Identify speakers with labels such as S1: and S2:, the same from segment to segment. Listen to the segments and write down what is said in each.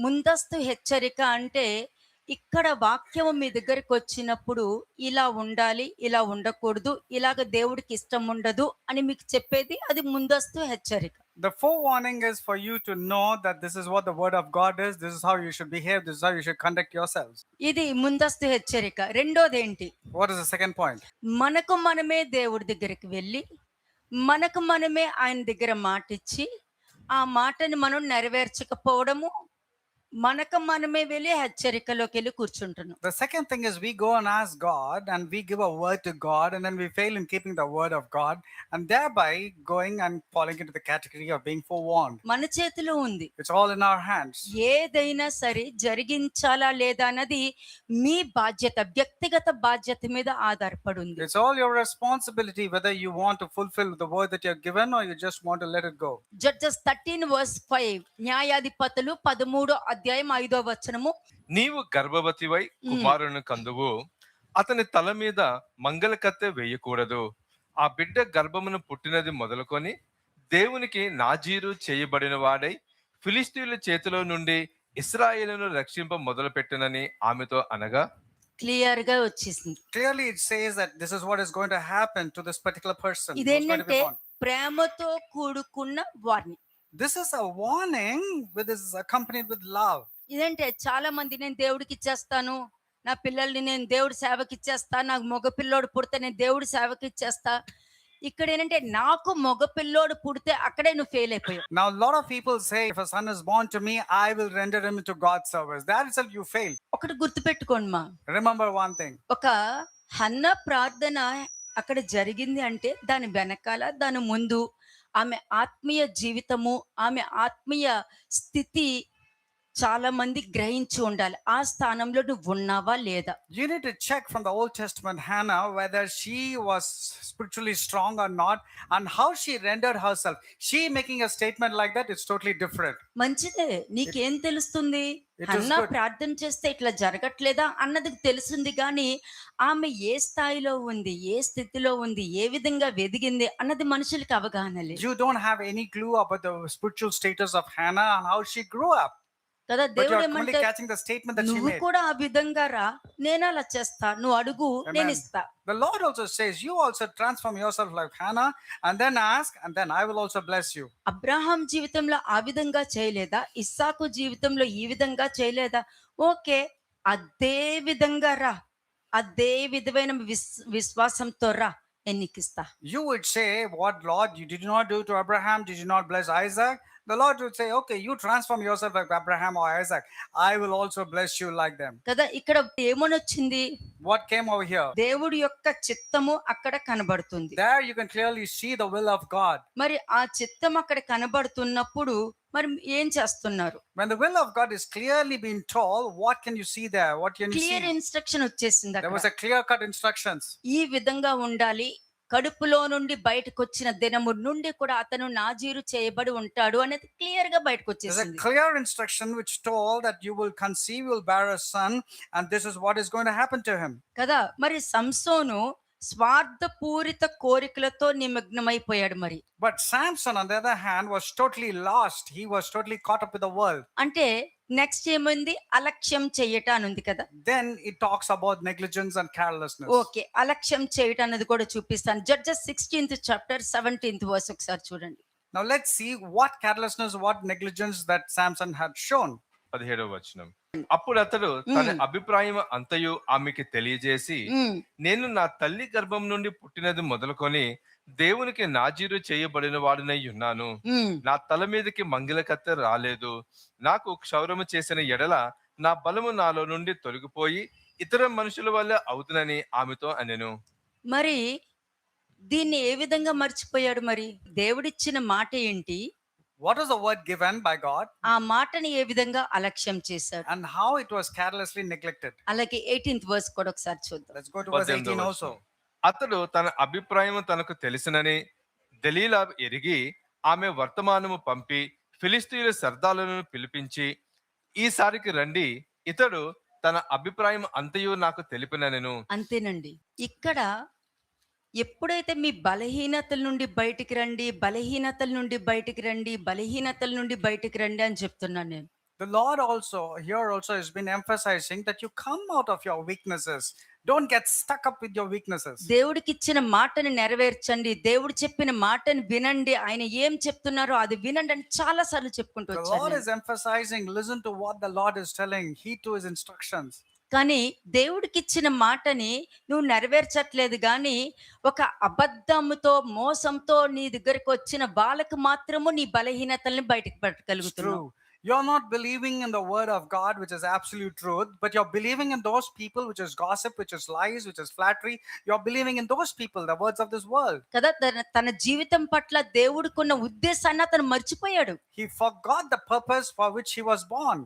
S1: ముందస్తు హెచ్చరిక అంటే ఇక్కడ వాక్యము మీ దగ్గరికి వచ్చినప్పుడు ఇలా ఉండాలి, ఇలా ఉండకూడదు, ఇలాగ దేవుడికి ఇష్టం ఉండదు అని మీకు చెప్పేది అది ముందస్తు హెచ్చరిక.
S2: The forewarning is for you to know that this is what the word of God is, this is how you should behave, this is how you should conduct yourselves.
S1: ఇది ముందస్తు హెచ్చరిక. రెండోదేంటి?
S2: What is the second point?
S1: మనకు మనమే దేవుడి దగ్గరికి వెళ్ళి, మనకు మనమే ఆయన దగ్గర మాటిచ్చి, ఆ మాటని మనం నెరవేర్చకపోవడము, మనకు మనమే వెళ్ళి హెచ్చరికలోకెళ్ళి కూర్చుంటున్నాం.
S2: The second thing is we go and ask God and we give a word to God and then we fail in keeping the word of God and thereby going and falling into the category of being forewarned.
S1: మన చేతిలో ఉంది.
S2: It's all in our hands.
S1: ఏదైనా సరే జరిగించాలా లేదా అన్నది మీ బాధ్యత, వ్యక్తిగత బాధ్యత మీద ఆధారపడి ఉంది.
S2: It's all your responsibility whether you want to fulfill the word that you're given or you just want to let it go.
S1: Judges 13:5 న్యాయాధిపతులు 13:5
S3: నీవు గర్భవతివై కుమారుని కందువు, అతని తల మీద మంగళకత్తె వేయకూడదు. ఆ బిడ్డ గర్భమును పుట్టినది మొదలుకొని దేవునికి నాజీరు చేయబడిన వాడై ఫిలిష్తీయుల చేతిలో నుండి ఇశ్రాయేలును రక్షింప మొదలుపెట్టనని ఆమెతో అనగా
S1: క్లియర్ గా వచ్చేసింది.
S2: Clearly it says that this is what is going to happen to this particular person who's going to
S1: ఇదేంటంటే
S2: be born.
S1: ప్రేమతో కూడుకున్న warning.
S2: This is a warning which is accompanied with love.
S1: ఇదంటే చాలా మంది నేను దేవుడికి ఇచ్చేస్తాను, నా పిల్లల్ని నేను దేవుడి సేవకి ఇచ్చేస్తా, నాకు మగ పిల్లోడు పుడితే నేను దేవుడి సేవకి ఇచ్చేస్తా. ఇక్కడ ఏంటంటే నాకు మగ పిల్లోడు పుడితే అక్కడే నువ్వు ఫెయిల్ అయిపోయావు.
S2: Now a lot of people say if a son is born to me I will render him into God's service. That itself you fail.
S1: ఒకటి గుర్తుపెట్టుకోండి మా,
S2: Remember one thing.
S1: ఒక హన్న ప్రార్థన అక్కడ జరిగింది అంటే దాని వెనకాల, దాని ముందు ఆమె ఆత్మీయ జీవితము, ఆమె ఆత్మీయ స్థితి చాలా మంది గ్రహించి ఉండాలి. ఆ స్థానంలో నువ్వు ఉన్నావా లేదా?
S2: You need to check from the Old Testament Hannah whether she was spiritually strong or not and how she rendered herself. She making a statement like that, it's totally different.
S1: మంచిదే, నీకేం తెలుస్తుంది?
S2: It is
S1: అన్నా
S2: good.
S1: ప్రార్థన చేస్తే ఇట్లా జరగట్లేదా అన్నది తెలుస్తుంది, కానీ ఆమె ఏ స్థాయిలో ఉంది, ఏ స్థితిలో ఉంది, ఏ విధంగా వెదిగింది అన్నది మనుషులకి అవగాహన లేదు
S2: You don't have any clue about the spiritual status of Hannah and how she grew up.
S1: కదా.
S2: But
S1: దేవుడు
S2: you're only
S1: ఏమంటే
S2: catching the statement that she
S1: నువ్వు
S2: made.
S1: కూడా ఆ విధంగా రా, నేను అలా చేస్తా, నువ్వు అడుగు, నేను
S2: Amen.
S1: ఇస్తా.
S2: The Lord also says, you also transform yourself like Hannah and then ask and then I will also bless you.
S1: Abraham జీవితంలో ఆ విధంగా చేయలేదా? ఇస్సాకు జీవితంలో ఈ విధంగా చేయలేదా? ఓకే, అదే విధంగా రా, అదే విధమైన విశ్వాసంతో రా, నేను నీకు ఇస్తా.
S2: You would say, what Lord, you did not do to Abraham, did you not bless Isaac? The Lord would say, okay, you transform yourself like Abraham or Isaac. I will also bless you like them.
S1: కదా. ఇక్కడ ఏమనొచ్చింది?
S2: What came over here?
S1: దేవుడి యొక్క చిత్తము అక్కడ కనబడుతుంది.
S2: There you can clearly see the will of God.
S1: మరి ఆ చిత్తం అక్కడ కనబడుతున్నప్పుడు మరి ఏం చేస్తున్నారు?
S2: When the will of God is clearly being told, what can you see there? What can you
S1: clear
S2: see?
S1: Instruction వచ్చేసింది
S2: There
S1: అక్కడ.
S2: was a clear-cut instructions.
S1: ఈ విధంగా ఉండాలి, కడుపులో నుండి బయటకు వచ్చిన దినము నుండి కూడా అతను నాజీరు చేయబడి ఉంటాడు అనేది క్లియర్ గా బయటకు
S2: There's a
S1: వచ్చేసింది
S2: clear instruction which told that you will conceive, you will bear a son, and this is what is going to happen to him.
S1: కదా. మరి సంసోను స్వార్థపూరిత కోరికలతో నిమగ్నమైపోయాడు. మరి
S2: But Samson, on the other hand, was totally lost. He was totally caught up with the world.
S1: అంటే next ఏమైంది? అలక్ష్యం చెయ్యట అని ఉంది కదా.
S2: Then it talks about negligence and carelessness.
S1: Okay, అలక్ష్యం చేయట అన్నది కూడా చూపిస్తాను. Judges 16th chapter 17th verse ఒకసారి చూడండి.
S2: Now let's see what carelessness, what negligence that Samson had shown.
S3: 17వ వచనం. అప్పుడు అతడు తన అభిప్రాయం అంతయు ఆమెకి తెలియజేసి, నేను నా తల్లి గర్భం నుండి పుట్టినది మొదలుకొని దేవునికి నాజీరు చేయబడిన వాడినై ఉన్నాను. నా తల మీదకి మంగళకత్తె రాలేదు. నాకు క్షౌరము చేసిన ఎడల నా బలము నాలో నుండి తొలగిపోయి ఇతర మనుషుల వల్ల అవుతునని ఆమెతో అనెను.
S1: మరి దీన్ని ఏ విధంగా మర్చిపోయాడు? మరి దేవుడిచ్చిన మాట ఏంటి?
S2: What was the word given by God
S1: ఆ మాటని ఏ విధంగా అలక్ష్యం చేశాడు?
S2: and how it was carelessly neglected?
S1: అలాగే 18th verse కూడా ఒకసారి చూద్దాం.
S2: Let's go to verse 18 also.
S3: అతడు తన అభిప్రాయం తనకు తెలిసినని దలీలా ఎరిగి ఆమె వర్తమానము పంపి ఫిలిష్తీయుల సర్దాలను పిలిపించి, ఈసారికి రండి, ఇతడు తన అభిప్రాయం అంతయు నాకు తెలిపిననెను.
S1: అంతేనండి. ఇక్కడ ఎప్పుడైతే మీ బలహీనతల నుండి బయటికి రండి, బలహీనతల నుండి బయటికి రండి, బలహీనతల నుండి బయటికి రండి అని చెప్తున్నాను నేను.
S2: The Lord also here also has been emphasizing that you come out of your weaknesses. Don't get stuck up with your weaknesses.
S1: దేవుడికిచ్చిన మాటని నెరవేర్చండి, దేవుడు చెప్పిన మాటని వినండి, ఆయన ఏం చెప్తున్నారో అది వినండి అని చాలా సార్లు చెప్పుకుంటూ
S2: The
S1: వచ్చాను
S2: Lord
S1: నేను.
S2: is emphasizing, listen to what the Lord is telling, heed to his instructions.
S1: కానీ దేవుడికిచ్చిన మాటని నువ్వు నెరవేర్చట్లేదు కానీ ఒక అబద్ధముతో మోసంతో నీ దగ్గరకు వచ్చిన వాళ్ళకు మాత్రము నీ బలహీనతల్ని బయటకు
S2: It's
S1: పట్టగలుగుతున్నావు.
S2: true. You're not believing in the word of God, which is absolute truth, but you're believing in those people, which is gossip, which is lies, which is flattery. You're believing in those people, the words of this world.
S1: కదా, తన జీవితం పట్ల దేవుడికున్న ఉద్దేశాన్ని అతను మర్చిపోయాడు,
S2: He forgot the purpose for which he was born,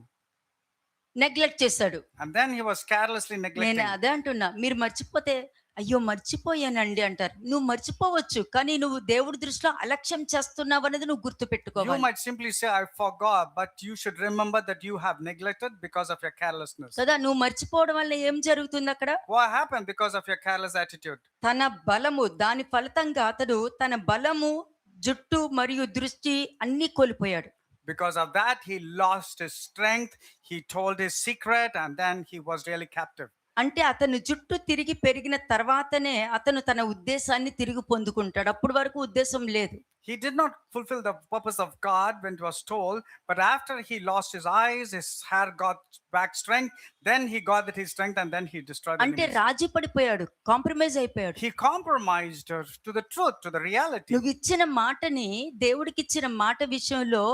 S1: neglect చేశాడు.
S2: and then he was carelessly
S1: నేను
S2: neglecting.
S1: అదే అంటున్నా, మీరు మర్చిపోతే అయ్యో మర్చిపోయానండి అంటారు. నువ్వు మర్చిపోవచ్చు, కానీ నువ్వు దేవుడి దృష్టిలో అలక్ష్యం చేస్తున్నావు అనేది నువ్వు గుర్తు
S2: You
S1: పెట్టుకోవాలి
S2: might simply say, I forgot, but you should remember that you have neglected because of your carelessness.
S1: కదా. నువ్వు మర్చిపోవడం వల్ల ఏం జరుగుతుంది అక్కడ?
S2: What happened because of your careless attitude?
S1: తన బలము, దాని ఫలితంగా అతడు తన బలము, జుట్టు మరియు దృష్టి అన్ని కోల్పోయాడు.
S2: Because of that, he lost his strength. He told his secret, and then he was really captive.
S1: అంటే అతను జుట్టు తిరిగి పెరిగిన తర్వాతనే అతను తన ఉద్దేశాన్ని తిరిగి పొందుకుంటాడు. అప్పటి వరకు ఉద్దేశం లేదు.
S2: He did not fulfill the purpose of God when it was told, but after he lost his eyes, his hair got back strength, then he got that his strength, and then he destroyed the
S1: అంటే
S2: enemies.
S1: రాజీ పడిపోయాడు, compromise అయిపోయాడు.
S2: He compromised to the truth, to the reality.
S1: నువ్వు ఇచ్చిన మాటని, దేవుడికి ఇచ్చిన మాట విషయంలో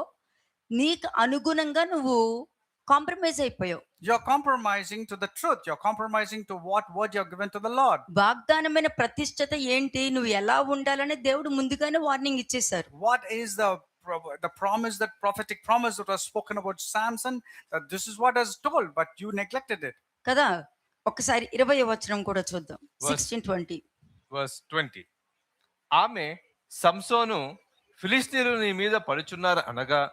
S1: నీకు అనుగుణంగా నువ్వు కాంప్రమైజ్ అయిపోయావు.
S2: You're compromising to the truth. You're compromising to what word you're given to the Lord.
S1: వాగ్దానమైన ప్రతిష్టత ఏంటి, నువ్వు ఎలా ఉండాలని దేవుడు ముందుగానే వార్నింగ్ ఇచ్చేశారు.
S2: What is the promise, that prophetic promise that was spoken about Samson, that this is what is told, but you neglected it.
S1: కదా. ఒకసారి 20వ వచనం కూడా చూద్దాం.
S3: Verse-
S1: 16:20.
S3: వర్స్ 20. ఆమె సంసోను ఫిలిస్తీయులు నీ మీద పడుచున్నారు అనగా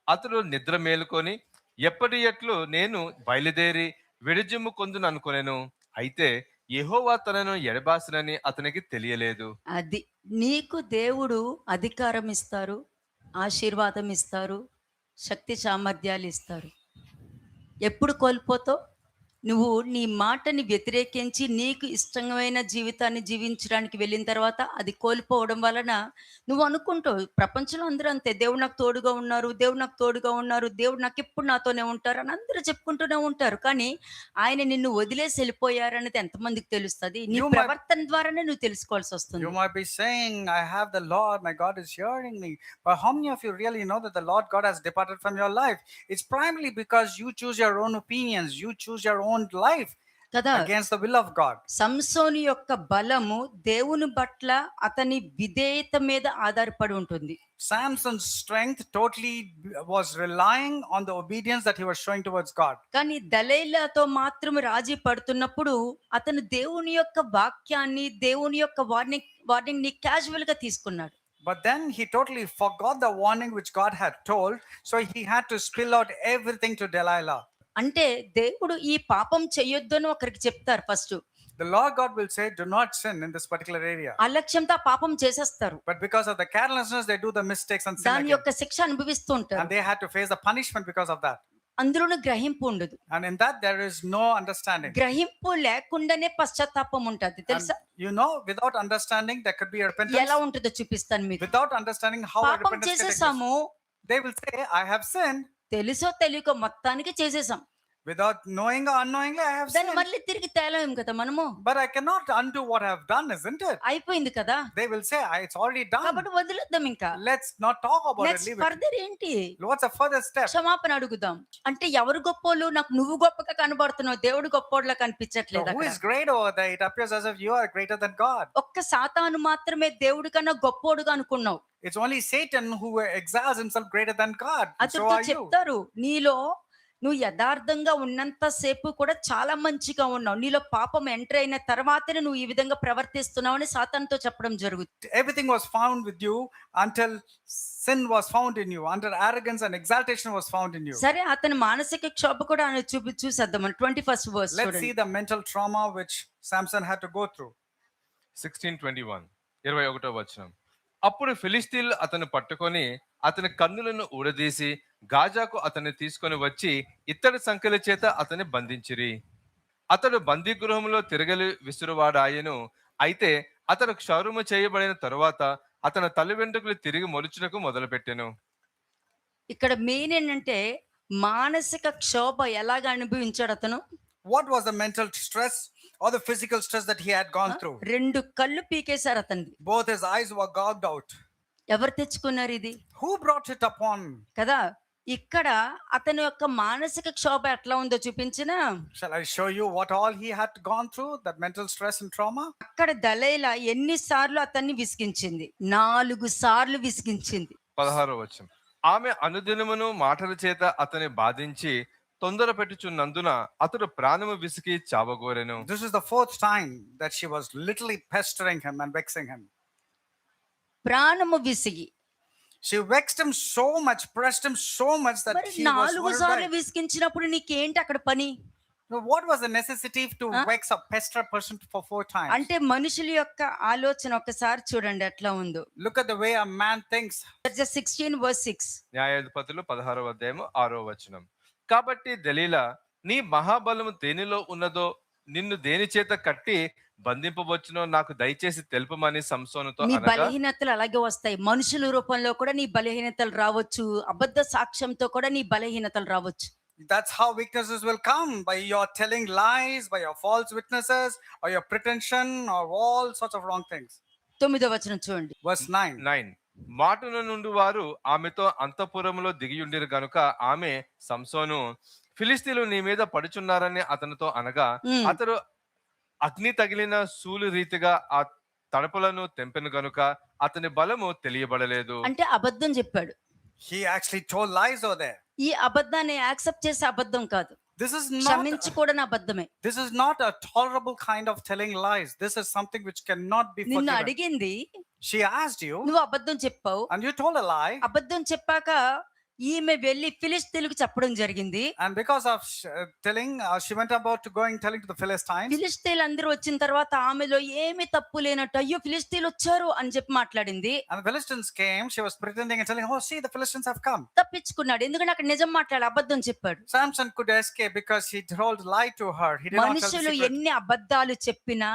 S3: అతడు నిద్ర మేలుకొని ఎప్పటి ఎట్లు నేను బయలుదేరి విడిజిమ్ము కొందును అనుకొనెను. అయితే యెహోవా తనను ఎడబాసినని అతనికి తెలియలేదు.
S1: అది నీకు దేవుడు అధికారం ఇస్తారు, ఆశీర్వాదం ఇస్తారు, శక్తి సామర్థ్యాలు ఇస్తారు. ఎప్పుడు కోల్పోతావు? నువ్వు నీ మాటని వ్యతిరేకించి నీకు ఇష్టమైన జీవితాన్ని జీవించడానికి వెళ్ళిన తర్వాత అది కోల్పోవడం వలన నువ్వు అనుకుంటావు, ప్రపంచంలో అందరూ అంతే, దేవుడు నాకు తోడుగా ఉన్నారు, దేవుడు నాకు తోడుగా ఉన్నారు, దేవుడు నాకు ఎప్పుడు నాతోనే ఉంటారు అని అందరూ చెప్పుకుంటూనే ఉంటారు. కానీ ఆయన నిన్ను వదిలేసి వెళ్ళిపోయారనేది ఎంతమందికి తెలుస్తుంది? నీ
S2: You might-
S1: ప్రవర్తన ద్వారానే నువ్వు తెలుసుకోవాల్సి వస్తుంది.
S2: You might be saying, I have the Lord, my God is hearing me. But how many of you really know that the Lord God has departed from your life? It's primarily because you choose your own opinions, you choose your own life
S1: కదా.
S2: against the will of God.
S1: సంసోను యొక్క బలము దేవుని పట్ల అతని విధేయత మీద ఆధారపడి ఉంటుంది.
S2: Samson's strength totally was relying on the obedience that he was showing towards God.
S1: కానీ దలైలాతో మాత్రం రాజీ పడుతున్నప్పుడు అతను దేవుని యొక్క వాక్యాన్ని, దేవుని యొక్క వార్నింగ్ ని క్యాజువల్ గా తీసుకున్నాడు.
S2: But then he totally forgot the warning which God had told, so he had to spill out everything to Delilah.
S1: అంటే దేవుడు ఈ పాపం చెయ్యొద్దు అని ఒకరికి చెప్తారు first.
S2: The Lord God will say, do not sin in this particular area.
S1: అలక్ష్యంతో ఆ పాపం చేసేస్తారు,
S2: But because of the carelessness, they do the mistakes and sin
S1: దాని
S2: again.
S1: యొక్క శిక్ష అనుభవిస్తూ ఉంటారు.
S2: And they had to face the punishment because of that.
S1: అందులోనూ గ్రహింపు ఉండదు.
S2: And in that, there is no understanding.
S1: గ్రహింపు లేకుండానే పశ్చాత్తాపం ఉంటుంది,
S2: And
S1: తెలుసా?
S2: you know, without understanding, there could be a repentance.
S1: ఎలా ఉంటుందో చూపిస్తాను మీకు.
S2: Without understanding how a
S1: పాపం
S2: repentance can take place.
S1: చేసేసాము,
S2: They will say, I have sinned.
S1: తెలుసో తెలియకో మొత్తానికి చేసేసాం,
S2: Without knowing or unknowingly, I have
S1: దాన్ని
S2: sinned.
S1: మళ్ళీ తిరిగి తేలేం కదా మనము.
S2: But I cannot undo what I have done, isn't it?
S1: అయిపోయింది కదా,
S2: They will say, it's already done.
S1: కాబట్టి వదిలేద్దాం ఇంకా.
S2: Let's not talk about it.
S1: Next
S2: Leave it.
S1: Further ఏంటి?
S2: What's the further step?
S1: క్షమాపణ అడుగుదాం. అంటే ఎవరు గొప్పోళ్ళు? నాకు నువ్వు గొప్పగా కనబడుతున్నావు, దేవుడు గొప్పోడ్లా
S2: So
S1: కనిపించట్లేదు
S2: who
S1: అక్కడ.
S2: is great over there? It appears as if you are greater than God.
S1: ఒక్క సాతాను మాత్రమే దేవుడి కన్నా గొప్పోడుగా అనుకున్నావు.
S2: It's only Satan who exalts himself greater than God. So
S1: అతడితో
S2: are you.
S1: చెప్తారు, నీలో నువ్వు యథార్థంగా ఉన్నంత సేపు కూడా చాలా మంచిగా ఉన్నావు, నీలో పాపం ఎంటర్ అయిన తర్వాతనే నువ్వు ఈ విధంగా ప్రవర్తిస్తున్నావు అని సాతానుతో చెప్పడం జరుగుతుంది.
S2: Everything was found with you until sin was found in you, until arrogance and exaltation was found in you.
S1: సరే, అతని మానసిక క్షోభ కూడా ఆయన చూసేద్దాం. 21st verse
S2: Let's see
S1: చూడండి.
S2: the mental trauma which Samson had to go through.
S3: 16:21 21వ వచనం. అప్పుడు ఫిలిస్తీయులు అతను పట్టుకొని అతని కన్నులను ఊడదీసి గాజాకు అతన్ని తీసుకొని వచ్చి ఇత్తడి సంకెల చేత అతన్ని బంధించిరి. అతడు బందీ గృహంలో తిరగలి విసురువాడాయెను. అయితే అతడు క్షౌరము చేయబడిన తరువాత అతని తల్లి వెంట్రుకలు తిరిగి మొలుచుటకు మొదలుపెట్టెను.
S1: ఇక్కడ మెయిన్ ఏంటంటే మానసిక క్షోభ ఎలాగ అనుభవించాడు అతను.
S2: What was the mental stress or the physical stress that he had gone through?
S1: 2 కళ్ళు పీకేశారు అతనిది.
S2: Both his eyes were gouged out.
S1: ఎవరు తెచ్చుకున్నారు ఇది
S2: Who brought it upon?
S1: కదా. ఇక్కడ అతని యొక్క మానసిక క్షోభ ఎట్లా ఉందో చూపించిన.
S2: Shall I show you what all he had gone through, that mental stress and trauma?
S1: అక్కడ దలైలా ఎన్నిసార్లు అతన్ని విసిగించింది? 4 సార్లు విసిగించింది.
S3: 16వ వచనం. ఆమె అనుదినమును మాటల చేత అతని బాధించి తొందర పెట్టుచున్నందున అతడు ప్రాణము విసికి చావగోరెను.
S2: This is the 4th time that she was literally pestering him and vexing him.
S1: ప్రాణము విసిగి.
S2: She vexed him so much, pressed him so much that
S1: మరి
S2: he was
S1: 4
S2: worried.
S1: సార్లు విసిగించినప్పుడు నీకేంటి అక్కడ పని?
S2: Now, what was the necessity to
S1: Huh?
S2: vex a pester person for 4 times?
S1: అంటే మనుషుల యొక్క ఆలోచన ఒకసారి చూడండి ఎట్లా ఉందో.
S2: Look at the way a man thinks.
S1: Judges 16:6.
S3: న్యాయాధిపతులు 16వ అధ్యాయము 6వ వచనం. కాబట్టి దలీలా, నీ మహాబలము దేనిలో ఉన్నదో, నిన్ను దేని చేత కట్టి బంధింపవచ్చునో నాకు దయచేసి తెలుపమని సంసోనుతో
S1: నీ
S3: అనగా,
S1: బలహీనతలు అలాగే వస్తాయి. మనుషుల రూపంలో కూడా నీ బలహీనతలు రావచ్చు. అబద్ధ సాక్ష్యంతో కూడా నీ బలహీనతలు రావచ్చు.
S2: That's how weaknesses will come, by your telling lies, by your false witnesses, or your pretension, or all sorts of wrong things.
S1: 9వ వచనం చూడండి.
S2: Verse 9.
S3: 9. మాటున నుండి వారు ఆమెతో అంతఃపురములో దిగియుండిరు గనుక ఆమె సంసోను, ఫిలిస్తీన్లు నీ మీద పడుచున్నారని అతనితో అనగా, అతడు అగ్ని తగిలిన సూలు రీతిగా ఆ తడపలను తెంపెను గనుక అతని బలము తెలియబడలేదు.
S1: అంటే అబద్ధం చెప్పాడు.
S2: He actually told lies over there.
S1: ఈ అబద్ధాన్ని యాక్సెప్ట్ చేసే అబద్ధం కాదు,
S2: This is
S1: క్షమించుకోవడం అబద్ధమే.
S2: not a tolerable kind of telling lies. This is something which cannot be
S1: నిన్ను
S2: forgiven.
S1: అడిగింది,
S2: She asked you
S1: నువ్వు అబద్ధం చెప్పావు.
S2: and you told a lie,
S1: అబద్ధం చెప్పాక ఈమె వెళ్ళి ఫిలిస్తీన్లకు చెప్పడం జరిగింది.
S2: and because of telling, she went about to telling to the Philistines.
S1: ఫిలిస్తీన్లు అందరూ వచ్చిన తర్వాత ఆమెలో ఏమీ తప్పు లేనట్టు, అయ్యో ఫిలిస్తీన్లు వచ్చారు అని చెప్పి మాట్లాడింది.
S2: And the Philistines came, she was pretending and telling, oh, see, the Philistines have come.
S1: తప్పించుకున్నాడు, ఎందుకంటే అక్కడ నిజం మాట్లాడి అబద్ధం చెప్పాడు.
S2: Samson could escape because he told lie to her. He did not tell the
S1: మనుషులు
S2: secret.
S1: ఎన్ని అబద్ధాలు చెప్పినా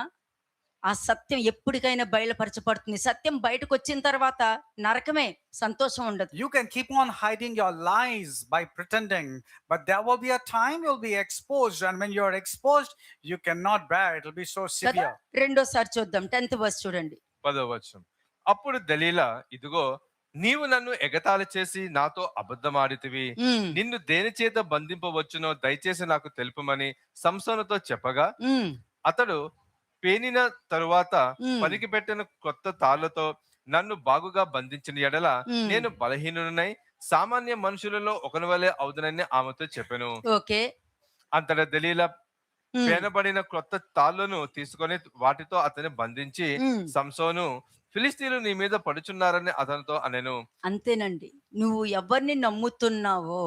S1: ఆ సత్యం ఎప్పటికైనా బయలుపరచబడుతుంది. సత్యం బయటకు వచ్చిన తర్వాత నరకమే, సంతోషం ఉండదు.
S2: You can keep on hiding your lies by pretending, but there will be a time you'll be exposed, and when you're exposed, you cannot bear. It'll be so
S1: కదా.
S2: severe.
S1: రెండోసారి చూద్దాం, 10th verse చూడండి.
S3: 10వ వచనం. అప్పుడు దలీలా, ఇదిగో నీవు నన్ను ఎగతాళి చేసి నాతో అబద్ధమాడితివి. నిన్ను దేని చేత బంధింపవచ్చునో దయచేసి నాకు తెలుపమని సంసోనుతో చెప్పగా, అతడు పేనిన తరువాత పనికి పెట్టిన కొత్త తాళ్లతో నన్ను బాగుగా బంధించిన ఎడల నేను బలహీనునై సామాన్య మనుషులలో ఒకని వలె అవుదునని ఆమెతో చెప్పెను.
S1: ఓకే.
S3: అంతటా దలీలా పేనబడిన కొత్త తాళ్లను తీసుకొని వాటితో అతన్ని బంధించి, సంసోను, ఫిలిస్తీన్లు నీ మీద పడుచున్నారని అతనితో అనెను.
S1: అంతేనండి. నువ్వు ఎవరిని నమ్ముతున్నావో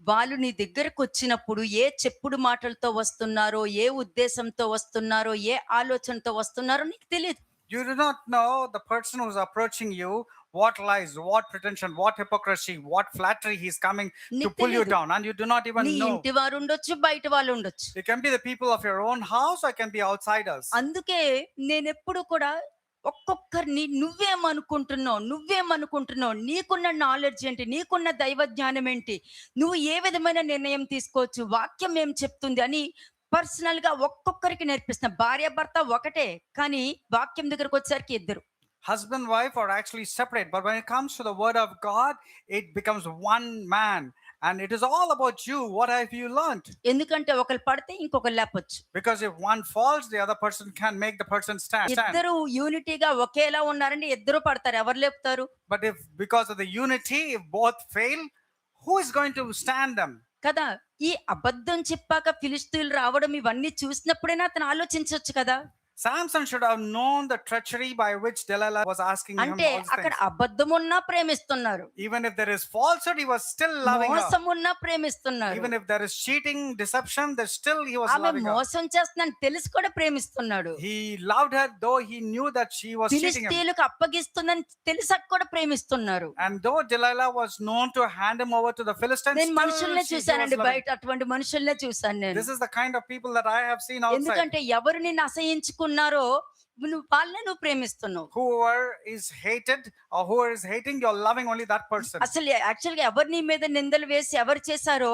S1: వాళ్ళు నీ దగ్గరకు వచ్చినప్పుడు ఏ చెప్పుడు మాటలతో వస్తున్నారో, ఏ ఉద్దేశంతో వస్తున్నారో, ఏ ఆలోచనతో వస్తున్నారో నీకు తెలియదు.
S2: You do not know the person who's approaching you, what lies, what pretension, what hypocrisy, what flattery he's coming to pull you down, and you do not even
S1: నీ
S2: know.
S1: ఇంటి వారు ఉండొచ్చు, బయట వాళ్ళు ఉండొచ్చు.
S2: It can be the people of your own house, or it can be outsiders.
S1: అందుకే నేనెప్పుడు కూడా ఒక్కొక్కరిని నువ్వేమనుకుంటున్నావు, నీకున్న నాలెడ్జ్ ఏంటి, నీకున్న దైవ జ్ఞానం ఏంటి, నువ్వు ఏ విధమైన నిర్ణయం తీసుకోవచ్చు, వాక్యం ఏం చెప్తుంది అని పర్సనల్ గా ఒక్కొక్కరికి నేర్పిస్తున్నా. భార్య భర్త ఒకటే, కానీ వాక్యం దగ్గరకు వచ్చేసరికి ఇద్దరు.
S2: Husband wife are actually separate, but when it comes to the word of God, it becomes one man, and it is all about you. What have you learned?
S1: ఎందుకంటే ఒకరు పడితే ఇంకొకరు లేపొచ్చు.
S2: Because if one falls, the other person can make the person stand.
S1: ఇద్దరు యూనిటీగా ఒకేలా ఉన్నారంటే ఇద్దరు పడతారు, ఎవరు లేపుతారు?
S2: But if because of the unity, if both fail, who is going to stand them?
S1: కదా. ఈ అబద్ధం చెప్పాక ఫిలిస్తీన్లు రావడం ఇవన్నీ చూసినప్పుడైనా అతను ఆలోచించవచ్చు కదా.
S2: Samson should have known the treachery by which Delilah was asking him
S1: అంటే
S2: all these
S1: అక్కడ
S2: things.
S1: అబద్ధం ఉన్నా ప్రేమిస్తున్నారు,
S2: Even if there is falsehood, he was still loving her.
S1: మోసం ఉన్నా ప్రేమిస్తున్నారు.
S2: Even if there is cheating, deception, there still he was
S1: ఆమె
S2: loving her.
S1: మోసం చేస్తుందని తెలిసి కూడా ప్రేమిస్తున్నాడు.
S2: He loved her though he knew that she was cheating him.
S1: ఫిలిస్తీయులకు అప్పగిస్తుందని తెలిసాక కూడా ప్రేమిస్తున్నారు.
S2: And though Delilah was known to hand him over to the Philistines,
S1: నేను
S2: still
S1: మనుషుల్నే
S2: she was
S1: చూశానండి,
S2: loving.
S1: బయట అటువంటి మనుషుల్నే చూశాను నేను.
S2: This is the kind of people that I have seen outside.
S1: ఎందుకంటే ఎవరు నిన్ను అసహించుకున్నారో వాళ్ళనే నువ్వు ప్రేమిస్తున్నావు.
S2: Whoever is hated or whoever is hating, you're loving only that person.
S1: అసలు యాక్చువల్ గా ఎవరు నీ మీద నిందలు వేసి ఎవరు చేశారో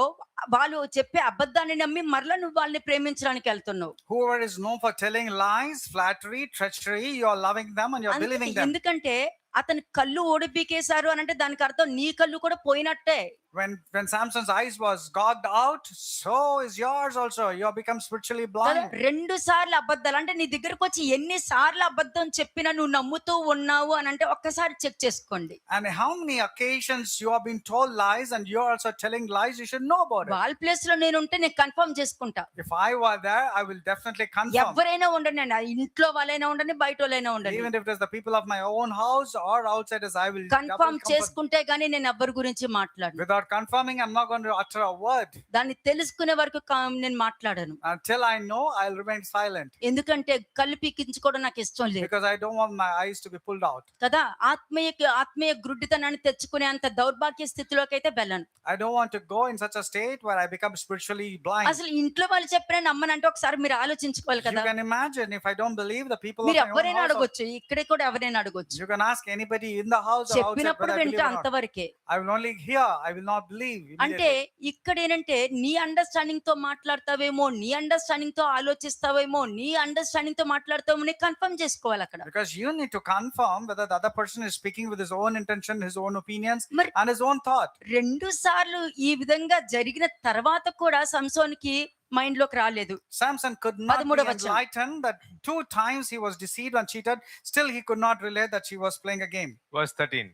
S1: వాళ్ళు చెప్పే అబద్ధాన్ని నమ్మి మరలా నువ్వు వాళ్ళని ప్రేమించడానికి వెళ్తున్నావు.
S2: Whoever is known for telling lies, flattery, treachery, you're loving them and you're believing them.
S1: ఎందుకంటే అతని కళ్ళు ఓడిపీకేశారు అని అంటే దానికి అర్థం నీ కళ్ళు కూడా పోయినట్టే.
S2: When Samson's eyes was gouged out, so is yours also. You have become spiritually blind.
S1: రెండు సార్లు అబద్ధాలు అంటే నీ దగ్గరకు వచ్చి ఎన్ని సార్లు అబద్ధం చెప్పినా నువ్వు నమ్ముతూ ఉన్నావు అని అంటే ఒక్కసారి చెక్ చేసుకోండి.
S2: And how many occasions you have been told lies and you're also telling lies, you should know about it.
S1: వాళ్ళ ప్లేస్ లో నేను ఉంటే నేను కన్ఫర్మ్ చేసుకుంటా.
S2: If I were there, I will definitely confirm.
S1: ఎవరైనా ఉండండి, ఇంట్లో వాళ్ళైనా ఉండండి, బయట వాళ్ళైనా ఉండండి,
S2: Even if it is the people of my own house or outsiders, I will
S1: confirm చేసుకుంటే గానీ నేను ఎవరి గురించి మాట్లాడను.
S2: Without confirming, I'm not going to utter a word.
S1: దాన్ని తెలుసుకునే వరకు నేను మాట్లాడను.
S2: Until I know, I'll remain silent.
S1: ఎందుకంటే కళ్ళు పీకించుకోవడం నాకు ఇష్టం లేదు
S2: Because I don't want my eyes to be pulled out.
S1: కదా. ఆత్మీయ గుడ్డితనాన్ని తెచ్చుకునే అంత దౌర్భాగ్య స్థితిలోకి అయితే వెళ్ళను.
S2: I don't want to go in such a state where I become spiritually blind.
S1: అసలు ఇంట్లో వాళ్ళు చెప్పినా నమ్మనంటే ఒకసారి మీరు ఆలోచించుకోవాలి
S2: You
S1: కదా.
S2: can imagine if I don't believe the people of
S1: మీరు
S2: my own
S1: ఎవరైనా
S2: house.
S1: అడగొచ్చు, ఇక్కడే కూడా ఎవరైనా అడగొచ్చు.
S2: You can ask anybody in the house or outside
S1: చెప్పినప్పుడు
S2: whether I believe
S1: వింటే
S2: or not.
S1: అంతవరకే.
S2: I will only hear, I will not believe.
S1: అంటే
S2: Immediately.
S1: ఇక్కడ ఏంటంటే నీ అండర్స్టాండింగ్ తో మాట్లాడతావేమో, నీ అండర్స్టాండింగ్ తో ఆలోచిస్తావేమో, నీ అండర్స్టాండింగ్ తో మాట్లాడతావేమో కన్ఫర్మ్ చేసుకోవాలి అక్కడ.
S2: Because you need to confirm whether the other person is speaking with his own intention, his own opinions,
S1: మరి
S2: and his own thought.
S1: రెండు సార్లు ఈ విధంగా జరిగిన తర్వాత కూడా సంసోన్కి మైండ్ లోకి రాలేదు.
S2: Samson could not be
S1: 13వ వచనం.
S2: enlightened that 2 times he was deceived and cheated. Still, he could not relate that she was playing a game.
S3: Verse 13.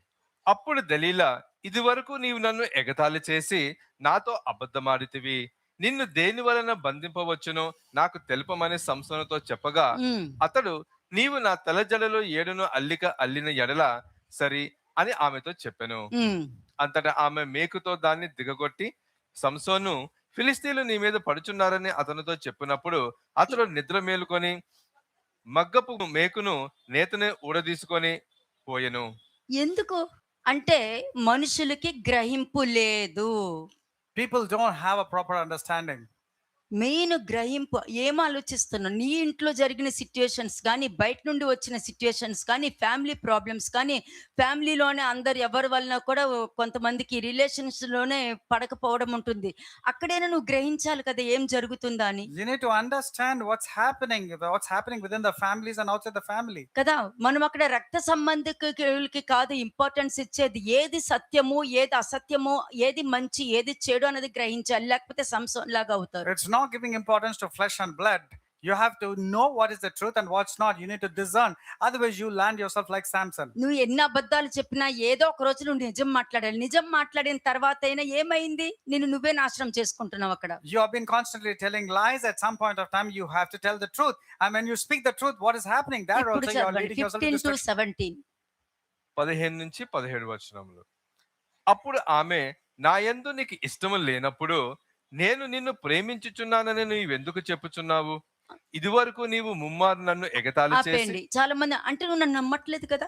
S3: అప్పుడు దలీలా, ఇది వరకు నీవు నన్ను ఎగతాళి చేసి నాతో అబద్ధమాడితివి, నిన్ను దేని వలన బంధింపవచ్చునో నాకు తెలుపమని సంసోనుతో చెప్పగా అతడు, నీవు నా తలజడలో 7 అల్లిక అల్లిన ఎడల సరి అని ఆమెతో చెప్పెను. అంతటా ఆమె మేకుతో దాన్ని దిగగొట్టి, సంసోను, ఫిలిస్తీన్లు నీ మీద పడుచున్నారని అతనితో చెప్పినప్పుడు అతడు నిద్ర మేలుకొని మగ్గపు మేకును నేతనే ఊడదీసుకొని పోయెను.
S1: ఎందుకు అంటే మనుషులకి గ్రహింపు లేదు.
S2: People don't have a proper understanding.
S1: Main గ్రహింపు ఏం ఆలోచిస్తున్నావు, నీ ఇంట్లో జరిగిన సిచ్యుయేషన్స్ కానీ, బయట నుండి వచ్చిన సిచ్యుయేషన్స్ కానీ, ఫ్యామిలీ ప్రాబ్లమ్స్ కానీ, ఫ్యామిలీలోనే అందరు ఎవరి వలన కూడా కొంతమందికి రిలేషన్స్ లోనే పడకపోవడం ఉంటుంది. అక్కడైనా నువ్వు గ్రహించాలి కదా ఏం జరుగుతుందా అని.
S2: You need to understand what's happening within the families and outside the family.
S1: కదా, మనం అక్కడ రక్త సంబంధికులకి కాదు ఇంపార్టెన్స్ ఇచ్చేది, ఏది సత్యము ఏది అసత్యము, ఏది మంచి ఏది చెడు అనేది గ్రహించాలి, లేకపోతే సంసోన్ లాగా అవుతారు.
S2: It's not giving importance to flesh and blood. You have to know what is the truth and what's not. You need to discern. Otherwise, you land yourself like Samson.
S1: నువ్వు ఎన్ని అబద్ధాలు చెప్పినా ఏదో ఒక రోజు నువ్వు నిజం మాట్లాడాలి. నిజం మాట్లాడిన తర్వాత అయినా ఏమైంది, నువ్వే నాశనం చేసుకుంటున్నావు అక్కడ.
S2: You have been constantly telling lies. At some point of time, you have to tell the truth. And when you speak the truth, what is happening? There also you are leading yourself to
S1: 15 to
S2: destruction.
S1: 17.
S3: 15 నుంచి 17 వచనములు. అప్పుడు ఆమె, నా యందు నీకు ఇష్టము లేనప్పుడు నేను నిన్ను ప్రేమించుచున్నానని నీవెందుకు చెప్పుచున్నావు? ఇదివరకు నీవు ముమ్మారు నన్ను ఎగతాళి చేసి.
S1: ఆపేయండి. చాలా మంది అంటే నువ్వు నన్ను నమ్మట్లేదు కదా.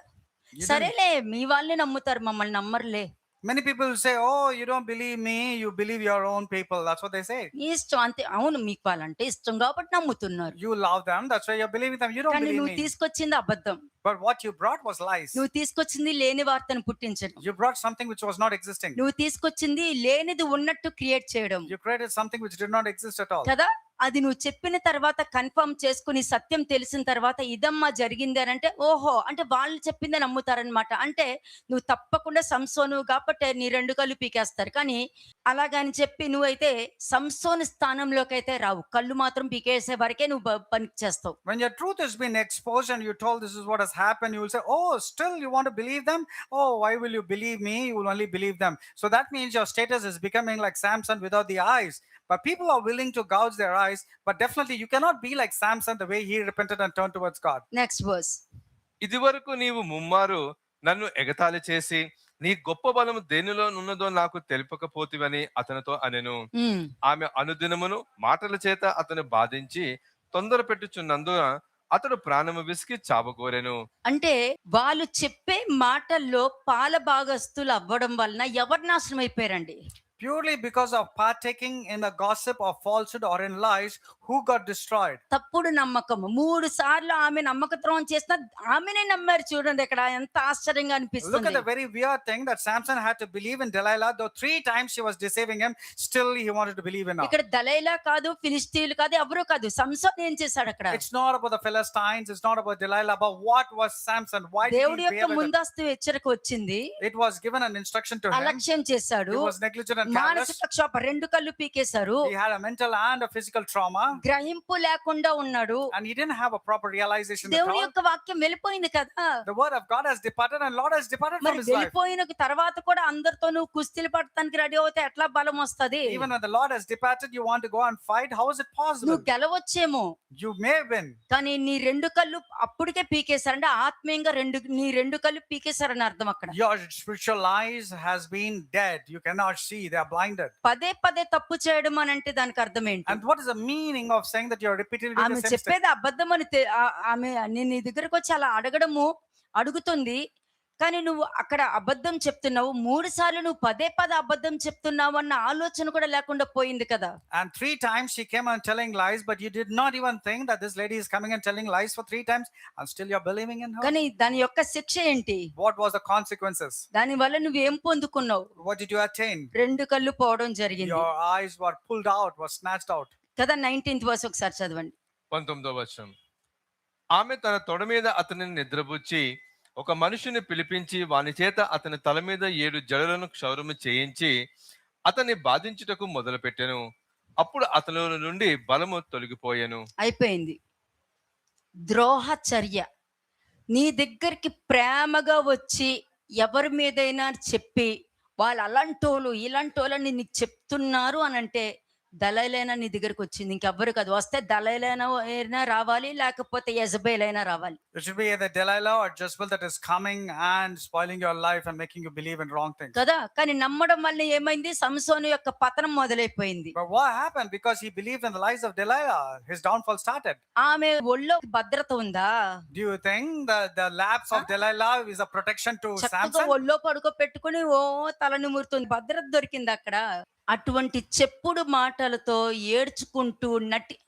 S1: సరేలే, మీ వాళ్ళే నమ్ముతారు, మమ్మల్ని నమ్మరులే.
S2: Many people say, oh, you don't believe me, you believe your own people. That's what they say.
S1: నీ ఇష్టం అంతే. అవును, మీకు వాళ్ళంటే ఇష్టం కాబట్టి నమ్ముతున్నారు.
S2: You love them, that's why you're believing them. You don't
S1: కానీ
S2: believe
S1: నువ్వు
S2: me.
S1: తీసుకొచ్చింది అబద్ధం.
S2: But what you brought was lies.
S1: నువ్వు తీసుకొచ్చింది లేని వార్తను పుట్టించడం.
S2: You brought something which was not existing.
S1: నువ్వు తీసుకొచ్చింది లేనిది ఉన్నట్టు క్రియేట్ చేయడం.
S2: You created something which did not exist at all.
S1: కదా, అది నువ్వు చెప్పిన తర్వాత కన్ఫర్మ్ చేసుకుని సత్యం తెలిసిన తర్వాత ఇదమ్మా జరిగింది అని అంటే ఓహో అంటే వాళ్ళు చెప్పిందే నమ్ముతారనమాట. అంటే నువ్వు తప్పకుండా సంసోను కాబట్టి నీ 2 కళ్ళు పీకేస్తారు. కానీ అలాగని చెప్పి నువ్వైతే సంసోను స్థానంలోకైతే రావు. కళ్ళు మాత్రం పీకేసే వరకే నువ్వు పనికి చేస్తావు.
S2: When your truth has been exposed and you told this is what has happened, you will say, oh, still you want to believe them? Oh, why will you believe me? You will only believe them. So that means your status is becoming like Samson without the eyes. But people are willing to gouge their eyes. But definitely you cannot be like Samson the way he repented and turned towards God.
S1: Next verse.
S3: ఇదివరకు నీవు ముమ్మారు నన్ను ఎగతాళి చేసి నీ గొప్ప బలము దేనిలో ఉన్నదో నాకు తెలుపకపోతివని అతనితో అనెను. ఆమె అనుదినమును మాటల చేత అతను బాధించి తొందర పెట్టుచున్నందున అతడు ప్రాణము విసికి చావగోరెను.
S1: అంటే వాళ్ళు చెప్పే మాటల్లో పాల భాగస్తులు అవ్వడం వలన ఎవరు నాశనం అయిపోయారండి?
S2: Purely because of partaking in the gossip of falsehood or in lies, who got destroyed?
S1: తప్పుడు నమ్మకము. 3 సార్లు ఆమె నమ్మకద్రోహం చేసినా ఆమెనే నమ్మారు. చూడండి ఇక్కడ ఎంత ఆశ్చర్యంగా
S2: Look at
S1: అనిపిస్తుంది.
S2: the very weird thing that Samson had to believe in Delilah, though 3 times she was deceiving him, still he wanted to believe in her.
S1: ఇక్కడ దలైలా కాదు, ఫిలిష్తీయులు కాదు, ఎవరు కాదు. సంసోన్ ఏం చేశాడు అక్కడ?
S2: It's not about the Philistines, it's not about Delilah, but what was Samson? Why did
S1: దేవుడి
S2: he
S1: యొక్క
S2: bear with it?
S1: ముందస్తు హెచ్చరిక వచ్చింది,
S2: It was given an instruction to him.
S1: అలక్ష్యం చేశాడు,
S2: He was negligent and careless.
S1: మానసిక క్షోభ, 2 కళ్ళు పీకేశారు,
S2: He had a mental and a physical trauma,
S1: గ్రహింపు లేకుండా ఉన్నాడు.
S2: and he didn't have a proper realization at
S1: దేవుని
S2: all.
S1: యొక్క వాక్యం వెళ్ళిపోయింది కదా.
S2: The word of God has departed, and Lord has departed from
S1: మరి
S2: his life.
S1: వెళ్ళిపోయిన తర్వాత కూడా అందరితో నువ్వు కుస్తీలు పడటానికి రెడీ అవుతే ఎట్లా బలం వస్తది?
S2: Even when the Lord has departed, you want to go and fight. How is it possible?
S1: నువ్వు గెలవచ్చేమో,
S2: You may win,
S1: కానీ నీ 2 కళ్ళు అప్పటికే పీకేశారంటే ఆత్మీయంగా నీ 2 కళ్ళు పీకేశారని అర్థం అక్కడ.
S2: your spiritual eyes has been dead. You cannot see; they are blinded.
S1: పదే పదే తప్పు చేయడం అని అంటే దానికి అర్థం ఏంటి?
S2: And what is the meaning of saying that you are repeatedly doing
S1: ఆమె
S2: the same mistake?
S1: చెప్పేది అబద్ధం అని ఆమె నేను నీ దగ్గరకు వచ్చి అలా అడుగుతుంది, కానీ నువ్వు అక్కడ అబద్ధం చెప్తున్నావు. 3 సార్లు నువ్వు పదే పదే అబద్ధం చెప్తున్నావు అన్న ఆలోచన కూడా లేకుండా పోయింది కదా.
S2: And 3 times she came and telling lies, but you did not even think that this lady is coming and telling lies for 3 times, and still you're believing in her.
S1: కానీ దాని యొక్క శిక్ష ఏంటి?
S2: What was the consequences?
S1: దాని వల్ల నువ్వేం పొందుకున్నావు?
S2: What did you attain?
S1: 2 కళ్ళు పోవడం జరిగింది
S2: Your eyes were pulled out, were snatched out.
S1: కదా. 19th వర్స్ ఒకసారి చదవండి.
S3: 19వ వచనం. ఆమె తన తొడ మీద అతనిని నిద్రపుచ్చి ఒక మనుషుని పిలిపించి వాని చేత అతని తల మీద 7 జడలను క్షౌరము చేయించి అతన్ని బాధించుటకు మొదలుపెట్టెను. అప్పుడు అతని నుండి బలము తొలగిపోయెను.
S1: అయిపోయింది. ద్రోహ చర్య. నీ దగ్గరికి ప్రేమగా వచ్చి ఎవరి మీదైనా చెప్పి వాళ్ళు అలాంటోళ్ళు ఇలాంటోళ్ళని నీకు చెప్తున్నారు అని అంటే దళైలైనా నీ దగ్గరకు వచ్చింది, ఇంకెవ్వరు కాదు. వస్తే దళైలైనా రావాలి, లేకపోతే యెజబెల్ అయినా రావాలి.
S2: It should be either Delilah or Jezebel that is coming and spoiling your life and making you believe in wrong things.
S1: కదా. కానీ నమ్మడం వల్ల ఏమైంది? సంసోను యొక్క పతనం మొదలైపోయింది.
S2: But what happened? Because he believed in the lies of Delilah, his downfall started.
S1: ఆమె ఒళ్ళో భద్రత ఉందా?
S2: Do you think the lapse of Delilah is a protection to
S1: చక్కగా
S2: Samson?
S1: ఒళ్ళో పడుకోపెట్టుకుని తల నిమురుతుంది, భద్రత దొరికింది అక్కడ. అటువంటి చెప్పుడు మాటలతో ఏడ్చుకుంటూ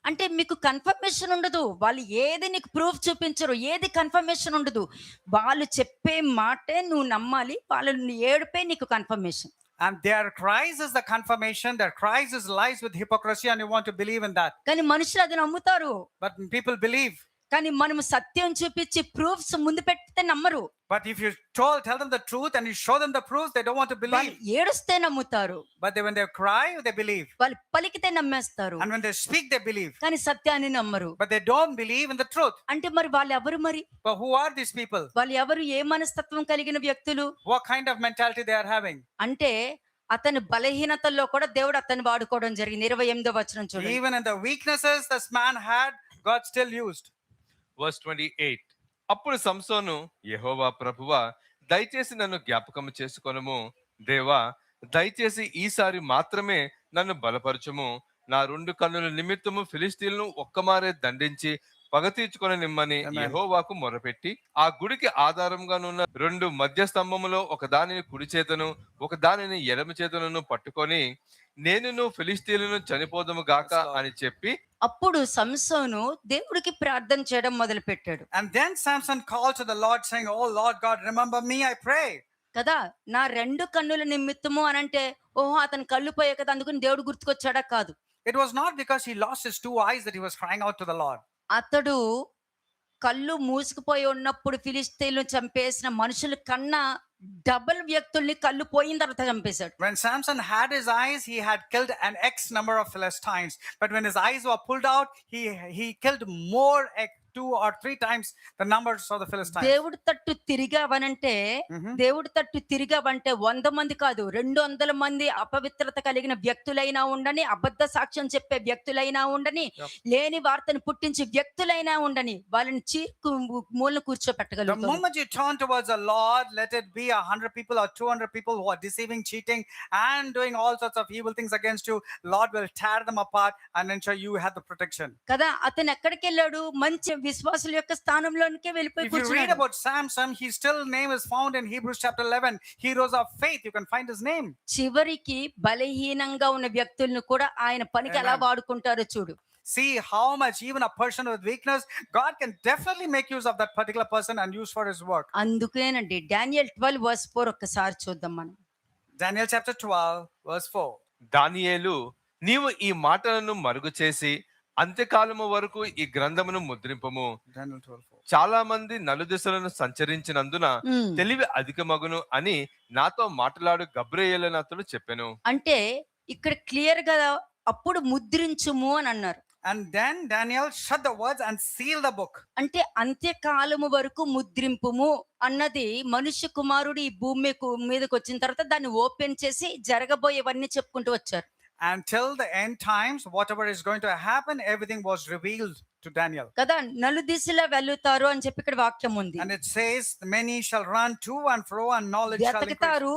S1: అంటే మీకు కన్ఫర్మేషన్ ఉండదు. వాళ్ళు ఏది నీకు ప్రూఫ్ చూపించరు, ఏది కన్ఫర్మేషన్ ఉండదు. వాళ్ళు చెప్పే మాటే నువ్వు నమ్మాలి, వాళ్ళ ఏడుపే నీకు confirmation.
S2: And their cries is the confirmation, their cries is lies with hypocrisy, and you want to believe in that.
S1: కానీ మనుషులు అది నమ్ముతారు.
S2: But people believe.
S1: కానీ మనము సత్యం చూపించి ప్రూఫ్స్ ముందు పెడితే నమ్మరు.
S2: But if you tell them the truth and you show them the proofs, they don't want to
S1: వాళ్ళు
S2: believe.
S1: ఏడుస్తే నమ్ముతారు,
S2: But when they cry, they believe.
S1: వాళ్ళు పలికితే నమ్మేస్తారు,
S2: And when they speak, they believe.
S1: కానీ సత్యాన్ని నమ్మరు.
S2: But they don't believe in the truth.
S1: అంటే మరి వాళ్ళు ఎవరు? మరి
S2: But who are these people?
S1: వాళ్ళు ఎవరు? ఏ మనస్తత్వం కలిగిన వ్యక్తులు?
S2: What kind of mentality they are having?
S1: అంటే అతని బలహీనతల్లో కూడా దేవుడు అతన్ని వాడుకోవడం జరిగింది. 28వ వచనం చూడండి.
S2: Even in the weaknesses this man had, God still used.
S3: Verse 28. అప్పుడు సంసోను, యెహోవా ప్రభువా, దయచేసి నన్ను జ్ఞాపకము చేసుకొనుము. దేవా, దయచేసి ఈసారి మాత్రమే నన్ను బలపరచుము. నా 2 కన్నుల నిమిత్తము ఫిలిష్తీయులను ఒక్కమారే దండించి పగ తీర్చుకొని నిమ్మని
S2: Amen.
S3: యెహోవాకు మొరపెట్టి ఆ గుడికి ఆధారంగా ఉన్న 2 మధ్య స్తంభములో ఒక దానిని కుడి చేతను ఒక దానిని ఎడమ చేతను పట్టుకొని నేనును ఫిలిష్తీయులను చనిపోదము గాక అని చెప్పి
S1: అప్పుడు సంసోను దేవుడికి ప్రార్థన చేయడం మొదలు పెట్టాడు.
S2: And then Samson called to the Lord saying, "Oh Lord God, remember me, I pray."
S1: కదా. నా 2 కన్నుల నిమిత్తము అనంటే ఓహో అతను కళ్ళు పోయే కదా అందుకని దేవుడు గుర్తుకొచ్చాడా? కాదు.
S2: It was not because he lost his 2 eyes that he was crying out to the Lord.
S1: అతడు కళ్ళు మూసుకుపోయి ఉన్నప్పుడు ఫిలిష్తీయులను చంపేసిన మనుషుల కన్నా డబుల్ వ్యక్తుల్ని కళ్ళు పోయిన తర్వాత చంపేశాడు.
S2: When Samson had his eyes, he had killed an X number of Philistines. But when his eyes were pulled out, he killed more, 2 or 3 times the numbers of the Philistines.
S1: దేవుడి తట్టు తిరిగావనంటే దేవుడి తట్టు తిరిగావంటే 100 మంది కాదు, 200 మంది అపవిత్రత కలిగిన వ్యక్తులైనా ఉండని, అబద్ధ సాక్ష్యం చెప్పే వ్యక్తులైనా ఉండని, లేని వార్తను పుట్టించి వ్యక్తులైనా ఉండని, వాళ్ళని మూలను
S2: The
S1: కూర్చోపెట్టగలుగుతాడు.
S2: moment you turn towards the Lord, let it be 100 people or 200 people who are deceiving, cheating, and doing all sorts of evil things against you, Lord will tear them apart and ensure you have the protection.
S1: కదా, అతను ఎక్కడికి వెళ్ళాడు? మంచి విశ్వాసుల యొక్క స్థానంలోనికే వెళ్ళిపోయి
S2: If you read
S1: కూర్చున్నాడు.
S2: about Samson, his still name is found in Hebrews chapter 11. Heroes of faith, you can find his name.
S1: చివరికి బలహీనంగా ఉన్న వ్యక్తులను కూడా ఆయన పనికి ఎలా
S2: Amen.
S1: వాడుకుంటారో చూడు.
S2: See how much even a person with weakness, God can definitely make use of that particular person and use for his work.
S1: అందుకేనండి డానియల్ 12:4 ఒక్కసారి చూద్దాం మనం.
S2: Daniel chapter 12 verse 4.
S3: దానియేలు, నీవు ఈ మాటలను మరుగు చేసి అంత్యకాలము వరకు ఈ గ్రంథమును ముద్రింపము.
S2: Daniel 12:4.
S3: చాలా మంది నలుదిశలను సంచరించినందున తెలివి అధికమగును అని నాతో మాట్లాడు గబ్రియేలు అతడు చెప్పెను.
S1: అంటే ఇక్కడ క్లియర్ గా అప్పుడు ముద్రించుము అని అన్నారు.
S2: And then Daniel shut the words and sealed the book.
S1: అంటే అంత్యకాలము వరకు ముద్రింపుము అన్నది మనుష్య కుమారుడు ఈ భూమి మీదకి వచ్చిన తర్వాత దాన్ని ఓపెన్ చేసి జరగబోయేవన్నీ చెప్పుకుంటూ వచ్చారు.
S2: Until the end times, whatever is going to happen, everything was revealed to Daniel.
S1: కదా, నలుదిశలా వెళ్తారు అని చెప్పి ఇక్కడ వాక్యం ఉంది.
S2: And it says, many shall run to and fro and knowledge shall increase.
S1: వెతకుతారు,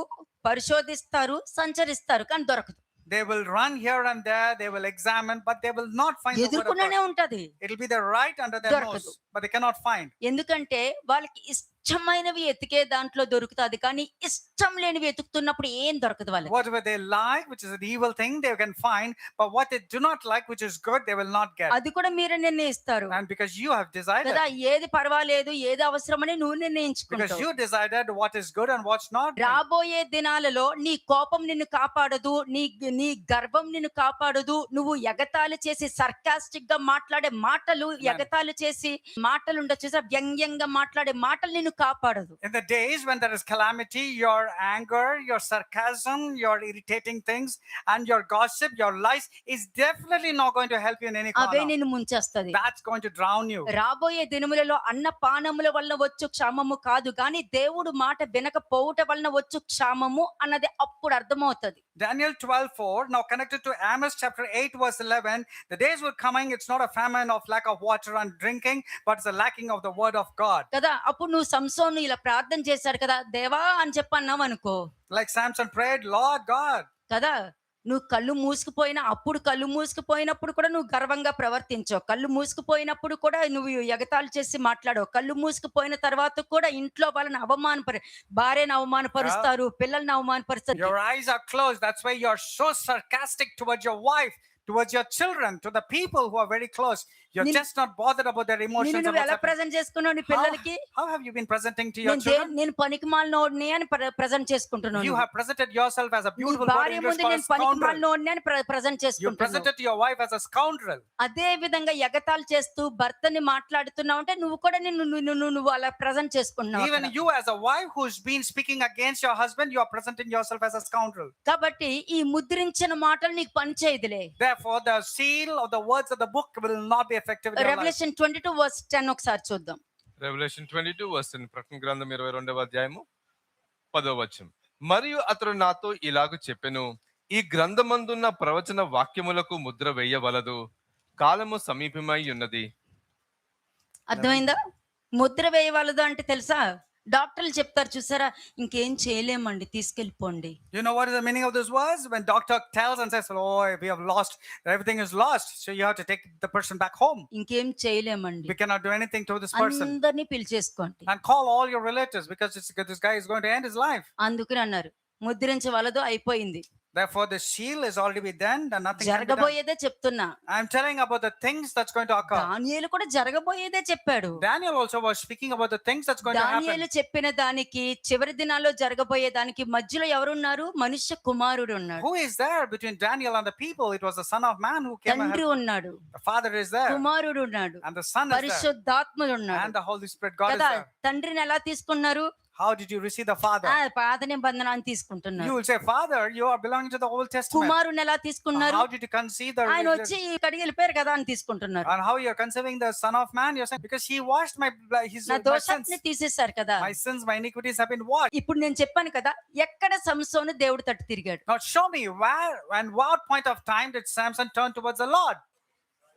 S1: పరిశోధిస్తారు, సంచరిస్తారు, కానీ దొరకదు.
S2: They will run here and there, they will examine, but they will not find the word of
S1: ఎదుర్కొనే
S2: God.
S1: ఉంటది,
S2: It will be there right under their
S1: దొరకదు.
S2: nose, but they cannot find.
S1: ఎందుకంటే వాళ్ళకి ఇష్టమైనవి ఎతికే దాంట్లో దొరుకుతుంది, కానీ ఇష్టం లేనివి ఎతుకుతున్నప్పుడు ఏం దొరకదు వాళ్ళకి.
S2: Whatever they like, which is an evil thing, they can find, but what they do not like, which is good, they will not get.
S1: అది కూడా మీరే నిర్ణయిస్తారు
S2: And because you have decided,
S1: కదా, ఏది పర్వాలేదు, ఏది అవసరమని నువ్వు
S2: because
S1: నిర్ణయించుకుంటావు.
S2: you decided what is good and what's not.
S1: రాబోయే దినాలలో నీ కోపం నిన్ను కాపాడదు, నీ గర్వం నిన్ను కాపాడదు. నువ్వు ఎగతాళి చేసి సర్కాస్టిక్ గా మాట్లాడే మాటలు, ఎగతాళి చేసి మాటలు ఉండొచ్చు, వ్యంగ్యంగా మాట్లాడే మాటలు నిన్ను కాపాడదు.
S2: In the days when there is calamity, your anger, your sarcasm, your irritating things, and your gossip, your lies is definitely not going to help you in any
S1: away
S2: corner.
S1: నిన్ను ముంచేస్తది.
S2: That's going to drown you.
S1: రాబోయే దినములలో అన్న పానముల వలన వచ్చు క్షామము కాదు, కానీ దేవుడు మాట వినకపోవుట వలన వచ్చు క్షామము అన్నది అప్పుడు అర్థమవుతది.
S2: Daniel 12:4, now connected to Amos chapter 8 verse 11, the days were coming, it's not a famine of lack of water and drinking, but it's a lacking of the word of God.
S1: కదా, అప్పుడు నువ్వు సంసోను ఇలా ప్రార్థన చేశాడు కదా, దేవా అని చెప్పన్నావు అనుకో,
S2: Like Samson prayed, Lord God.
S1: కదా, నువ్వు కళ్ళు మూసుకుపోయినప్పుడు కూడా నువ్వు గర్వంగా ప్రవర్తించావు, కళ్ళు మూసుకుపోయినప్పుడు కూడా నువ్వు ఎగతాళి చేసి మాట్లాడావు, కళ్ళు మూసుకుపోయిన తర్వాత కూడా ఇంట్లో వాళ్ళని భార్యను అవమానపరుస్తారు, పిల్లల్ని అవమానపరుస్తారు.
S2: Your eyes are closed. That's why you're so sarcastic towards your wife, towards your children, to the people who are very close. You're just not bothered about their emotions.
S1: నిన్ను
S2: and
S1: నువ్వు
S2: what's
S1: ఎలా
S2: happening.
S1: Present చేసుకున్నావు నీ పిల్లలకి?
S2: How have you been presenting to your children?
S1: నేను పనికిమాలినోడిని అని present చేసుకుంటున్నాను.
S2: You have presented yourself as a
S1: నీ
S2: beautiful word
S1: భార్య
S2: English
S1: ముందు
S2: for a
S1: నేను
S2: scoundrel.
S1: పనికిమాలినోడిని అని ప్రెజెంట్
S2: You
S1: చేసుకుంటున్నాను.
S2: presented to your wife as a scoundrel.
S1: అదే విధంగా ఎగతాళి చేస్తూ భర్తని మాట్లాడుతున్నావు అంటే నువ్వు కూడా నువ్వు అలా ప్రెజెంట్ చేసుకుంటున్నావు
S2: Even
S1: అక్కడ.
S2: you as a wife who's been speaking against your husband, you are presenting yourself as a scoundrel.
S1: కాబట్టి ఈ ముద్రించిన మాటలు నీకు పని చేయదులే.
S2: Therefore, the seal of the words of the book will not be effective in your life.
S1: Revolution 22:10 ఒకసారి చూద్దాం.
S3: Revolution 22 verse, ప్రకటన గ్రంథం 22వ అధ్యాయము 10వ వచనం. మరియు అతడు నాతో ఇలాగ చెప్పెను, ఈ గ్రంథమందున్న ప్రవచన వాక్యములకు ముద్ర వేయవలదు, కాలము సమీపమై ఉన్నది.
S1: అర్థమైందా? ముద్ర వేయవలదు అంటే తెలుసా, డాక్టర్లు చెప్తారు చూసారా, ఇంకేం చేయలేమండి తీసుకెళ్ళిపోండి.
S2: You know what is the meaning of this verse? When doctor tells and says, oh, we have lost, everything is lost, so you have to take the person back home.
S1: ఇంకేం చేయలేమండి,
S2: We cannot do anything to this person.
S1: అందరినీ పిలిచేసుకోండి
S2: And call all your relatives because this guy is going to end his life.
S1: అందుకని అన్నారు, ముద్రించవలదు, అయిపోయింది.
S2: Therefore, the seal is already been done and nothing can be done.
S1: జరగబోయేదే చెప్తున్నా.
S2: I'm telling about the things that's going to occur.
S1: దానియేలు కూడా జరగబోయేదే చెప్పాడు.
S2: Daniel also was speaking about the things that's going to happen.
S1: దానియేలు చెప్పిన దానికి చివరి దినాల్లో జరగబోయే దానికి మధ్యలో ఎవరున్నారు? మనుష్య కుమారుడు ఉన్నాడు.
S2: Who is there between Daniel and the people? It was the Son of Man who came
S1: తండ్రి
S2: ahead.
S1: ఉన్నాడు,
S2: The Father is there
S1: కుమారుడు ఉన్నాడు,
S2: and the Son is there
S1: పరిశుద్ధాత్ముడు
S2: and
S1: ఉన్నాడు
S2: the Holy Spirit God is
S1: కదా.
S2: there.
S1: తండ్రిని ఎలా తీసుకున్నారు?
S2: How did you receive the Father?
S1: పాత నిబంధనని
S2: You
S1: తీసుకుంటున్నారు.
S2: will say, Father, you are belonging to the Old Testament.
S1: కుమారుని ఎలా తీసుకున్నారు?
S2: How did you conceive the
S1: ఆయన వచ్చి కడిగి వెళ్ళిపోయారు కదా అని తీసుకుంటున్నారు.
S2: and how you are conceiving the Son of Man? You're saying because he washed my
S1: నా
S2: sins.
S1: దోషాన్ని తీసేశారు కదా.
S2: My sins, my iniquities have been washed.
S1: ఇప్పుడు నేను చెప్పాను కదా, ఎక్కడ సంసోను దేవుడు తట్టు తిరిగాడు?
S2: Now show me where and what point of time did Samson turn towards the Lord?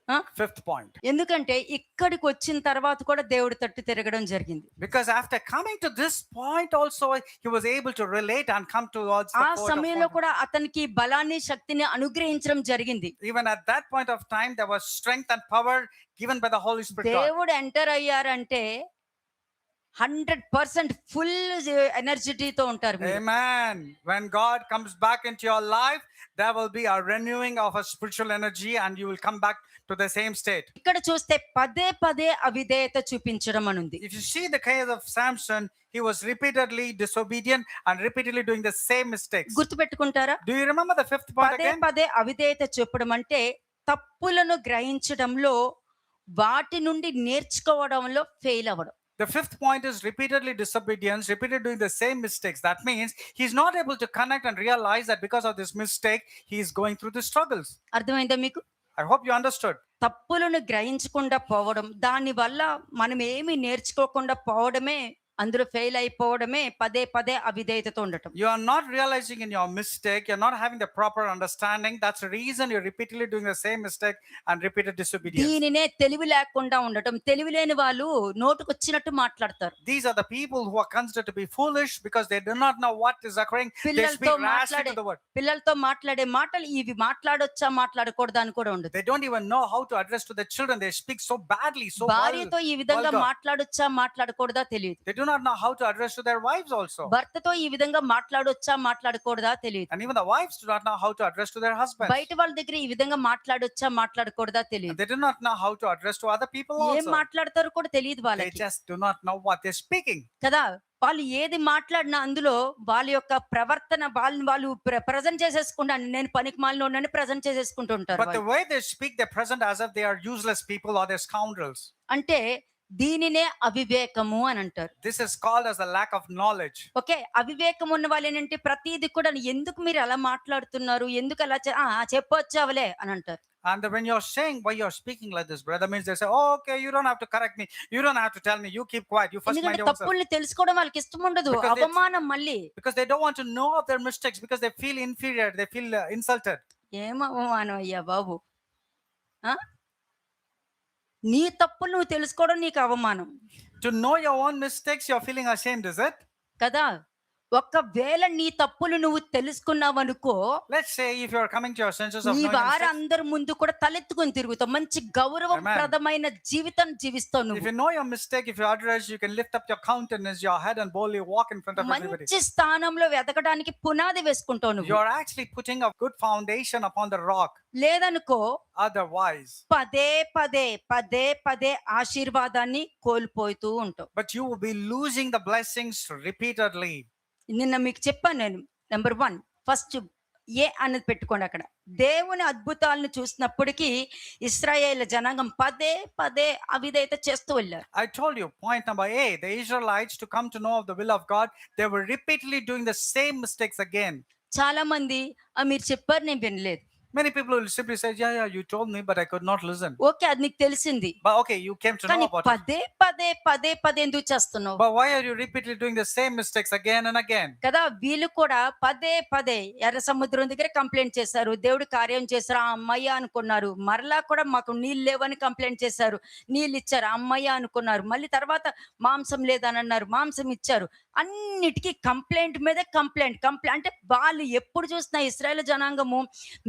S1: ఆ?
S2: Fifth point.
S1: ఎందుకంటే ఇక్కడికి వచ్చిన తర్వాత కూడా దేవుడు తట్టు తిరగడం జరిగింది.
S2: Because after coming to this point also, he was able to relate and come towards the
S1: ఆ
S2: point
S1: సమయంలో
S2: of
S1: కూడా అతనికి బలాన్ని శక్తిని అనుగ్రహించడం జరిగింది.
S2: even at that point of time, there was strength and power given by the Holy Spirit God.
S1: దేవుడు enter అయ్యారంటే 100% full ఎనర్జిటీతో ఉంటారు మీరు.
S2: Amen. When God comes back into your life, there will be a renewing of a spiritual energy and you will come back to the same state.
S1: ఇక్కడ చూస్తే పదే పదే అవిధేయత చూపించడం అని ఉంది.
S2: If you see the case of Samson, he was repeatedly disobedient and repeatedly doing the same mistakes.
S1: గుర్తుపెట్టుకుంటారా?
S2: Do you remember the fifth point
S1: పదే
S2: again?
S1: పదే అవిధేయత చూపడం అంటే తప్పులను గ్రహించడంలో వాటి నుండి నేర్చుకోవడంలో ఫెయిల్ అవ్వడం.
S2: The fifth point is repeatedly disobedience, repeatedly doing the same mistakes. That means he's not able to connect and realize that because of this mistake, he is going through the struggles.
S1: అర్థమైందా మీకు?
S2: I hope you understood.
S1: తప్పులను గ్రహించకుండా పోవడం, దాని వల్ల మనం ఏమి నేర్చుకోకుండా పోవడమే, అందులో ఫెయిల్ అయిపోవడమే పదే పదే అవిధేయతతో ఉండటం.
S2: You are not realizing in your mistake, you're not having the proper understanding. That's the reason you're repeatedly doing the same mistake and repeated disobedience.
S1: దీనినే తెలివి లేకుండా ఉండటం. తెలివి లేని వాళ్ళు నోటుకొచ్చినట్టు మాట్లాడతారు.
S2: These are the people who are considered to be foolish because they do not know what is occurring. They
S1: పిల్లలతో
S2: speak rashly to the word.
S1: పిల్లలతో మాట్లాడే మాటలు ఇవి మాట్లాడొచ్చా మాట్లాడకూడదా అని కూడా ఉండదు.
S2: They don't even know how to address to the children. They speak so badly, so
S1: భార్యతో ఈ విధంగా
S2: vulgar.
S1: మాట్లాడొచ్చా మాట్లాడకూడదా తెలియదు.
S2: They do not know how to address to their wives also.
S1: భర్తతో ఈ విధంగా మాట్లాడొచ్చా మాట్లాడకూడదా తెలియదు.
S2: And even the wives do not know how to address to their husbands.
S1: బయట వాళ్ళ దగ్గర ఈ విధంగా మాట్లాడొచ్చా మాట్లాడకూడదా
S2: And
S1: తెలియదు.
S2: they do not know how to address to other people
S1: ఏం
S2: also.
S1: మాట్లాడతారో కూడా తెలియదు
S2: They
S1: వాళ్ళకి
S2: just do not know what they're speaking.
S1: కదా. వాళ్ళు ఏది మాట్లాడినా అందులో వాళ్ళ యొక్క ప్రవర్తన వాళ్ళు ప్రజెంట్ చేసేసుకుంటాను, నేను పనికి మాలిన ఉన్నాను ప్రజెంట్ చేసేసుకుంటూ ఉంటారు
S2: But the
S1: వాళ్ళు.
S2: way they speak, they present as if they are useless people or they're scoundrels.
S1: అంటే దీనినే అవివేకము అని అంటారు.
S2: This is called as the lack of knowledge.
S1: Okay, అవివేకం ఉన్న వాళ్ళు ఏంటంటే ప్రతిది కూడా ఎందుకు మీరు అలా మాట్లాడుతున్నారు, ఎందుకు అలా చెప్పొచ్చావలే అని అంటారు.
S2: And when you're saying why you're speaking like this, brother, means they say, oh, okay, you don't have to correct me. You don't have to tell me. You keep quiet. You first mind
S1: ఎందుకంటే
S2: yourself.
S1: తప్పుల్ని తెలుసుకోవడం వాళ్ళకి ఇష్టం ఉండదు.
S2: Because they-
S1: అవమానం మళ్ళీ.
S2: Because they don't want to know of their mistakes because they feel inferior. They feel insulted.
S1: ఏం అవమానం అయ్యా బాబు. ఆ? నీ తప్పులు నువ్వు తెలుసుకోవడం నీకు అవమానం
S2: To know your own mistakes, you're feeling ashamed, is it?
S1: కదా. ఒకవేళ నీ తప్పులు నువ్వు తెలుసుకున్నావు అనుకో,
S2: Let's say if you're coming to your senses of
S1: నీ
S2: knowing your mistakes,
S1: వారందరి ముందు కూడా తలెత్తుకొని తిరుగుతావు, మంచి గౌరవప్రదమైన జీవితం జీవిస్తావు
S2: if
S1: నువ్వు.
S2: you know your mistake, if you address, you can lift up your countenance, your head, and boldly walk in front of everybody.
S1: మంచి స్థానంలో వెతకడానికి పునాది వేసుకుంటావు నువ్వు.
S2: You're actually putting a good foundation upon the rock.
S1: లేదనుకో
S2: Otherwise,
S1: పదే పదే పదే పదే ఆశీర్వాదాన్ని కోల్పోతూ ఉంటావు.
S2: but you will be losing the blessings repeatedly.
S1: నిన్న మీకు చెప్పాను నేను. నెంబర్ 1 ఫస్ట్ ఏ అన్నది పెట్టుకోండి అక్కడ. దేవుని అద్భుతాలను చూసినప్పటికీ ఇశ్రాయేలు జనాంగం పదే పదే అవిధేయత చేస్తూ వెళ్ళారు.
S2: I told you, point number A, the Israelites, to come to know of the will of God, they were repeatedly doing the same mistakes again.
S1: చాలా మంది మీరు చెప్పారు నేను వినలేదు.
S2: Many people will simply say, yeah, you told me, but I could not listen.
S1: Okay, అది నీకు తెలిసింది,
S2: But okay, you came to know
S1: కానీ
S2: about it.
S1: పదే పదే పదే పదే ఎందుకు చేస్తున్నావు
S2: But why are you repeatedly doing the same mistakes again and again?
S1: కదా. వీళ్ళు కూడా పదే పదే ఎర్ర సముద్రం దగ్గర కంప్లైంట్ చేశారు, దేవుడు కార్యం చేశారు, అమ్మయ్య అనుకున్నారు. మరలా కూడా మాకు నీళ్ళు లేవని కంప్లైంట్ చేశారు, నీళ్ళు ఇచ్చారు, అమ్మయ్య అనుకున్నారు. మళ్ళీ తర్వాత మాంసం లేదని అన్నారు, మాంసం ఇచ్చారు. అన్నిటికీ కంప్లైంట్ మీద కంప్లైంట్ అంటే వాళ్ళు ఎప్పుడు చూసినా ఇశ్రాయేలు జనాంగము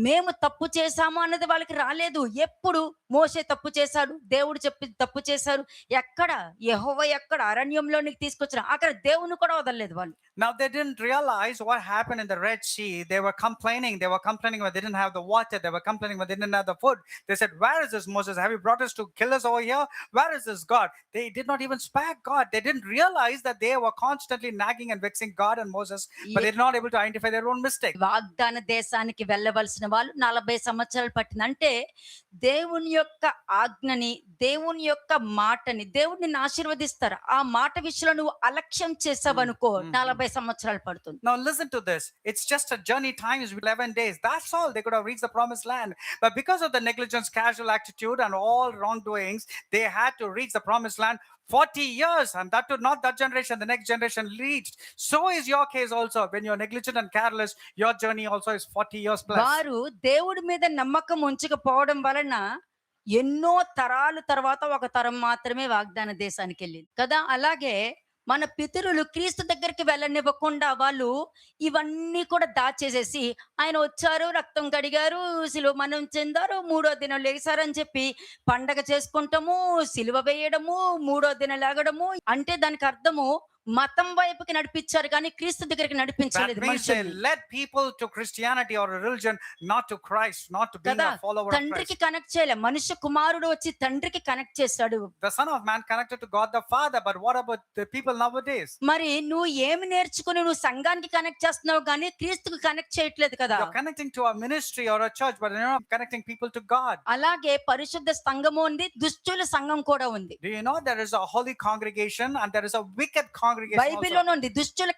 S1: మేము తప్పు చేశాము అన్నది వాళ్ళకి రాలేదు. ఎప్పుడు మోషే తప్పు చేశాడు, దేవుడు చెప్పి తప్పు చేశారు. ఎక్కడ యెహోవా ఎక్కడ అరణ్యంలోనికి తీసుకొచ్చిన అక్కడ దేవుని కూడా వదలలేదు వాళ్ళు.
S2: Now they didn't realize what happened in the Red Sea. They were complaining. They were complaining when they didn't have the water. They were complaining when they didn't have the food. They said, "Where is this Moses? Have you brought us to kill us over here? Where is this God?" They did not even spare God. They didn't realize that they were constantly nagging and vexing God and Moses, but they did not able to identify their own mistake.
S1: వాగ్దాన దేశానికి వెళ్ళవలసిన వాళ్ళు 40 సంవత్సరాలు పట్టింది. అంటే దేవుని యొక్క ఆజ్ఞని, దేవుని యొక్క మాటని, దేవుడిని ఆశీర్వదిస్తారు. ఆ మాట విషయంలో నువ్వు అలక్ష్యం చేసావనుకో 40 సంవత్సరాలు పడుతుంది.
S2: Now listen to this. It's just a journey time is 11 days. That's all. They could have reached the promised land. But because of the negligence, casual attitude, and all wrongdoings, they had to reach the promised land 40 years. And that too, not that generation, the next generation reached. So is your case also. When you're negligent and careless, your journey also is 40 years plus.
S1: వారు దేవుడి మీద నమ్మకం ఉంచకపోవడం వలన ఎన్నో తరాల తర్వాత ఒక తరం మాత్రమే వాగ్దాన దేశానికి వెళ్ళింది కదా. అలాగే మన పితరులు క్రీస్తు దగ్గరికి వెళ్ళనివ్వకుండా వాళ్ళు ఇవన్నీ కూడా దాచేసేసి ఆయన వచ్చారు, రక్తం కడిగారు, సిలువ మరణం చెందారు, 3వ దినం లేచారని చెప్పి పండగ చేసుకుంటాము, సిలువ వేయడము, 3వ దినం లేగడము. అంటే దానికి అర్థము మతం వైపుకి నడిపించారు కానీ క్రీస్తు దగ్గరికి
S2: That
S1: నడిపించలేదు
S2: means they
S1: మనుషుల్ని
S2: led people to Christianity or a religion, not to Christ, not to being
S1: కదా.
S2: a follower of Christ.
S1: తండ్రికి కనెక్ట్ చేయలే, మనుష్య కుమారుడు వచ్చి తండ్రికి కనెక్ట్ చేశాడు.
S2: The Son of Man connected to God the Father, but what about the people nowadays?
S1: మరి నువ్వు ఏమి నేర్చుకుని నువ్వు సంఘానికి కనెక్ట్ చేస్తున్నావు కానీ క్రీస్తుకు కనెక్ట్ చేయట్లేదు కదా.
S2: You're connecting to a ministry or a church, but you're not connecting people to God.
S1: అలాగే పరిశుద్ధ సంఘము ఉంది, దుష్టుల సంఘం కూడా ఉంది.
S2: Do you know there is a holy congregation and there is a wicked congregation also?
S1: బైబిల్లోనే ఉంది. దుష్టుల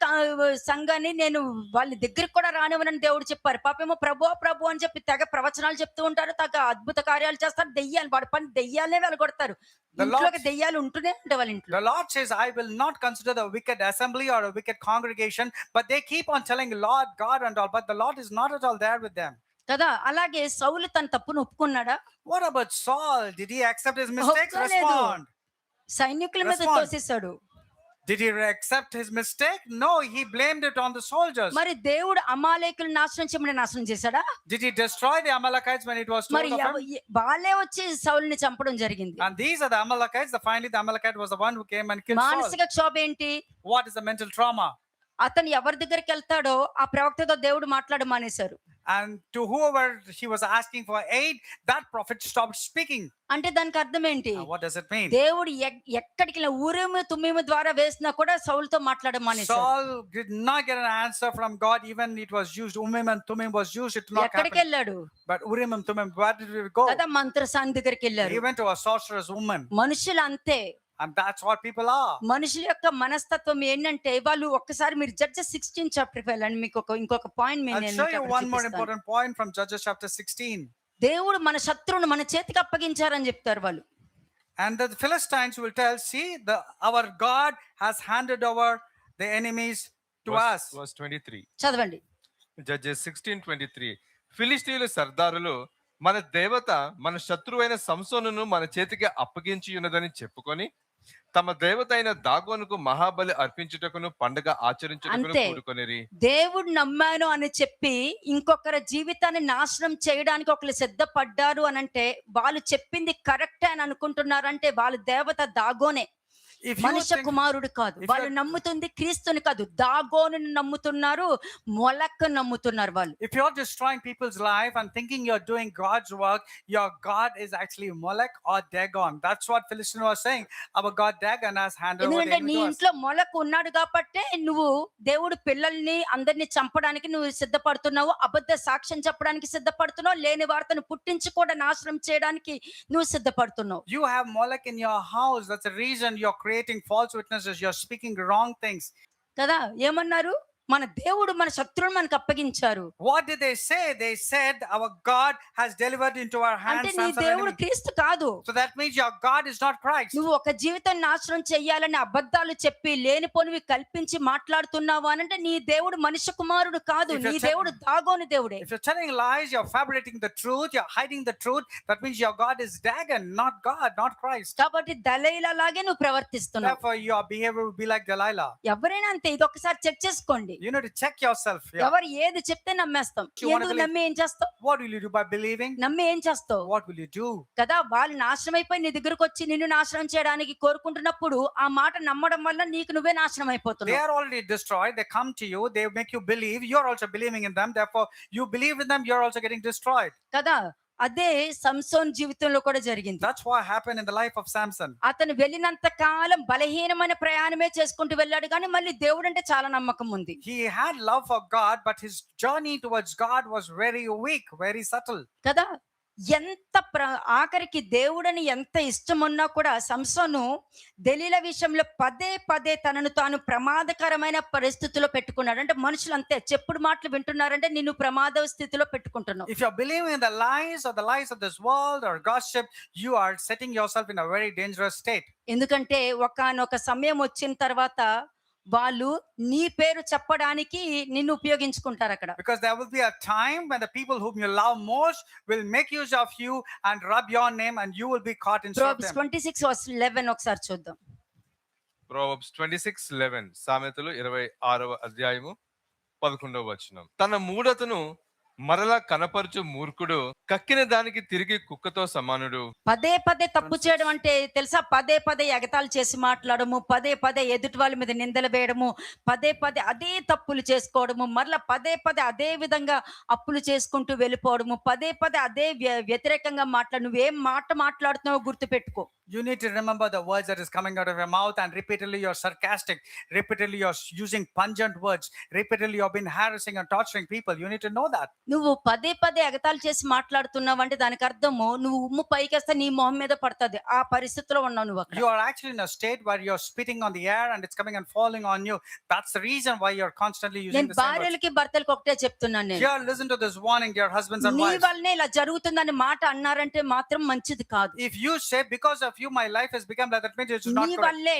S1: సంఘాన్ని నేను వాళ్ళ దగ్గరికి కూడా రానివ్వనని దేవుడు చెప్పారు. పాపేమో ప్రభు ప్రభు అని చెప్పి తెగ ప్రవచనాలు చెప్తూ ఉంటారు, తెగ అద్భుత కార్యాలు చేస్తారు. దెయ్యాలు వాడి పని దెయ్యాలనే వెళ్ళగొడతారు.
S2: The
S1: ఇంట్లోకి
S2: Lord-
S1: దెయ్యాలు ఉంటూనే ఉంటాయి వాళ్ళ ఇంట్లో.
S2: The Lord says, I will not consider the wicked assembly or a wicked congregation, but they keep on telling Lord, God and all, but the Lord is not at all there with them.
S1: కదా. అలాగే సౌలు తన తప్పును ఒప్పుకున్నాడా?
S2: What about Saul? Did he accept his mistakes?
S1: ఒప్పుకోలేదు.
S2: Respond.
S1: సైనికుల మీద
S2: Respond.
S1: తోసేశాడు.
S2: Did he accept his mistake? No, he blamed it on the soldiers.
S1: మరి దేవుడు అమాలేకులు నాశనం చేయమని నాశనం చేశాడా?
S2: Did he destroy the Amalekites when it was
S1: మరి
S2: told of him?
S1: వాళ్ళే వచ్చి సౌలుని చంపడం జరిగింది.
S2: And these are the Amalekites. Finally, the Amalekite was the one who came and killed Saul.
S1: మానసిక క్షోభ ఏంటి?
S2: What is the mental trauma?
S1: అతను ఎవరి దగ్గరికి వెళ్తాడో ఆ ప్రవక్తతో దేవుడు మాట్లాడ మానేశారు.
S2: And to whoever he was asking for aid, that prophet stopped speaking.
S1: అంటే దానికి అర్థం ఏంటి?
S2: Now, what does it mean?
S1: దేవుడు ఎక్కడికి ఊరేము తుమ్మిము ద్వారా వేసినా కూడా సౌలుతో మాట్లాడ మానేశారు.
S2: Saul did not get an answer from God, even it was used. Urim and Thummim was used. It did not
S1: ఎక్కడికి
S2: happen.
S1: వెళ్ళాడు
S2: But Urim and Thummim, where did we go?
S1: కదా? మంత్రసాని దగ్గరికి వెళ్ళారు.
S2: He went to a sorcerer's woman.
S1: మనుషులు అంతే.
S2: And that's what people are.
S1: మనుషుల యొక్క మనస్తత్వం ఏంటంటే వాళ్ళు ఒక్కసారి మీరు జడ్జెస్ 16 చాప్టర్కి వెళ్ళండి. మీకు ఇంకొక point
S2: I'll show you one more important point from Judges chapter 16.
S1: దేవుడు మన శత్రువును మన చేతికి అప్పగించారని చెప్తారు వాళ్ళు.
S2: And the Philistines will tell, see, our God has handed over the enemies to us.
S3: Verse 23.
S1: చదవండి.
S3: జడ్జెస్ 16:23. ఫిలిష్తీయుల సర్దారులు మన దేవత మన శత్రువైన సంసోనును మన చేతికి అప్పగించి ఉన్నదని చెప్పుకొని తమ దేవత అయిన దాగోనుకు మహాబలి అర్పించుటకును పండుగ ఆచరించుటకును
S1: అంతే.
S3: కూడుకొనిరి.
S1: దేవుడు నమ్మాను అని చెప్పి ఇంకొకరి జీవితాన్ని నాశనం చేయడానికి ఒకరు సిద్ధపడ్డారు అని అంటే వాళ్ళు చెప్పింది కరెక్టే అని అనుకుంటున్నారంటే వాళ్ళ దేవత దాగోనే,
S2: If you
S1: మనుష్య
S2: think-
S1: కుమారుడు కాదు.
S2: if
S1: వాళ్ళు
S2: you're-
S1: నమ్ముతుంది క్రీస్తుని కాదు, దాగోను నమ్ముతున్నారు, మొలక్క నమ్ముతున్నారు వాళ్ళు.
S2: If you're destroying people's life and thinking you're doing God's work, your God is actually Molech or Dagon. That's what Philistines was saying. Our God Dagon has handed over the
S1: ఎందుకంటే నీ
S2: enemy to us.
S1: ఇంట్లో మొలకు ఉన్నాడు కాబట్టే నువ్వు దేవుడు పిల్లల్ని అందరినీ చంపడానికి నువ్వు సిద్ధపడుతున్నావు, అబద్ధ సాక్ష్యం చెప్పడానికి సిద్ధపడుతున్నావు, లేని వార్తను పుట్టించి కూడా నాశనం చేయడానికి నువ్వు సిద్ధపడుతున్నావు.
S2: You have Molech in your house. That's the reason you're creating false witnesses. You're speaking wrong things.
S1: కదా. ఏమన్నారు? మన దేవుడు మన శత్రువుని మనకు అప్పగించారు.
S2: What did they say? They said, our God has delivered into our hands
S1: అంటే నీ
S2: Samson
S1: దేవుడు
S2: enemy.
S1: క్రీస్తు కాదు.
S2: So that means your God is not Christ.
S1: నువ్వు ఒక జీవితం నాశనం చెయ్యాలని అబద్ధాలు చెప్పి లేనిపోనివి కల్పించి మాట్లాడుతున్నావు అనంటే నీ దేవుడు మనుష్య కుమారుడు కాదు,
S2: If you're
S1: నీ దేవుడు దాగోని దేవుడే.
S2: If you're telling lies, you're fabricating the truth, you're hiding the truth, that means your God is Dagon, not God, not Christ.
S1: కాబట్టి దలైలా లాగే నువ్వు ప్రవర్తిస్తున్నావు.
S2: Therefore, your behavior will be like Delilah.
S1: ఎవరైనా అంతే. ఇది ఒకసారి చెక్ చేసుకోండి. చేసుకోండి.
S2: You need to check yourself. Yeah.
S1: ఎవరు ఏది చెప్తే నమ్మేస్తాం.
S2: You wanna
S1: ఎందుకు
S2: believe-
S1: నమ్మి ఏం చేస్తావు?
S2: What will you do by believing?
S1: నమ్మి ఏం చేస్తావు?
S2: What will you do?
S1: కదా, వాళ్ళు నాశనం అయిపోయి నీ దగ్గరకు వచ్చి నిన్ను నాశనం చేయడానికి కోరుకుంటున్నప్పుడు ఆ మాట నమ్మడం వల్ల నీకు నువ్వే నాశనం
S2: They
S1: అయిపోతున్నావు.
S2: are already destroyed. They come to you. They make you believe. You're also believing in them. Therefore, you believe in them. You're also getting destroyed.
S1: కదా, అదే సంసోన్ జీవితంలో కూడా జరిగింది.
S2: That's what happened in the life of Samson.
S1: అతను వెళ్ళినంత కాలం బలహీనమైన ప్రయాణమే చేసుకుంటూ వెళ్ళాడు, కానీ మళ్ళీ దేవుడు అంటే చాలా నమ్మకం ఉంది.
S2: He had love for God, but his journey towards God was very weak, very subtle.
S1: కదా, ఎంత ఆఖరికి దేవుడని ఎంత ఇష్టం ఉన్నా కూడా సంసోను దెలీలా విషయంలో పదే పదే తనను తాను ప్రమాదకరమైన పరిస్థితిలో పెట్టుకున్నాడు. అంటే మనుషులు అంతే, చెప్పుడు మాటలు వింటున్నారంటే నిన్ను ప్రమాద స్థితిలో పెట్టుకుంటున్నావు.
S2: If you're believing in the lies of this world or gossip, you are setting yourself in a very dangerous state.
S1: ఎందుకంటే ఒకానొక సమయం వచ్చిన తర్వాత వాళ్ళు నీ పేరు చెప్పడానికి నిన్ను ఉపయోగించుకుంటారు అక్కడ.
S2: Because there will be a time when the people whom you love most will make use of you and rub your name, and you will be caught in
S1: Proverbs
S2: them.
S1: 26:11 ఒకసారి చూద్దాం.
S3: Proverbs 26:11 సామెతలు 26వ అధ్యాయము 11వ వచనం. తన మూఢతను మరలా కనపరచు మూర్ఖుడు కక్కిన దానికి తిరిగి కుక్కతో సమానుడు.
S1: పదే పదే తప్పు చేయడం అంటే తెలుసా? పదే పదే ఎగతాళి చేసి మాట్లాడము, పదే పదే ఎదుటి వాళ్ళ మీద నిందలు వేయడము, పదే పదే అదే తప్పులు చేసుకోవడము, మరలా పదే పదే అదే విధంగా అప్పులు చేసుకుంటూ వెళ్ళిపోవడము, పదే పదే అదే వ్యతిరేకంగా మాట్లాడు. నువ్వేం మాట మాట్లాడుతున్నావో గుర్తు పెట్టుకో.
S2: You need to remember the words that is coming out of your mouth, and repeatedly you're sarcastic, repeatedly you're using pungent words, repeatedly you've been harassing and torturing people. You need to know that.
S1: నువ్వు పదే పదే ఎగతాళి చేసి మాట్లాడుతున్నావు అంటే దానికి అర్థము నువ్వు ఉమ్ము పైకేస్తే నీ మొహం మీద పడుతుంది. ఆ పరిస్థితిలో ఉన్నావు నువ్వు అక్కడ.
S2: You are actually in a state where you're spitting on the air and it's coming and falling on you. That's the reason why you're constantly using
S1: నేను
S2: the same words.
S1: భార్యలకి భర్తలకు ఒకటే చెప్తున్నాను నేను.
S2: Here, listen to this warning, dear husbands and
S1: నీ
S2: wives.
S1: వల్లనే ఇలా జరుగుతుందని మాట అన్నారంటే మాత్రం మంచిది కాదు.
S2: If you say, because of you my life has become like that, means it's not
S1: నీ
S2: correct.
S1: వల్లే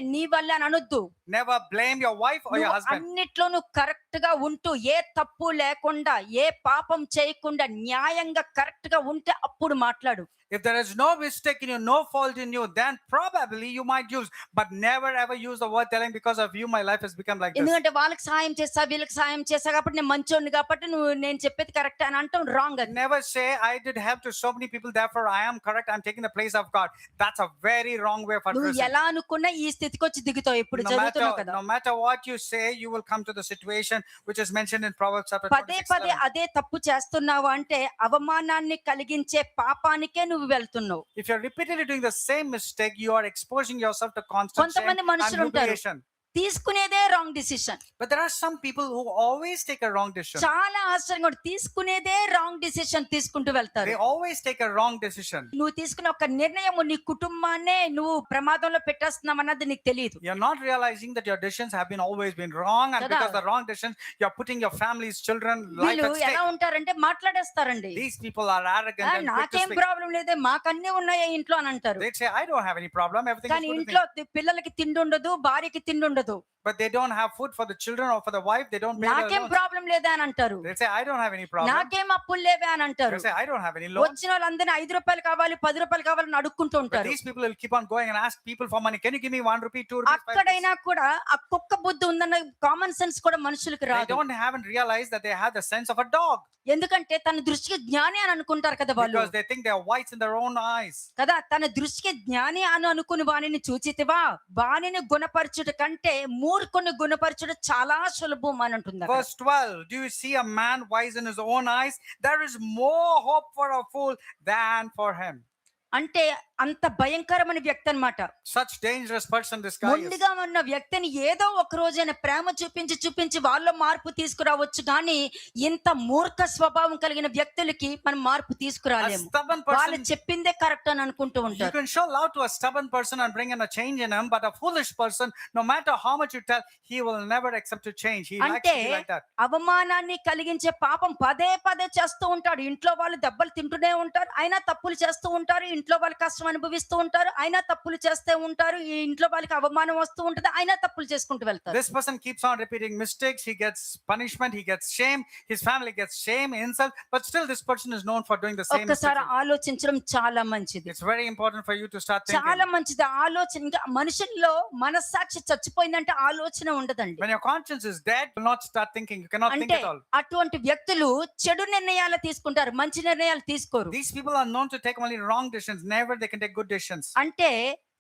S1: అని అనొద్దు.
S2: Never blame your wife or your
S1: నువ్వు
S2: husband.
S1: అన్నిట్లోనూ కరెక్ట్ గా ఉంటూ ఏ తప్పు లేకుండా ఏ పాపం చేయకుండా న్యాయంగా కరెక్ట్ గా ఉంటే అప్పుడు మాట్లాడు.
S2: If there is no mistake in you, no fault in you, then probably you might use, but never ever use the word telling, because of you my life has become like this.
S1: ఎందుకంటే వాళ్ళకి సాయం చేస్తా వీళ్ళకి సాయం చేస్తా కాబట్టి నేను మంచోడిని కాబట్టి నేను చెప్పేది కరెక్ట్ అని అంటాం. రాంగ్ అది.
S2: Never say I did help to so many people, therefore I am correct, I'm taking the place of God. That's a very wrong way of
S1: నువ్వు
S2: addressing.
S1: ఎలా అనుకున్నా ఈ స్థితికి వచ్చి దిగుతావు. ఇప్పుడు జరుగుతున్నావు కదా.
S2: No matter what you say, you will come to the situation which is mentioned in Proverbs chapter
S1: పదే
S2: 26.
S1: పదే అదే తప్పు చేస్తున్నావు అంటే అవమానాన్ని కలిగించే పాపానికే నువ్వు వెళ్తున్నావు.
S2: If you're repeatedly doing the same mistake, you are exposing yourself to constant shame
S1: కొంతమంది
S2: and
S1: మనుషులు ఉంటారు
S2: humiliation.
S1: తీసుకునేదే wrong decision.
S2: But there are some people who always take a wrong decision.
S1: చాలా ఆశ్చర్యంగా ఉంటుంది. తీసుకునేదే రాంగ్ డిసిషన్ తీసుకుంటూ వెళ్తారు.
S2: They always take a wrong decision.
S1: నువ్వు తీసుకున్న ఒక నిర్ణయం నీ కుటుంబాన్నే నువ్వు ప్రమాదంలో పెట్టేస్తున్నావు అన్నది నీకు తెలియదు.
S2: You're not realizing that your decisions have been always been wrong, and
S1: Kada.
S2: because the wrong decisions, you're putting your family's children life
S1: వీళ్ళు
S2: at
S1: ఎలా
S2: stake.
S1: ఉంటారంటే మాట్లాడేస్తారండి.
S2: These people are arrogant and quick to
S1: నాకేం
S2: speak.
S1: Problem లేదే మాకన్నీ ఉన్నాయా ఇంట్లో అని అంటారు.
S2: They say, I don't have any problem, everything
S1: కానీ
S2: is good with
S1: ఇంట్లో
S2: me.
S1: పిల్లలకి తిండి ఉండదు, భార్యకి తిండి ఉండదు.
S2: But they don't have food for the children or for the wife. They don't pay their
S1: నాకేం
S2: loans.
S1: ప్రాబ్లం లేదా అని అంటారు.
S2: They say, I don't have any problem.
S1: నాకేం అప్పులు లేవే అని అంటారు.
S2: They say, I don't have any loans.
S1: వచ్చిన వాళ్ళందరినీ ₹5 కావాలి, ₹10 కావాలని అడుక్కుంటూ
S2: But
S1: ఉంటారు.
S2: these people will keep on going and ask people for money. Can you give me 1 rupee, 2 rupees, 5 rupees?
S1: అక్కడైనా కూడా ఆ కుక్క బుద్ధి ఉందన్న కామన్ సెన్స్ కూడా మనుషులకు
S2: They
S1: రాదు.
S2: haven't realized that they have the sense of a dog,
S1: ఎందుకంటే తన దృష్టికి జ్ఞాని అని అనుకుంటారు కదా వాళ్ళు.
S2: because they think they are wise in their own eyes.
S1: కదా, తన దృష్టికి జ్ఞాని అని అనుకుని వాణిని చూచితివా, వాణిని గుణపరచుట కంటే మూర్ఖుని గుణపరచుట చాలా సులభం అని అంటుంది అక్కడ.
S2: Verse 12, do you see a man wise in his own eyes? There is more hope for a fool than for him.
S1: అంటే అంత భయంకరమైన వ్యక్తి అన్నమాట.
S2: Such dangerous person this guy is.
S1: మొండిగా ఉన్న వ్యక్తిని ఏదో ఒక రోజైన ప్రేమ చూపించి వాళ్ళలో మార్పు తీసుకురావచ్చు, కానీ ఇంత మూర్ఖ స్వభావం కలిగిన వ్యక్తులకి మనం మార్పు
S2: A
S1: తీసుకురాలేము.
S2: stubborn
S1: వాళ్ళు
S2: person,
S1: చెప్పిందే కరెక్ట్ అని అనుకుంటూ
S2: you
S1: ఉంటారు.
S2: can show love to a stubborn person and bring in a change in him, but a foolish person, no matter how much you tell, he will never accept to change. He likes to be like that.
S1: అవమానాన్ని కలిగించే పాపం పదే పదే చేస్తూ ఉంటాడు. ఇంట్లో వాళ్ళు దెబ్బలు తింటూనే ఉంటారు, అయినా తప్పులు చేస్తూ ఉంటారు, ఇంట్లో వాళ్ళు కష్టం కష్టం అనుభవిస్తూ ఉంటారు, అయినా తప్పులు చేస్తూ ఉంటారు. ఈ ఇంట్లో వాళ్ళకి అవమానం వస్తూ ఉంటది, అయినా తప్పులు చేసుకుంటూ వెళ్తారు.
S2: This person keeps on repeating mistakes. He gets punishment. He gets shame. His family gets shame, insult. But still, this person is known for doing the same
S1: ఒక్కసారి
S2: mistakes.
S1: ఆలోచించడం చాలా మంచిది.
S2: It's very important for you to start thinking.
S1: చాలా మంచిది ఆలోచన. ఇంకా మనుషుల్లో మనస్సాక్షి చచ్చిపోయిందంటే ఆలోచన ఉండదండి.
S2: When your conscience is dead, you will not start thinking. You cannot think
S1: అంటే
S2: at all.
S1: అటువంటి వ్యక్తులు చెడు నిర్ణయాలు తీసుకుంటారు, మంచి నిర్ణయాలు తీసుకోరు.
S2: These people are known to take only wrong decisions. Never they can take good decisions.
S1: అంటే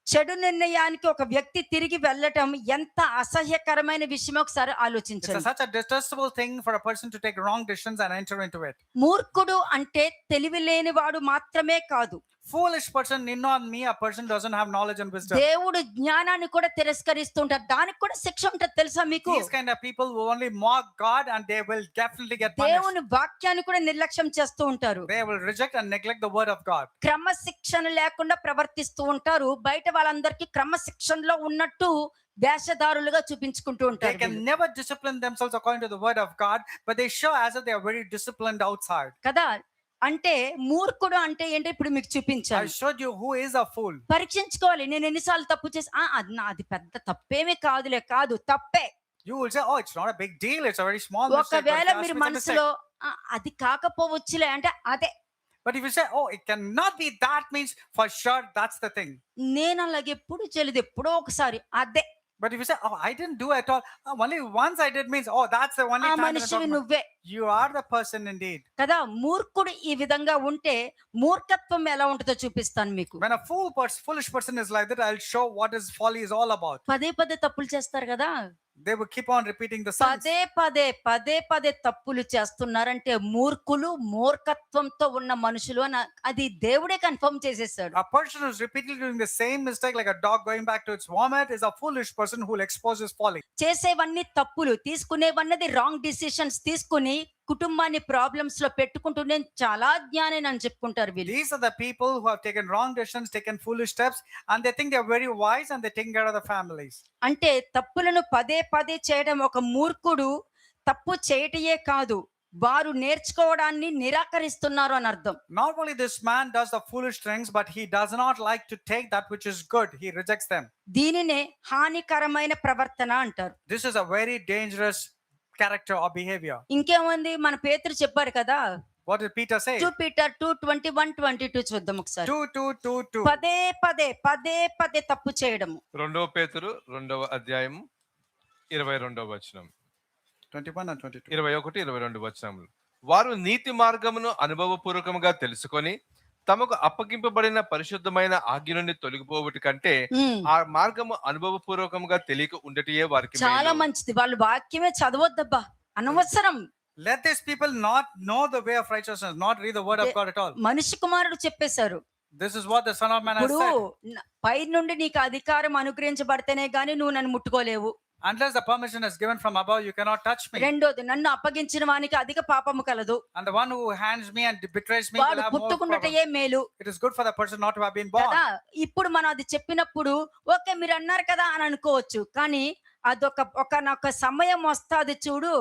S1: చెడు నిర్ణయానికి ఒక వ్యక్తి తిరిగి వెళ్ళటం ఎంత అసహ్యకరమైన విషయం ఒకసారి
S2: It's
S1: ఆలోచించండి.
S2: such a detestable thing for a person to take wrong decisions and enter into it.
S1: మూర్ఖుడు అంటే తెలివి లేనివాడు మాత్రమే కాదు,
S2: Foolish person need not mean a person doesn't have knowledge and wisdom.
S1: దేవుడు జ్ఞానాన్ని కూడా తిరస్కరిస్తూ ఉంటారు. దానికి కూడా శిక్ష ఉంటుంది తెలుసా మీకు?
S2: These kind of people will only mock God and they will definitely get punished.
S1: దేవుని వాక్యాన్ని కూడా నిర్లక్ష్యం చేస్తూ ఉంటారు.
S2: They will reject and neglect the word of God.
S1: క్రమశిక్షణ లేకుండా ప్రవర్తిస్తూ ఉంటారు. బయట వాళ్ళందరికీ క్రమశిక్షణలో ఉన్నట్టు వేషధారులుగా చూపించుకుంటూ
S2: They
S1: ఉంటారు
S2: can
S1: వీళ్ళు.
S2: never discipline themselves according to the word of God, but they show as if they are very disciplined outside.
S1: కదా, అంటే మూర్ఖుడు అంటే ఏంటో ఇప్పుడు మీకు
S2: I
S1: చూపించాను.
S2: showed you who is a fool.
S1: పరీక్షించుకోవాలి. నేను ఎన్నిసార్లు తప్పు చేసి అది పెద్ద తప్పేమీ కాదులే, కాదు తప్పే.
S2: You will say, oh, it's not a big deal. It's a very small mistake. But
S1: ఒకవేళ
S2: if you
S1: మీరు
S2: ask me, it's a mistake.
S1: మనసులో అది కాకపోవచ్చులే అంటే అదే.
S2: But if you say, oh, it cannot be that, means for sure that's the thing.
S1: నేను అలాగే ఎప్పుడు చేయలేదు, ఎప్పుడో ఒకసారి అదే.
S2: But if you say, oh, I didn't do at all, only once I did, means, oh, that's the only
S1: ఆ
S2: time. I'm
S1: మనిషివి
S2: talking about.
S1: నువ్వే
S2: You are the person indeed.
S1: కదా. మూర్ఖుడు ఈ విధంగా ఉంటే మూర్ఖత్వం ఎలా ఉంటుందో చూపిస్తాను మీకు.
S2: When a foolish person is like that, I'll show what is folly is all about.
S1: పదే పదే తప్పులు చేస్తారు కదా.
S2: They will keep on repeating the sins.
S1: పదే పదే తప్పులు చేస్తున్నారంటే మూర్ఖులు, మూర్ఖత్వంతో ఉన్న మనుషులు అని అది దేవుడే కన్ఫర్మ్ చేసేసాడు.
S2: A person who's repeatedly doing the same mistake, like a dog going back to its vomit, is a foolish person who will expose his folly.
S1: చేసేవన్నీ తప్పులు, తీసుకునేవన్నది రాంగ్ డిసిషన్స్ తీసుకుని కుటుంబాన్ని ప్రాబ్లమ్స్ లో పెట్టుకుంటూ నేను చాలా జ్ఞాని అని చెప్పుకుంటారు వీళ్ళు.
S2: These are the people who have taken wrong decisions, taken foolish steps, and they think they're very wise and they're taking care of the families.
S1: అంటే తప్పులను పదే పదే చేయడం ఒక మూర్ఖుడు తప్పు చేయటయే కాదు, వారు నేర్చుకోవడాన్ని నిరాకరిస్తున్నారు అని అర్థం.
S2: Not only this man does the foolish things, but he does not like to take that which is good. He rejects them.
S1: దీనినే హానికరమైన ప్రవర్తన అంటారు.
S2: This is a very dangerous character or behavior.
S1: ఇంకేముంది, మన పేతురు చెప్పారు కదా,
S2: What did Peter say?
S1: 2 Peter 2:21-22 చూద్దాం ఒకసారి.
S2: 2:2.
S1: పదే పదే తప్పు చేయడము.
S3: 2 పేతురు 2వ అధ్యాయం 22వ వచనం.
S2: 21 and 22.
S3: 21, 22 వచనములు. వారు నీతి మార్గమును అనుభవపూర్వకముగా తెలుసుకొని తమకు అప్పగింపబడిన పరిశుద్ధమైన ఆజ్ఞ నుండి తొలగిపోవటి కంటే ఆ మార్గము అనుభవపూర్వకముగా తెలియక ఉండటయే వారికి
S1: చాలా
S3: మేలు.
S1: మంచిది. వాళ్ళు వాక్యమే చదవద్దబ్బా, అనవసరం.
S2: Let these people not know the way of righteousness, not read the word of God at all.
S1: మనిషి కుమారుడు చెప్పేశారు.
S2: This is what the Son of Man has
S1: ఇప్పుడు
S2: said.
S1: పై నుండి నీకు అధికారం అనుగ్రహించబడితేనే గాని నువ్వు నన్ను ముట్టుకోలేవు.
S2: Unless the permission is given from above, you cannot touch me.
S1: రెండోది, నన్ను అప్పగించిన వానికి అధిక పాపము కలదు.
S2: And the one who hands me and betrays me will
S1: వాడు
S2: have more problem.
S1: పుట్టుకున్నటయే మేలు
S2: It is good for the person not to have been born.
S1: కదా. ఇప్పుడు మనం అది చెప్పినప్పుడు ఓకే మీరు అన్నారు కదా అని అనుకోవచ్చు, కానీ ఒకనొక సమయం వస్తుంది చూడు,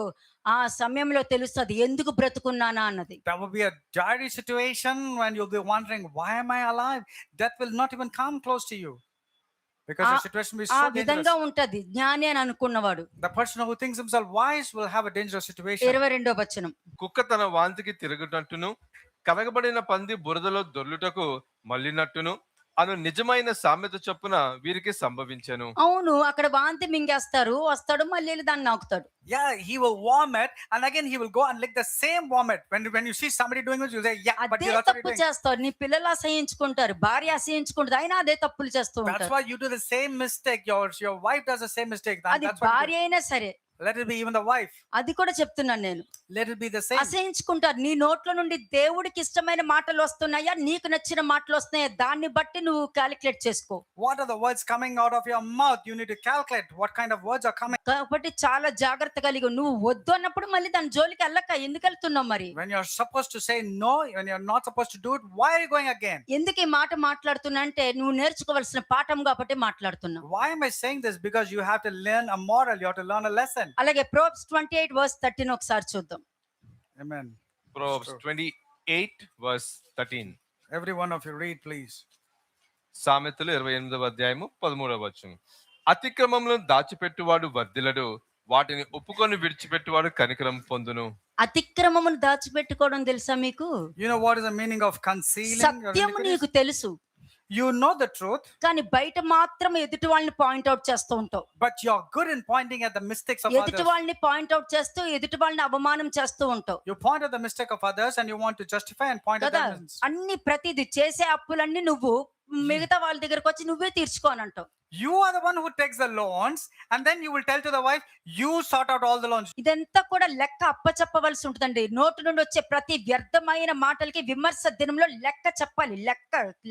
S1: ఆ సమయంలో తెలుస్తుంది ఎందుకు బ్రతుకున్నానా అన్నది.
S2: That will be a dirty situation when you'll be wondering, why am I alive? Death will not even come close to you. Because the situation will be
S1: ఆ
S2: so
S1: విధంగా
S2: dangerous.
S1: ఉంటది జ్ఞాని అని అనుకున్నవాడు.
S2: The person who thinks himself wise will have a dangerous situation.
S1: 22వ వచనం.
S3: కుక్క తన వాంతికి తిరుగునట్టును కనగబడిన పంది బురదలో దొర్లుటకు మళ్ళినట్టును అను నిజమైన సామెత చొప్పున వీరికి సంభవించెను.
S1: అవును, అక్కడ వాంతి మింగేస్తారు, వస్తాడు మళ్ళీ వెళ్ళి దాన్ని నాకుతాడు.
S2: Yeah, he will vomit and again he will go and lick the same vomit. When you see somebody doing it, you say, yeah, but
S1: అదే
S2: that's what
S1: తప్పు
S2: you're doing.
S1: చేస్తాడు. నీ పిల్లలు అసహించుకుంటారు, భార్య అసహించుకుంటుంది, అయినా అదే తప్పులు చేస్తూ
S2: That's
S1: ఉంటారు.
S2: why you do the same mistake. Your wife does the same mistake.
S1: అది
S2: That's what you
S1: భార్య అయినా సరే,
S2: do. Let it be even the wife.
S1: అది కూడా చెప్తున్నాను నేను.
S2: Let it be the same.
S1: అసహించుకుంటారు. నీ నోట్లో నుండి దేవుడికి ఇష్టమైన మాటలు వస్తున్నాయా, నీకు నచ్చిన మాటలు వస్తున్నాయా, దాన్ని బట్టి నువ్వు క్యాలిక్యులేట్ చేసుకో.
S2: What are the words coming out of your mouth? You need to calculate what kind of words are coming.
S1: కాబట్టి చాలా జాగ్రత్త కలిగి నువ్వు వద్దు అన్నప్పుడు మళ్ళీ దాని జోలికి వెళ్ళక ఎందుకు వెళ్తున్నావు మరి?
S2: When you're supposed to say no, when you're not supposed to do it, why are you going again?
S1: ఎందుకు ఈ మాట మాట్లాడుతున్నా అంటే నువ్వు నేర్చుకోవాల్సిన పాఠం కాబట్టి మాట్లాడుతున్నావు.
S2: Why am I saying this? Because you have to learn a moral. You have to learn a lesson.
S1: అలాగే Proverbs 28:13 ఒకసారి చూద్దాం.
S2: Amen.
S3: Proverbs 28 verse 13.
S2: Every one of you read, please.
S3: సామెతలు 28వ అధ్యాయము 13వ వచనం. అతిక్రమములను దాచిపెట్టువాడు వర్ధిల్లడు, వాటిని ఒప్పుకొని విడిచిపెట్టువాడు కనికరం పొందును.
S1: అతిక్రమమును దాచిపెట్టుకోవడం తెలుసా మీకు?
S2: You know what is the meaning of concealing your
S1: సత్యము
S2: iniquities?
S1: నీకు తెలుసు,
S2: You know the truth,
S1: కానీ బయట మాత్రం ఎదుటి వాళ్ళని పాయింట్అవుట్ చేస్తూ ఉంటావు.
S2: but you're good in pointing at the mistakes of
S1: ఎదుటి
S2: others.
S1: వాళ్ళని పాయింట్అవుట్ చేస్తూ ఎదుటి వాళ్ళని అవమానం చేస్తూ ఉంటావు
S2: You point at the mistake of others and you want to justify and point at
S1: కదా.
S2: them.
S1: అన్ని ప్రతిది చేసే అప్పులన్నీ నువ్వు మిగతా వాళ్ళ దగ్గరకు వచ్చి నువ్వే తీర్చుకోనంటావు.
S2: You are the one who takes the loans, and then you will tell to the wife, you sort out all the loans.
S1: ఇదంతా కూడా లెక్క అప్పచెప్పవలసి ఉంటుందండి. నోటి నుండి వచ్చే ప్రతి వ్యర్థమైన మాటలకి విమర్శ దినంలో లెక్క చెప్పాలి,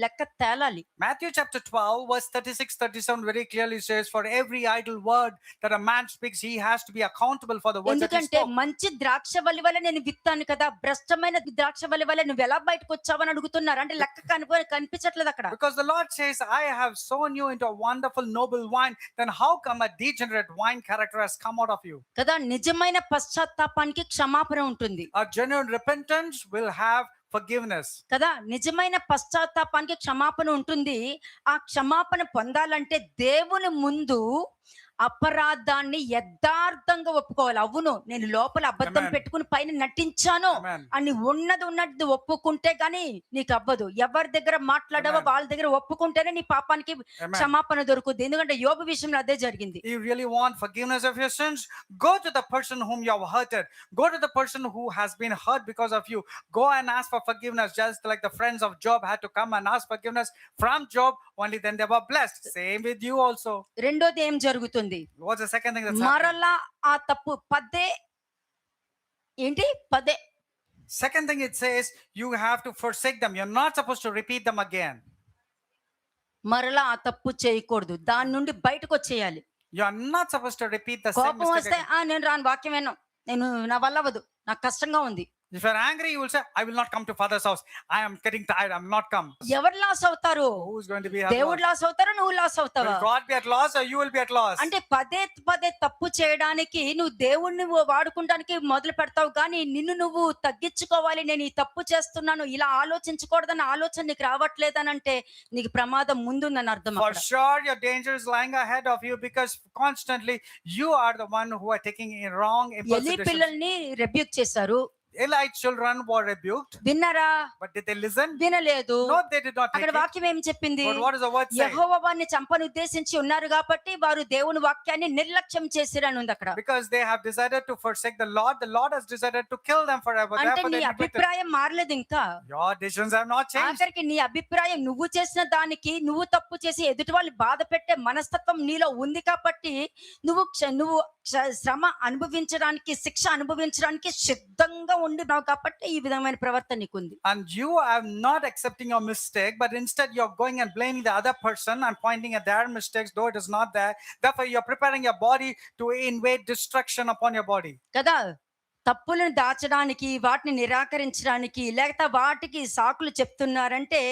S1: లెక్క తేలాలి.
S2: Matthew chapter 12, verse 36, 37 very clearly says, for every idle word that a man speaks, he has to be accountable for the words that he
S1: ఎందుకంటే
S2: spoke.
S1: మంచి ద్రాక్ష వల్లి వల్ల నేను విత్తాను కదా, భ్రష్టమైన ద్రాక్ష వల్లి వల్ల నువ్వు ఎలా బయటకు వచ్చావని అడుగుతున్నారు. అంటే లెక్క కనిపించట్లేదు అక్కడ.
S2: Because the Lord says, I have sown you into a wonderful noble wine, then how come a degenerate wine character has come out of you?
S1: కదా, నిజమైన పశ్చాత్తాపానికి క్షమాపణ ఉంటుంది
S2: A genuine repentance will have forgiveness.
S1: కదా. నిజమైన పశ్చాత్తాపానికి క్షమాపణ ఉంటుంది. ఆ క్షమాపణ పొందాలంటే దేవుని ముందు అపరాధాన్ని యథార్థంగా ఒప్పుకోవాలి. అవును, నేను లోపల అబద్ధం
S2: Amen.
S1: పెట్టుకుని పైన నటించాను
S2: Amen.
S1: అని ఉన్నది ఒప్పుకుంటే గానీ నీకు అవ్వదు. ఎవరి దగ్గర మాట్లాడావో
S2: Amen.
S1: వాళ్ళ దగ్గర ఒప్పుకుంటేనే నీ పాపానికి
S2: Amen.
S1: క్షమాపణ దొరుకుతుంది. ఎందుకంటే యోబు విషయంలో అదే జరిగింది.
S2: You really want forgiveness of your sins? Go to the person whom you have hurted. Go to the person who has been hurt because of you. Go and ask for forgiveness, just like the friends of Job had to come and ask forgiveness from Job. Only then they were blessed. Same with you also.
S1: రెండోది ఏం జరుగుతుంది?
S2: What's the second thing that's happening?
S1: మరలా ఆ తప్పు పదే
S2: Second thing it says, you have to forsake them. You're not supposed to repeat them again.
S1: మరలా ఆ తప్పు చేయకూడదు. దాని నుండి బయటకు వచ్చేయాలి.
S2: You're not supposed to repeat the same
S1: కోపం
S2: mistake
S1: వస్తే
S2: again.
S1: నేను రాను, వాక్యం విన్నాను, నా వల్ల అవ్వదు, నాకు కష్టంగా ఉంది.
S2: If you're angry, you will say, I will not come to father's house. I am getting tired. I'm not come.
S1: ఎవరు లాస్ అవుతారు?
S2: Who's going to be at
S1: దేవుడు
S2: loss?
S1: లాస్ అవుతారా, నువ్వు లాస్ అవుతావా?
S2: Will God be at loss or you will be at loss?
S1: అంటే పదే తప్పు చేయడానికి నువ్వు దేవుణ్ణి వాడుకుంటానికి మొదలు పెడతావు, కానీ నిన్ను నువ్వు తగ్గించుకోవాలి. నేను ఈ తప్పు చేస్తున్నాను, ఇలా ఆలోచించకూడదన్న ఆలోచన నీకు రావట్లేదనంటే నీకు ప్రమాదం ముందుందని అర్థం.
S2: For sure, your danger is lying ahead of you because constantly you are the one who are taking a wrong
S1: ఎలి
S2: impulsive decisions.
S1: పిల్లల్ని రెబ్యూక్ చేశారు,
S2: Eli's children were rebuked,
S1: విన్నారా?
S2: but did they listen?
S1: వినలేదు.
S2: No, they did not take
S1: అక్కడ
S2: it.
S1: వాక్యం ఏం చెప్పింది?
S2: But what does the word say?
S1: యెహోవా వారిని చంపని ఉద్దేశించి ఉన్నారు కాబట్టి వారు దేవుని వాక్యాన్ని నిర్లక్ష్యం చేసిరని ఉంది అక్కడ.
S2: Because they have decided to forsake the Lord has decided to kill them forever.
S1: అంటే
S2: Therefore,
S1: నీ
S2: they neglected.
S1: అభిప్రాయం మారలేదు ఇంకా.
S2: Your decisions have not changed.
S1: ఆఖరికి నీ అభిప్రాయం నువ్వు చేసిన దానికి, నువ్వు తప్పు చేసి ఎదుటి వాళ్ళని బాధ పెట్టే మనస్తత్వం నీలో ఉంది కాబట్టి నువ్వు శ్రమ అనుభవించడానికి, శిక్ష అనుభవించడానికి సిద్ధంగా ఉండినావు కాబట్టి ఈ విధమైన ప్రవర్తన నీకుంది.
S2: And you are not accepting your mistake, but instead you're going and blaming the other person and pointing at their mistakes, though it is not there. Therefore, you're preparing your body to invade destruction upon your body.
S1: కదా, తప్పులను దాచడానికి, వాటిని నిరాకరించడానికి, లేకపోతే వాటికి సాకులు చెప్తున్నారంటే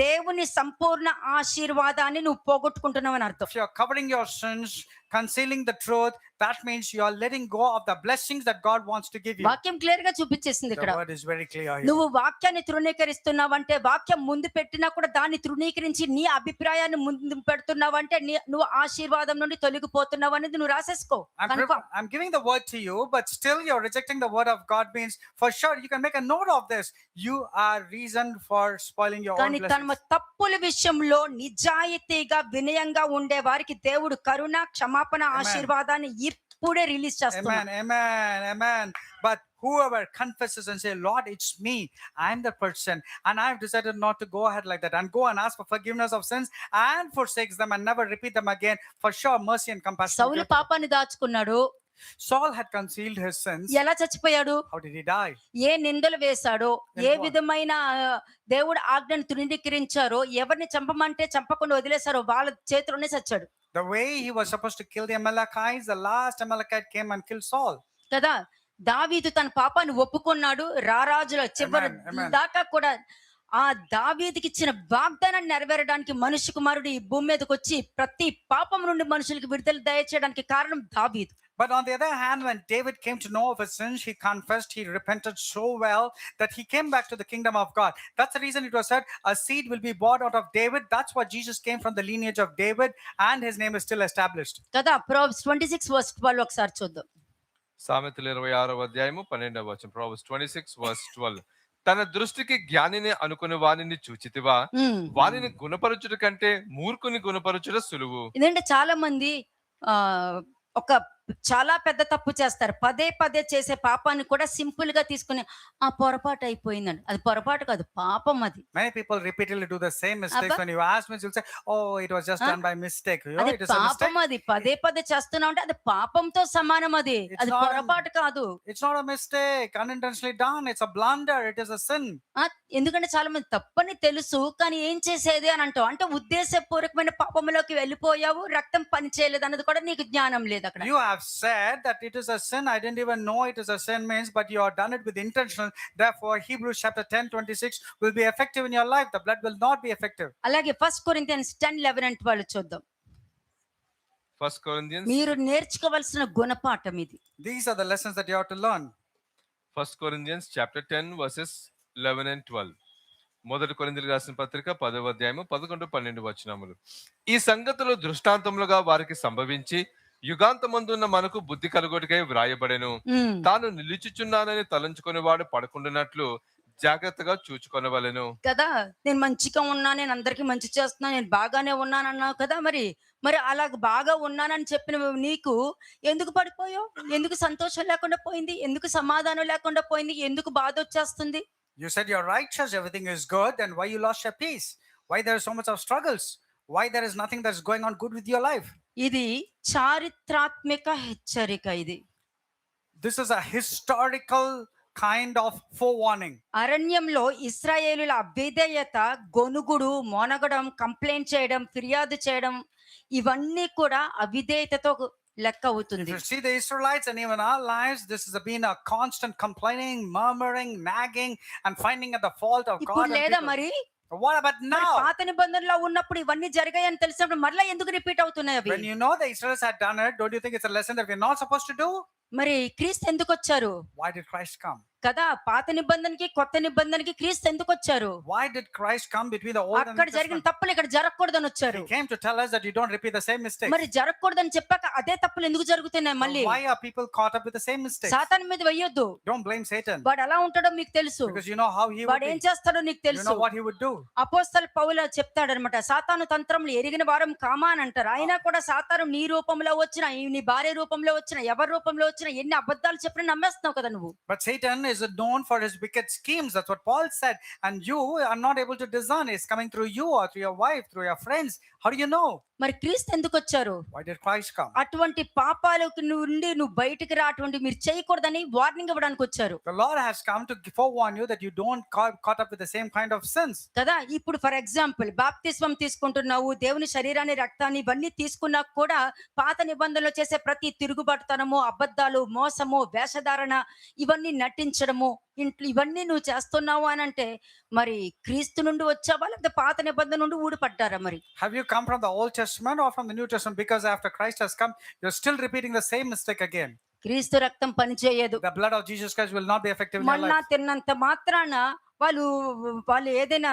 S1: దేవుని సంపూర్ణ ఆశీర్వాదాన్ని నువ్వు పోగొట్టుకుంటున్నావు అని అర్థం.
S2: If you're covering your sins, concealing the truth, that means you are letting go of the blessings that God wants to give you.
S1: వాక్యం క్లియర్ గా చూపించేసింది
S2: The
S1: ఇక్కడ.
S2: word is very clear here.
S1: నువ్వు వాక్యాన్ని తృణీకరిస్తున్నావంటే, వాక్యం ముందు పెట్టినా కూడా దాన్ని తృణీకరించి నీ అభిప్రాయాన్ని ముందు పెడుతున్నావంటే నువ్వు ఆశీర్వాదం నుండి తొలగిపోతున్నావు అనేది నువ్వు రాసేసుకో.
S2: I'm giving the word to you, but still you're rejecting the word of God means for sure you can make a note of this. You are reason for spoiling your own
S1: కానీ
S2: blessings.
S1: తమ తప్పుల విషయంలో నిజాయితీగా వినయంగా ఉండే వారికి దేవుడు కరుణ, క్షమాపణ, ఆశీర్వాదాన్ని ఇప్పుడే రిలీజ్ చేస్తున్నాడు.
S2: Amen. But whoever confesses and say, Lord, it's me, I'm the person, and I've decided not to go ahead like that and go and ask for forgiveness of sins and forsakes them and never repeat them again, for sure mercy and compassion.
S1: సౌలు పాపాన్ని దాచుకున్నాడు.
S2: Saul had concealed his sins.
S1: ఎలా చచ్చిపోయాడు?
S2: How did he die?
S1: ఏ నిందలు వేశాడో, ఏ విధమైన దేవుడు ఆజ్ఞను తృణీకరించారో, ఎవరిని చంపమంటే చంపకుండా వదిలేశారో వాళ్ళ చేతిలోనే చచ్చాడు.
S2: The way he was supposed to kill the Amalekites, the last Amalekite came and killed Saul.
S1: కదా, దావీదు తన పాపాన్ని ఒప్పుకున్నాడు. రారాజుల చివరి
S2: Amen.
S1: దాకా కూడా ఆ దావీదుకి ఇచ్చిన వాగ్దానాన్ని నెరవేరడానికి మనుష్య కుమారుడు ఈ భూమి మీదకి వచ్చి ప్రతి పాపం నుండి మనుషులకు విడుదల దయచేయడానికి కారణం దావీదు.
S2: But on the other hand, when David came to know of his sins, he confessed, he repented so well that he came back to the kingdom of God. That's the reason it was said, a seed will be born out of David. That's why Jesus came from the lineage of David, and his name is still established.
S1: కదా Proverbs 26:12 ఒకసారి చూద్దాం.
S3: సామెతలు 26వ అధ్యాయము 12వ వచనం. Proverbs 26:12. తన దృష్టికి జ్ఞానిని అనుకుని వానిని చూచితివా, వానిని గుణపరచుట కంటే మూర్ఖుని గుణపరచుట సులువు.
S1: ఎందుకంటే చాలా మంది ఆ ఒక చాలా పెద్ద తప్పు చేస్తారు. పదే పదే చేసే పాపాన్ని కూడా సింపుల్ గా తీసుకుని ఆ పొరపాటు అయిపోయిందండి. అది పొరపాటు కాదు, పాపం అది.
S2: Many people repeatedly do the same mistakes.
S1: Abba.
S2: When you ask me, you'll say, "Oh, it was just done by mistake." You know,
S1: అది
S2: it is a mistake.
S1: పాపం, అది పదే పదే చేస్తున్నా ఉంటే అది పాపంతో సమానం. అది
S2: It's
S1: అది
S2: not an-
S1: పొరపాటు కాదు.
S2: It's not a mistake, unintentionally done. It's a blunder. It is a sin.
S1: ఆ, ఎందుకంటే చాలా మంది తప్పని తెలుసు కానీ ఏం చేసేది అని అంటావు. అంటే ఉద్దేశపూర్వకమైన పాపంలోకి వెళ్ళిపోయావు, రక్తం పని చేయలేదు అన్నది కూడా నీకు జ్ఞానం లేదు అక్కడ.
S2: You have said that it is a sin. I didn't even know it is a sin means, but you have done it with intention. Therefore, Hebrews chapter 10:26 will be effective in your life. The blood will not be effective.
S1: అలాగే 1 Corinthians 10:11-12 చూద్దాం.
S3: 1 Corinthians
S1: మీరు నేర్చుకోవాల్సిన గుణపాఠం ఇది.
S2: These are the lessons that you have to learn.
S3: 1 Corinthians chapter 10 verses 11 and 12. మొదటి కొరింథీయులకు రాసిన పత్రిక 10వ అధ్యాయము 11, 12 వచనములు. ఈ సంగతులు దృష్టాంతములుగా వారికి సంభవించి యుగాంతమందున్న మనకు బుద్ధి కలుగుటకై వ్రాయబడెను. తాను నిలుచుచున్నానని తలంచుకుని వాడు పడకుండానట్లు జాగ్రత్తగా చూచుకొనవలెను.
S1: కదా, నేను మంచిగా ఉన్నా, నేను అందరికి మంచి చేస్తున్నా, నేను బాగానే ఉన్నానన్నావు కదా. మరి అలాగ బాగా ఉన్నానని చెప్పిన నీకు ఎందుకు పడిపోయావు? ఎందుకు సంతోషం లేకుండా పోయింది? ఎందుకు సమాధానం లేకుండా పోయింది? ఎందుకు బాధ వచ్చేస్తుంది?
S2: You said you're righteous, everything is good, then why you lost your peace? Why there is so much of struggles? Why there is nothing that's going on good with your life?
S1: ఇది చారిత్రాత్మక హెచ్చరిక. ఇది
S2: This is a historical kind of forewarning.
S1: అరణ్యంలో ఇశ్రాయేలుల అవిధేయత, గొనుగుడు, మొనగడం, complaint చేయడం, ఫిర్యాదు చేయడం, ఇవన్నీ కూడా అవిధేయతతో లెక్క
S2: If
S1: అవుతుంది.
S2: you see the Israelites and even our lives, this has been a constant complaining, murmuring, nagging, and finding at the fault of God.
S1: ఇప్పుడు
S2: and
S1: లేదా
S2: people.
S1: మరి
S2: What about
S1: మరి
S2: now?
S1: పాత నిబంధనలో ఉన్నప్పుడు ఇవన్నీ జరిగాయని తెలిసినప్పుడు మరలా ఎందుకు రిపీట్ అవుతున్నాయి అవి?
S2: When you know the Israelites had done it, don't you think it's a lesson that we're not supposed to do?
S1: మరి క్రీస్తు ఎందుకు వచ్చారు
S2: Why did Christ come?
S1: కదా? పాత నిబంధనకి కొత్త నిబంధనకి క్రీస్తు ఎందుకు వచ్చారు?
S2: Why did Christ come between the old and
S1: అక్కడ
S2: New
S1: జరిగిన
S2: Testament?
S1: తప్పులు ఇక్కడ జరగకూడదని వచ్చారు.
S2: He came to tell us that you don't repeat the same mistakes.
S1: మరి జరగకూడదని చెప్పాక అదే తప్పులు ఎందుకు జరుగుతున్నాయి మళ్ళీ?
S2: Why are people caught up with the same mistakes?
S1: సాతాను మీద వెయ్యొద్దు.
S2: Don't blame Satan,
S1: వాడు ఎలా ఉంటాడో మీకు తెలుసు.
S2: because you know how he would
S1: వాడు ఏం
S2: be.
S1: చేస్తాడో నీకు
S2: You
S1: తెలుసు.
S2: know what he would do.
S1: అపోస్తలు పౌలు చెప్తాడనమాట, సాతాను తంత్రములు ఎరిగిన వారం కామా అని అంటారు. అయినా కూడా సాతాను నీ రూపంలో వచ్చినా, నీ భార్య రూపంలో వచ్చినా, ఎవరి రూపంలో వచ్చినా, ఎన్ని అబద్ధాలు చెప్పినా నమ్మేస్తున్నావు కదా నువ్వు.
S2: But Satan is known for his wicked schemes. That's what Paul said. And you are not able to discern. It's coming through you or through your wife, through your friends. How do you know?
S1: మరి క్రీస్తు ఎందుకు వచ్చారు?
S2: Why did Christ come?
S1: అటువంటి పాపాలకు నుండి నువ్వు బయటికి రా, అటువంటి మీరు చేయకూడదని వార్నింగ్ ఇవ్వడానికి వచ్చారు
S2: The Lord has come to forewarn you that you don't caught up with the same kind of sins.
S1: కదా. ఇప్పుడు ఫర్ ఎగ్జాంపుల్ బాప్తిస్మం తీసుకుంటున్నావు, దేవుని శరీరాన్ని, రక్తాన్ని ఇవన్నీ తీసుకున్నా కూడా పాత నిబంధనలో చేసే ప్రతి తిరుగుబాటుతనము, అబద్ధాలు, మోసము, వేషధారణ, ఇవన్నీ నటించడము, ఇంట్లో ఇవన్నీ నువ్వు చేస్తున్నావు అని అంటే మరి క్రీస్తు నుండి వచ్చావా లేకపోతే పాత నిబంధన నుండి ఊడిపడ్డారా? మరి
S2: Have you come from the Old Testament or from the New Testament? Because after Christ has come, you're still repeating the same mistake again.
S1: క్రీస్తు రక్తం పనిచేయదు.
S2: The blood of Jesus Christ will not be effective in your
S1: Manna
S2: life.
S1: తిన్నంత మాత్రాన వాళ్ళు ఏదైనా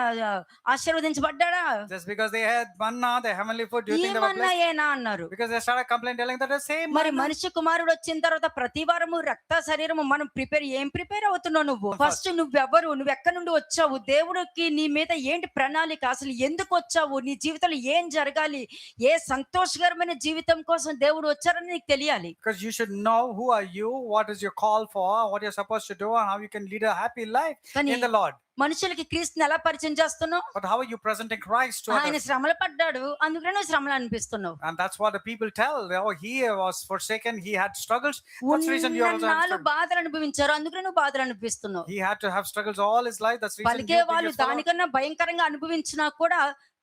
S1: ఆశీర్వదించబడ్డాడా?
S2: Just because they had manna, the heavenly food, do you think they were
S1: ఏమన్నా
S2: blessed?
S1: ఏనా అన్నారు.
S2: Because they started complaining, telling that the same
S1: మరి
S2: manna.
S1: మనిషి కుమారుడు వచ్చిన తర్వాత ప్రతి వారము రక్త శరీరము మనం ప్రిపేర్ అవుతున్నావు. నువ్వు ఫస్ట్ నువ్వెవరు, నువ్వు ఎక్కడి నుండి వచ్చావు, దేవుడికి నీ మీద ఏంటి ప్రణాళిక, అసలు ఎందుకు వచ్చావు, నీ జీవితంలో ఏం జరగాలి, ఏ సంతోషకరమైన జీవితం కోసం దేవుడు వచ్చారని నీకు తెలియాలి.
S2: Because you should know who are you, what is your call for, what you're supposed to do, and how you can lead a happy life
S1: కానీ
S2: in the Lord.
S1: మనుషులకి క్రీస్తుని ఎలా పరిచయం చేస్తున్నావు?
S2: But how are you presenting Christ to
S1: ఆయన
S2: others?
S1: శ్రమలు పడ్డాడు, అందుకనే నువ్వు శ్రమలు అనిపిస్తున్నావు.
S2: And that's what the people tell. Oh, he was forsaken, he had struggles. That's the reason you also have
S1: నాలుగు
S2: struggles.
S1: బాధలు అనుభవించారు, అందుకనే నువ్వు బాధలు అనిపిస్తున్నావు.
S2: He had to have struggles all his life. That's the reason
S1: పలికే
S2: you
S1: వాళ్ళు
S2: think it's
S1: దానికన్నా భయంకరంగా అనుభవించినా కూడా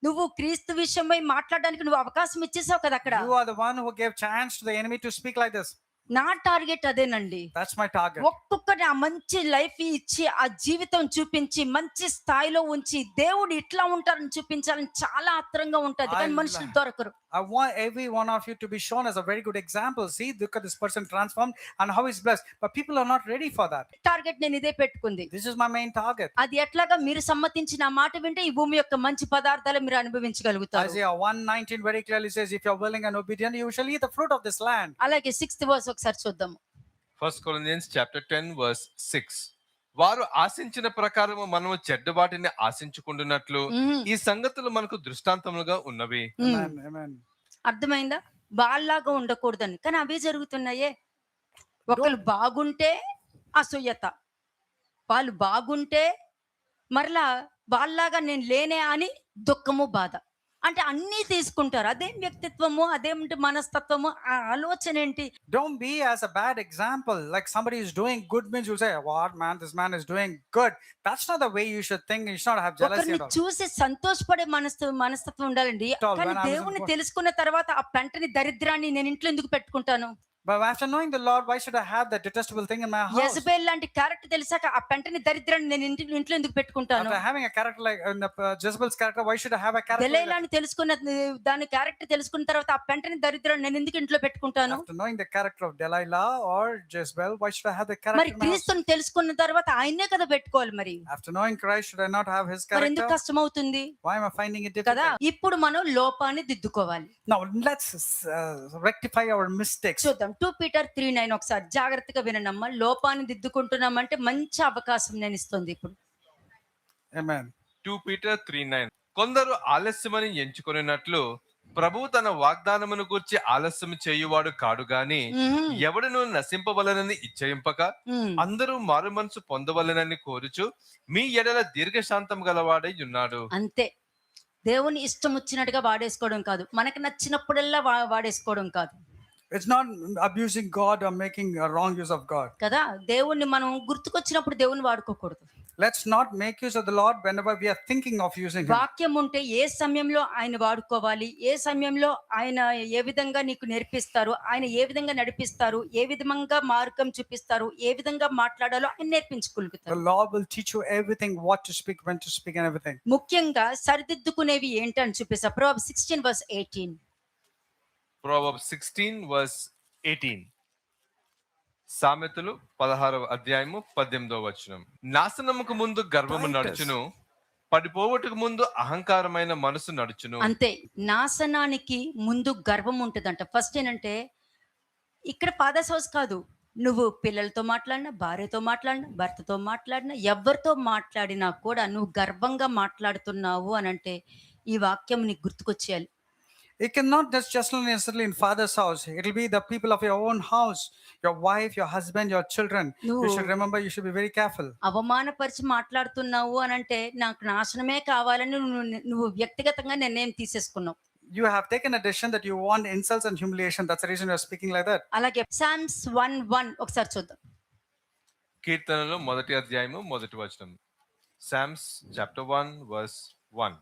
S1: నువ్వు క్రీస్తు విషయమై మాట్లాడడానికి నువ్వు అవకాశం ఇచ్చేసావు కదా అక్కడ.
S2: You are the one who gave chance to the enemy to speak like this.
S1: నా టార్గెట్ అదేనండి.
S2: That's my target.
S1: ఒక్కొక్కటి ఆ మంచి లైఫ్ ఇచ్చి, ఆ జీవితం చూపించి, మంచి స్థాయిలో ఉంచి, దేవుడు ఇట్లా ఉంటారని చూపించాలని చాలా ఆత్రంగా ఉంటది. కానీ
S2: I
S1: మనుషులు దొరకరు.
S2: I want every one of you to be shown as a very good example. See, look at this person transformed and how he's blessed. But people are not ready for that.
S1: Target నేను ఇదే పెట్టుకుంది.
S2: This is my main target.
S1: అది ఎట్లాగా మీరు సమ్మతించిన ఆ మాట వింటే ఈ భూమి యొక్క మంచి పదార్థాలు మీరు అనుభవించగలుగుతారు.
S2: Isaiah 1:19 very clearly says, if you're willing and obedient, you shall eat the fruit of this land.
S1: అలాగే 6th verse ఒకసారి చూద్దాం.
S3: 1 Corinthians chapter 10 verse 6. వారు ఆశించిన ప్రకారము మనము చెడ్డ వాటిని ఆశించుకుంటున్నట్లు ఈ సంగతులు మనకు దృష్టాంతములుగా ఉన్నవి.
S2: Amen. Amen.
S1: అర్థమైందా? వాళ్ళలాగా ఉండకూడదని. కానీ అవే జరుగుతున్నాయే. ఒకళ్ళు బాగుంటే అసూయత, వాళ్ళు బాగుంటే మరలా వాళ్ళలాగా నేను లేనే అని దుఃఖము, బాధ. అంటే అన్నీ తీసుకుంటారు. అదేం వ్యక్తిత్వము, అదేమిటి మనస్తత్వము, ఆ ఆలోచన ఏంటి?
S2: Don't be as a bad example. Like somebody is doing good means you'll say, what man, this man is doing good. That's not the way you should think. You should not have jealousy
S1: ఒకరిని
S2: at all.
S1: చూసి సంతోషపడే మనస్తత్వం ఉండాలండి.
S2: When
S1: కానీ
S2: I was in
S1: దేవుణ్ణి
S2: work-
S1: తెలుసుకున్న తర్వాత ఆ పెంటని, దరిద్రాన్ని నేను ఇంట్లో ఎందుకు పెట్టుకుంటాను?
S2: But after knowing the Lord, why should I have that detestable thing in my house?
S1: Jezebel లాంటి క్యారెక్టర్ తెలిసాక ఆ పెంటని, దరిద్రాన్ని నేను ఇంట్లో ఎందుకు పెట్టుకుంటాను?
S2: After having a character like in the Jezebel's character, why should I have a character like that?
S1: దెలైలాని తెలుసుకున్న దాని క్యారెక్టర్ తెలుసుకున్న తర్వాత ఆ పెంటని, దరిద్రాన్ని నేను ఎందుకు ఇంట్లో పెట్టుకుంటాను?
S2: After knowing the character of Delilah or Jezebel, why should I have the
S1: మరి
S2: character in my house?
S1: క్రీస్తుని తెలుసుకున్న తర్వాత ఆయన్నే కదా పెట్టుకోవాలి. మరి
S2: After knowing Christ, should I not have his
S1: మరి ఎందుకు
S2: character?
S1: కష్టం అవుతుంది
S2: Why am I finding it
S1: కదా?
S2: difficult?
S1: ఇప్పుడు మనం లోపాన్ని దిద్దుకోవాలి.
S2: Now let's rectify our mistakes.
S1: చూద్దాం. 2 Peter 3:9 ఒకసారి జాగ్రత్తగా వినమ్మా. లోపాన్ని దిద్దుకుంటున్నామంటే మంచి అవకాశం నేను ఇస్తుంది ఇప్పుడు.
S2: Amen.
S3: 2 Peter 3:9. కొందరు ఆలస్యమని ఎంచుకొనినట్లు ప్రభువు తన వాగ్దానమును గూర్చి ఆలస్యం చేయువాడు కాడు గాని ఎవడును నశింపవలనని ఇచ్చయింపక అందరూ మారు మనసు పొందవలనని కోరుచు మీ ఎడల దీర్ఘశాంతం గలవాడై ఉన్నాడు.
S1: అంతే. దేవుని ఇష్టం వచ్చినట్టుగా వాడేసుకోవడం కాదు, మనకి నచ్చినప్పుడల్లా వాడేసుకోవడం కాదు
S2: It's not abusing God or making a wrong use of God.
S1: కదా. దేవుణ్ణి మనం గుర్తుకొచ్చినప్పుడు దేవుని వాడుకోకూడదు.
S2: Let's not make use of the Lord whenever we are thinking of using him.
S1: వాక్యం ఉంటే ఏ సమయంలో ఆయన వాడుకోవాలి, ఏ సమయంలో ఆయన ఏ విధంగా నీకు నేర్పిస్తారు, ఆయన ఏ విధంగా నడిపిస్తారు, ఏ విధంగా మార్గం చూపిస్తారు, ఏ విధంగా మాట్లాడాలో ఆయన
S2: The
S1: నేర్పించుకోగలుగుతారు.
S2: Lord will teach you everything, what to speak, when to speak and everything.
S1: ముఖ్యంగా సరిదిద్దుకునేవి ఏంటని చూపిస్తా. Proverbs 16 verse 18.
S3: Proverbs 16 verse 18. సామెతలు 16వ అధ్యాయము 18వ వచనం. నాశనముకు ముందు గర్వము నడుచును, పడిపోవటకు ముందు అహంకారమైన మనసు నడుచును.
S1: అంతే. నాశనానికి ముందు గర్వం ఉంటుందంట. ఫస్ట్ ఏంటంటే ఇక్కడ ఫాదర్స్ హౌస్ కాదు, నువ్వు పిల్లలతో మాట్లాడినా, భార్యతో మాట్లాడినా, భర్తతో మాట్లాడినా, ఎవరితో మాట్లాడినా కూడా నువ్వు గర్వంగా మాట్లాడుతున్నావు అని అంటే ఈ వాక్యం నీకు గుర్తుకొచ్చేయాలి.
S2: It cannot just necessarily in father's house. It will be the people of your own house, your wife, your husband, your children. You should remember, you should be very careful.
S1: అవమానపరిచి మాట్లాడుతున్నావు అని అంటే నాకు నాశనమే కావాలని నువ్వు వ్యక్తిగతంగా నిర్ణయం తీసేసుకున్నావు.
S2: You have taken a decision that you want insults and humiliation. That's the reason you are speaking like that.
S1: అలాగే Psalms 1:1 ఒకసారి చూద్దాం.
S3: కీర్తనలు 1వ అధ్యాయము 1వ వచనం. Psalms chapter 1 verse 1.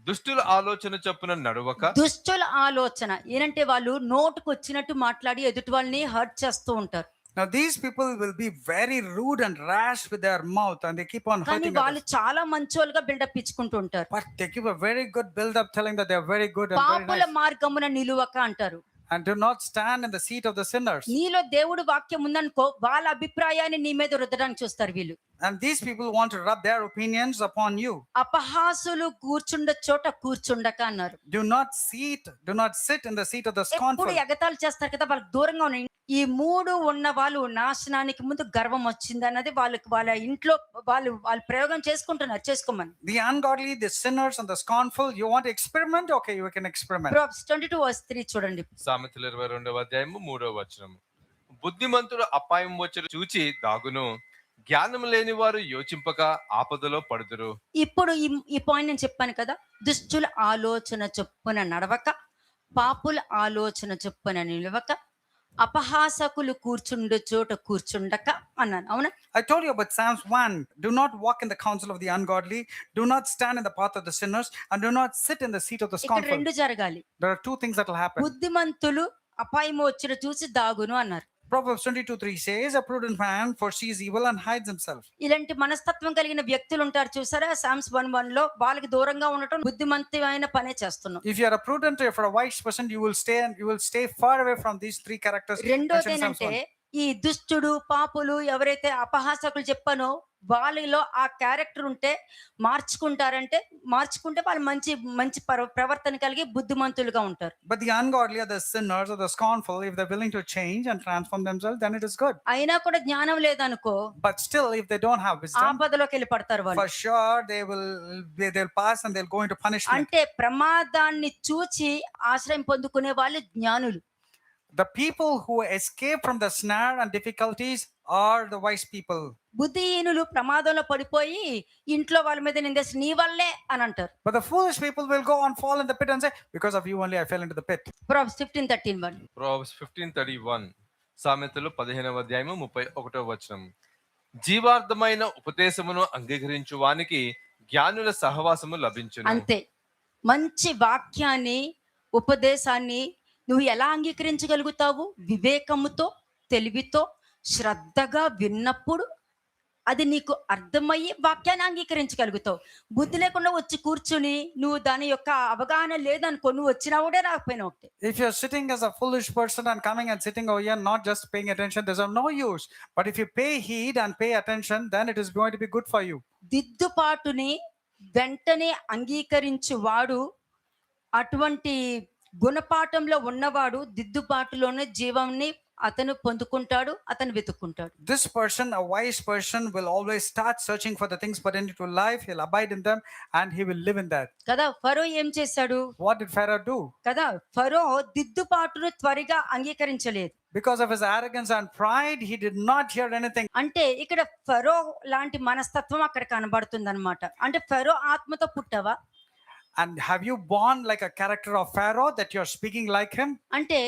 S3: దుష్టుల ఆలోచన చొప్పున నడువక.
S1: దుష్టుల ఆలోచన ఏంటంటే వాళ్ళు నోటుకు వచ్చినట్టు మాట్లాడి ఎదుటి వాళ్ళని హర్ట్ చేస్తూ ఉంటారు.
S2: Now these people will be very rude and rash with their mouth and they keep on
S1: కానీ
S2: hurting
S1: వాళ్ళు
S2: others.
S1: చాలా మంచోళ్ళుగా బిల్డప్ ఇచ్చుకుంటూ ఉంటారు.
S2: But they give a very good build up telling that they are very good and very
S1: పాపుల
S2: nice.
S1: మార్గమున నిలువక అంటారు.
S2: And do not stand in the seat of the sinners.
S1: నీలో దేవుడు వాక్యం ఉందనుకో, వాళ్ళ అభిప్రాయాన్ని నీ మీద రుద్దడానికి చూస్తారు వీళ్ళు.
S2: And these people want to rub their opinions upon you.
S1: అపహాసులు కూర్చుండ చోట కూర్చుండక అన్నారు.
S2: Do not sit in the seat of the scornful.
S1: ఎప్పుడు ఎగతాళి చేస్తారు కదా, వాళ్ళకి దూరంగా ఉన్నాయి. ఈ 3 ఉన్న వాళ్ళు నాశనానికి ముందు గర్వం వచ్చింది అన్నది వాళ్ళ ఇంట్లో వాళ్ళు ప్రయోగం చేసుకుంటున్నారు. చేసుకోమని.
S2: The ungodly, the sinners and the scornful, you want to experiment? Okay, you can experiment.
S1: Proverbs 22 verse 3 చూడండి.
S3: సామెతలు 22వ అధ్యాయము 3వ వచనం. బుద్ధిమంతుడు అపాయం వచ్చి చూచి దాగును, జ్ఞానం లేని వారు యోచింపక ఆపదలో పడుదురు.
S1: ఇప్పుడు ఈ పాయింట్ నేను చెప్పాను కదా, దుష్టుల ఆలోచన చొప్పున నడవక, పాపుల ఆలోచన చొప్పున నిలవక, అపహాసకులు కూర్చుండు చోట కూర్చుండక అన్నాను. అవునా?
S2: I told you about Psalms 1. Do not walk in the counsel of the ungodly. Do not stand in the path of the sinners. And do not sit in the seat of the
S1: ఇక్కడ
S2: scornful.
S1: 2 జరగాలి.
S2: There are 2 things that will happen.
S1: బుద్ధిమంతులు అపాయం వచ్చిన చూసి దాగును అన్నారు.
S2: Proverbs 22:3 says, a prudent man foresees evil and hides himself.
S1: ఇలాంటి మనస్తత్వం కలిగిన వ్యక్తులు ఉంటారు చూసారా, సామ్స్ 1:1 లో వాళ్ళకి దూరంగా ఉండటం బుద్ధిమంతమైన పనే చేస్తున్నాం.
S2: If you are a prudent, if you are a wise person, you will stay far away from these three characters
S1: రెండోది
S2: mentioned in Psalms
S1: ఏంటంటే
S2: 1.
S1: ఈ దుష్టుడు పాపులు ఎవరైతే అపహాసకులు చెప్పానో వాళ్ళలో ఆ క్యారెక్టర్ ఉంటే మార్చుకుంటే వాళ్ళు మంచి మంచి ప్రవర్తన కలిగి బుద్ధిమంతులుగా ఉంటారు.
S2: But the ungodly or the sinners or the scornful, if they're willing to change and transform themselves, then it is good.
S1: అయినా కూడా జ్ఞానం లేదనుకో,
S2: But still, if they don't have wisdom,
S1: ఆపదలోకి వెళ్ళి పడతారు వాళ్ళు.
S2: for sure they'll pass and they'll go into punishment.
S1: అంటే ప్రమాదాన్ని చూచి ఆశ్రయం పొందుకునే వాళ్ళు జ్ఞానులు.
S2: The people who escape from the snare and difficulties are the wise people.
S1: బుద్ధిహీనులు ప్రమాదంలో పడిపోయి ఇంట్లో వాళ్ళ మీద నిందేసి నీ వల్లే అని అంటారు.
S2: But the foolish people will go and fall in the pit and say, because of you only I fell into the pit.
S1: Proverbs 15:13.
S3: Proverbs 15:31 సామెతలు 15వ అధ్యాయము 31వ వచనం. జీవార్థమైన ఉపదేశమును అంగీకరించు వానికి జ్ఞానుల సహవాసము లభించును.
S1: అంతే, మంచి వాక్యాన్ని ఉపదేశాన్ని నువ్వు ఎలా అంగీకరించగలుగుతావు? వివేకముతో, తెలివితో, శ్రద్ధగా విన్నప్పుడు అది నీకు అర్థమయ్యి వాక్యాన్ని అంగీకరించగలుగుతావు. బుద్ధి లేకుండా వచ్చి కూర్చుని నువ్వు దాని యొక్క అవగాహన లేదనుకో, నువ్వు వచ్చినా కూడా రాకపోయినా ఒకటి.
S2: If you're sitting as a foolish person and coming and sitting over here not just paying attention, there's no use. But if you pay heed and pay attention, then it is going to be good for you.
S1: దిద్దుపాటుని వెంటనే అంగీకరించువాడు, అటువంటి గుణపాఠంలో ఉన్నవాడు దిద్దుబాటులోనే జీవాన్ని అతను పొందుకుంటాడు, అతను వెతుక్కుంటాడు.
S2: This person, a wise person, will always start searching for the things pertaining to life. He'll abide in them and he will live in that.
S1: కదా, ఫరో ఏం చేశాడు?
S2: What did Pharaoh do?
S1: కదా, ఫరో దిద్దుబాటును త్వరగా అంగీకరించలేదు.
S2: Because of his arrogance and pride, he did not hear anything.
S1: అంటే ఇక్కడ ఫరో లాంటి మనస్తత్వం అక్కడ కనబడుతుంది అనమాట. అంటే ఫరో ఆత్మతో పుట్టావా?
S2: And have you born like a character of Pharaoh, that you're speaking like him?
S1: అంటే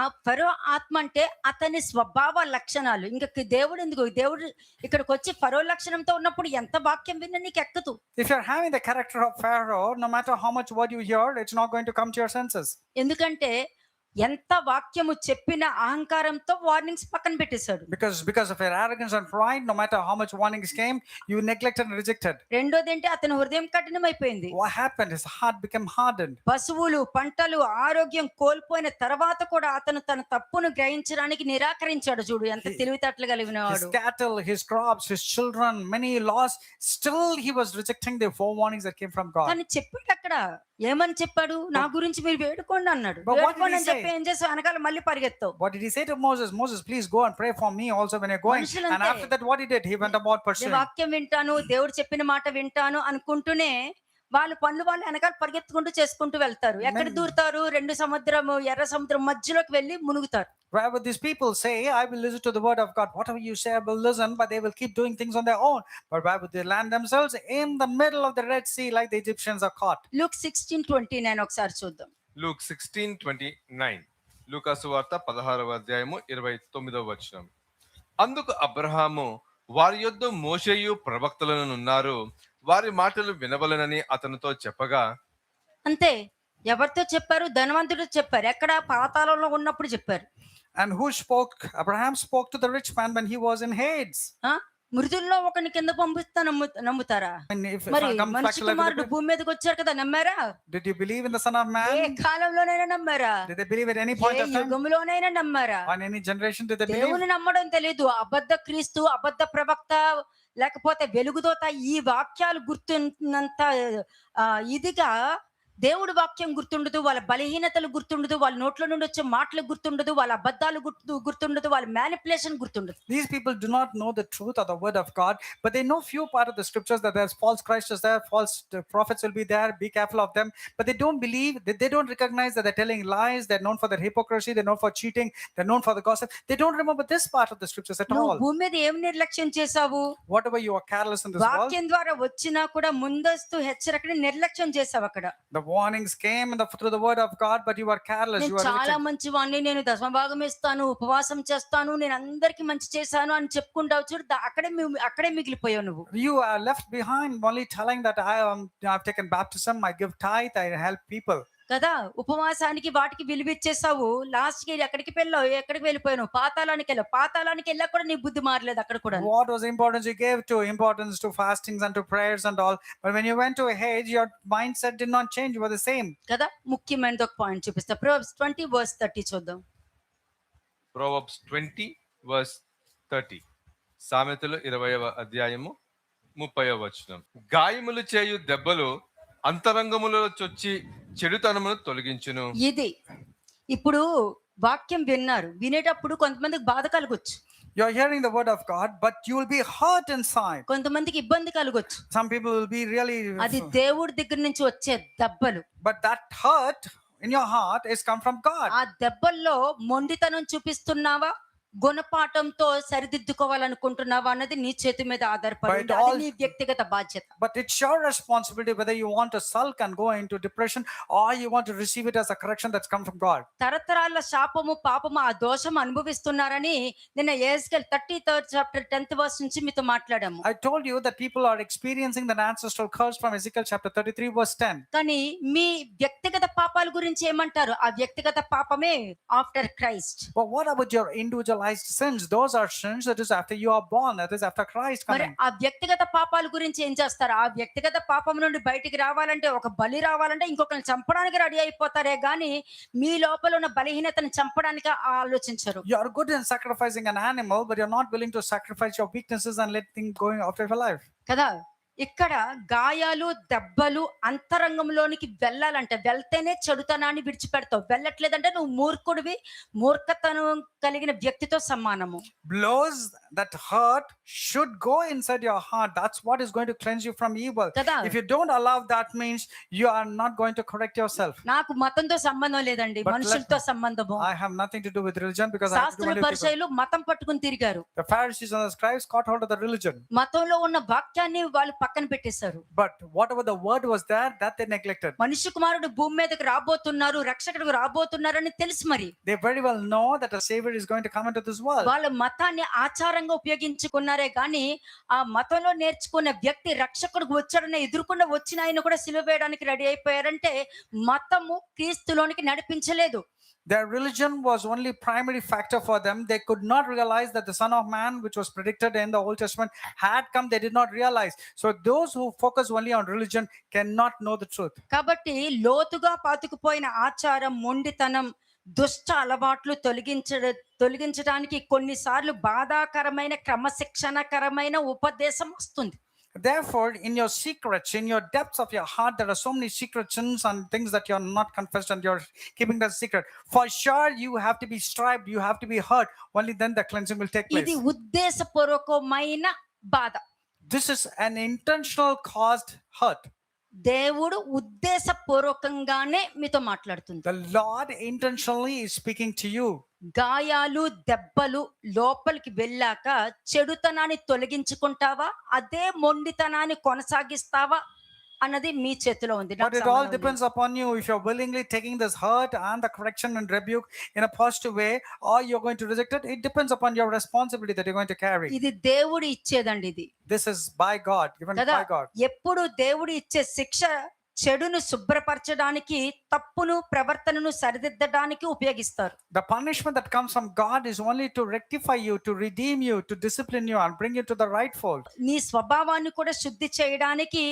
S1: ఆ ఫరో ఆత్మ అంటే అతని స్వభావ లక్షణాలు. ఇంకా దేవుడు ఎందుకు, దేవుడు ఇక్కడికి వచ్చి ఫరో లక్షణంతో ఉన్నప్పుడు ఎంత వాక్యం విన్నా నీకు ఎక్కదు.
S2: If you're having the character of Pharaoh, no matter how much word you hear, it's not going to come to your senses.
S1: ఎందుకంటే ఎంత వాక్యము చెప్పిన అహంకారంతో వార్నింగ్స్ పక్కన పెట్టేశాడు.
S2: Because of your arrogance and pride, no matter how much warnings came, you neglected and rejected.
S1: రెండోది ఏంటి, అతని హృదయం కఠినమైపోయింది.
S2: What happened? His heart became hardened.
S1: పశువులు, పంటలు, ఆరోగ్యం కోల్పోయిన తర్వాత కూడా అతను తన తప్పును గ్రహించడానికి నిరాకరించాడు. చూడు ఎంత తెలివితేటలు కలిగిన
S2: His
S1: వాడు.
S2: cattle, his crops, his children, many lost. Still he was rejecting the forewarnings that came from God.
S1: కానీ చెప్పాడు అక్కడ, ఏమని చెప్పాడు? నా గురించి మీరు వేడుకోండి అన్నాడు.
S2: But what did
S1: వేడుకోండి
S2: he
S1: అని చెప్పి ఏం చేసావు? వెనకాల మళ్ళీ పరిగెత్తావు.
S2: What did he say to Moses? Moses, please go and pray for me also when you're going.
S1: మనుషులంతే.
S2: And after that, what he did? He went about
S1: నేను
S2: pursuing.
S1: వాక్యం వింటాను, దేవుడు చెప్పిన మాట వింటాను అనుకుంటూనే వాళ్ళు వెనకాల పరిగెత్తుకుంటూ చేసుకుంటూ వెళ్తారు. ఎక్కడ దూరుతారు? ఎర్ర సముద్రం మధ్యలోకి వెళ్ళి మునుగుతారు.
S2: Where would these people say, I will listen to the word of God, whatever you say I will listen, but they will keep doing things on their own? But where would they land themselves? In the middle of the Red Sea, like the Egyptians are caught.
S1: Luke 16:29 ఒకసారి చూద్దాం.
S3: Luke 16:29 లూకాసు వార్త 16వ అధ్యాయము 29వ వచనం. అందుకు అబ్రహాము, వారి యొద్ద మోషేయు ప్రవక్తలను ఉన్నారు, వారి మాటలు వినవలెనని అతనితో చెప్పగా.
S1: అంతే, ఎవరితో చెప్పారు? ధనవంతుడు చెప్పారు. ఎక్కడ? పాతాళంలో ఉన్నప్పుడు చెప్పారు.
S2: And who spoke? Abraham spoke to the rich man when he was in Hades.
S1: మృతుల్లో ఒకని కింద పంపిస్తా నమ్ముతారా? మరి మనిషి కుమారుడు భూమి మీదకి వచ్చారు కదా, నమ్మారా?
S2: Did you believe in the Son of Man?
S1: A కాలంలోనైనా నమ్మారా?
S2: Did they believe at any point of time?
S1: యుగంలోనైనా నమ్మారా?
S2: On any generation did they believe?
S1: దేవుని నమ్మడం తెలీదు. అబద్ధ క్రీస్తు, అబద్ధ ప్రవక్త, లేకపోతే వెలుగుదోత, ఈ వాక్యాలు గుర్తున్నంత ఇదిగా దేవుడి వాక్యం గుర్తుండదు, వాళ్ళ బలహీనతలు గుర్తుండదు, వాళ్ళ నోట్ల నుండి వచ్చే మాటలు గుర్తుండదు, వాళ్ళ అబద్ధాలు గుర్తుండదు, వాళ్ళ మ్యానిపులేషన్ గుర్తుండదు.
S2: These people do not know the truth or the word of God, but they know few part of the scriptures, that there's false Christs there, false prophets will be there, be careful of them. But they don't believe, they don't recognize that they're telling lies. They're known for their hypocrisy, they're known for cheating, they're known for the gossip. They don't remember this part of the scriptures at all.
S1: భూమి మీద ఏం నిర్లక్ష్యం చేశావు?
S2: Whatever you are careless in this world,
S1: వాక్యం ద్వారా వచ్చినా కూడా ముందస్తు హెచ్చరికని నిర్లక్ష్యం చేశావు. అక్కడ
S2: the warnings came through the word of God, but you were careless. You
S1: నేను
S2: were
S1: చాలా మంచి వాడిని, నేను దశమభాగం ఇస్తాను, ఉపవాసం చేస్తాను, నేను అందరికి మంచి చేశాను అని చెప్పుకుంటావు. చూడు, అక్కడే మిగిలిపోయావు నువ్వు.
S2: You are left behind only telling that I've taken baptism, I give tithe, I help people.
S1: కదా! ఉపవాసానికి వాటికి విలువిచ్చేసావు. లాస్ట్‌కి ఎక్కడికి వెళ్ళిపోయావు? పాతాళానికెళ్ళావు. పాతాళానికెళ్ళాక కూడా నీ బుద్ధి మారలేదు అక్కడ కూడాను.
S2: What was importance you gave to importance to fastings and to prayers and all. But when you went to Hajj, your mindset did not change. You were the same.
S1: కదా! ముఖ్యమైనది ఒక పాయింట్ చూపిస్తా. ప్రొవర్బ్స్ 20:30 చూద్దాం.
S3: Proverbs 20:30. సామెతలు 20వ అధ్యాయము 30వ వచనం. గాయములు చేయు దెబ్బలు అంతరంగములో చొచ్చి చెడుతనమును తొలగించును.
S1: ఇది. ఇప్పుడు వాక్యం విన్నారు. వినేటప్పుడు కొంతమందికి బాధ కలగొచ్చు.
S2: You're hearing the word of God, but you will be hurt inside.
S1: కొంతమందికి ఇబ్బంది కలగొచ్చు.
S2: Some people will be really.
S1: అది దేవుడి దగ్గర నుంచి వచ్చే దెబ్బలు.
S2: But that hurt in your heart is come from God.
S1: ఆ దెబ్బల్లో మొండితనం చూపిస్తున్నావా? గుణపాఠంతో సరిదిద్దుకోవాలనుకుంటున్నావా అన్నది నీ చేతి మీద ఆధారపడి
S2: But
S1: ఉంది.
S2: all-
S1: అది నీ వ్యక్తిగత బాధ్యత.
S2: But it's your responsibility whether you want to sulk and go into depression or you want to receive it as a correction that's come from God.
S1: తరతరాల శాపము పాపము ఆ దోషం అనుభవిస్తున్నారని నిన్న యెహెజ్కేల్ 33rd chapter 10th verse నుంచి మీతో మాట్లాడాము.
S2: I told you that people are experiencing the ancestral curse from Ezekiel chapter 33 verse 10.
S1: కానీ మీ వ్యక్తిగత పాపాల గురించి ఏమంటారు? ఆ వ్యక్తిగత పాపమే after Christ.
S2: But what about your individualized sins? Those are sins that is after you are born, that is after Christ
S1: మరి
S2: coming.
S1: ఆ వ్యక్తిగత పాపాల గురించి ఏం చేస్తారు? ఆ వ్యక్తిగత పాపం నుండి బయటికి రావాలంటే, ఒక బలి రావాలంటే ఇంకొకరిని చంపడానికి రెడీ అయిపోతారే గాని మీ లోపల ఉన్న బలహీనతను చంపడానికి ఆలోచించరు.
S2: You are good in sacrificing an animal, but you're not willing to sacrifice your weaknesses and let things go after your life.
S1: కదా! ఇక్కడ గాయాలు దెబ్బలు అంతరంగంలోనికి వెళ్ళాలంటే, వెళ్తేనే చెడుతనాన్ని విడిచిపెడతావు. వెళ్ళట్లేదంటే నువ్వు మూర్ఖుడివి, మూర్ఖతనం కలిగిన వ్యక్తితో సమానము.
S2: Blows that hurt should go inside your heart. That's what is going to cleanse you from evil.
S1: కదా!
S2: If you don't allow that, means you are not going to correct yourself.
S1: నాకు మతంతో సంబంధం లేదండి,
S2: But
S1: మనుషులతో సంబంధము.
S2: I have nothing to do with religion because I have to do
S1: శాస్త్రుల
S2: only with people.
S1: పరిచయులు మతం పట్టుకుని తిరిగారు.
S2: The Pharisees and the scribes caught hold of the religion.
S1: మతంలో ఉన్న వాక్యాన్ని వాళ్ళు పక్కన పెట్టేశారు.
S2: But whatever the word was there, that they neglected.
S1: మనిషి కుమారుడు భూమి మీదకి రాబోతున్నారు, రక్షకుడు రాబోతున్నారని తెలుసు. మరి
S2: They very well know that a savior is going to come into this world.
S1: వాళ్ళ మతాన్ని ఆచారంగా ఉపయోగించుకున్నారే గాని ఆ మతంలో నేర్చుకున్న వ్యక్తి రక్షకుడికి వచ్చాడని ఎదుర్కొన్న వచ్చిన ఆయన కూడా సిలువ వేయడానికి రెడీ అయిపోయారంటే మతము క్రీస్తులోనికి నడిపించలేదు.
S2: Their religion was only primary factor for them. They could not realize that the Son of Man, which was predicted in the Old Testament, had come. They did not realize. So those who focus only on religion cannot know the truth.
S1: కాబట్టి లోతుగా పాతుకుపోయిన ఆచారం, మొండితనం, దుష్ట అలవాట్లు తొలగించడానికి కొన్నిసార్లు బాధాకరమైన క్రమశిక్షణకరమైన ఉపదేశం వస్తుంది.
S2: Therefore, in your secrets, in your depths of your heart, there are so many secret sins and things that you are not confessed and you're keeping that secret. For sure, you have to be striped, you have to be hurt. Only then the cleansing will take
S1: ఇది
S2: place.
S1: ఉద్దేశపూర్వకమైన బాధ.
S2: This is an intentional caused hurt.
S1: దేవుడు ఉద్దేశపూర్వకంగానే మీతో మాట్లాడుతుంది.
S2: The Lord intentionally is speaking to you.
S1: గాయాలు దెబ్బలు లోపలికి వెళ్ళాక చెడుతనాన్ని తొలగించుకుంటావా, అదే మొండితనాన్ని కొనసాగిస్తావా అన్నది మీ చేతిలో ఉంది.
S2: But it all depends upon you. If you're willingly taking this hurt and the correction and rebuke in a positive way, or you're going to reject it, it depends upon your responsibility that you're going to carry.
S1: ఇది దేవుడు ఇచ్చేదండి. ఇది
S2: This is by God, given
S1: కదా.
S2: by God.
S1: ఎప్పుడు దేవుడు ఇచ్చే శిక్ష చెడును శుభ్రపరచడానికి, తప్పును ప్రవర్తనను సరిదిద్దడానికి ఉపయోగిస్తారు.
S2: The punishment that comes from God is only to rectify you, to redeem you, to discipline you and bring you to the right fold.
S1: నీ స్వభావాన్ని కూడా శుద్ధి చేయడానికి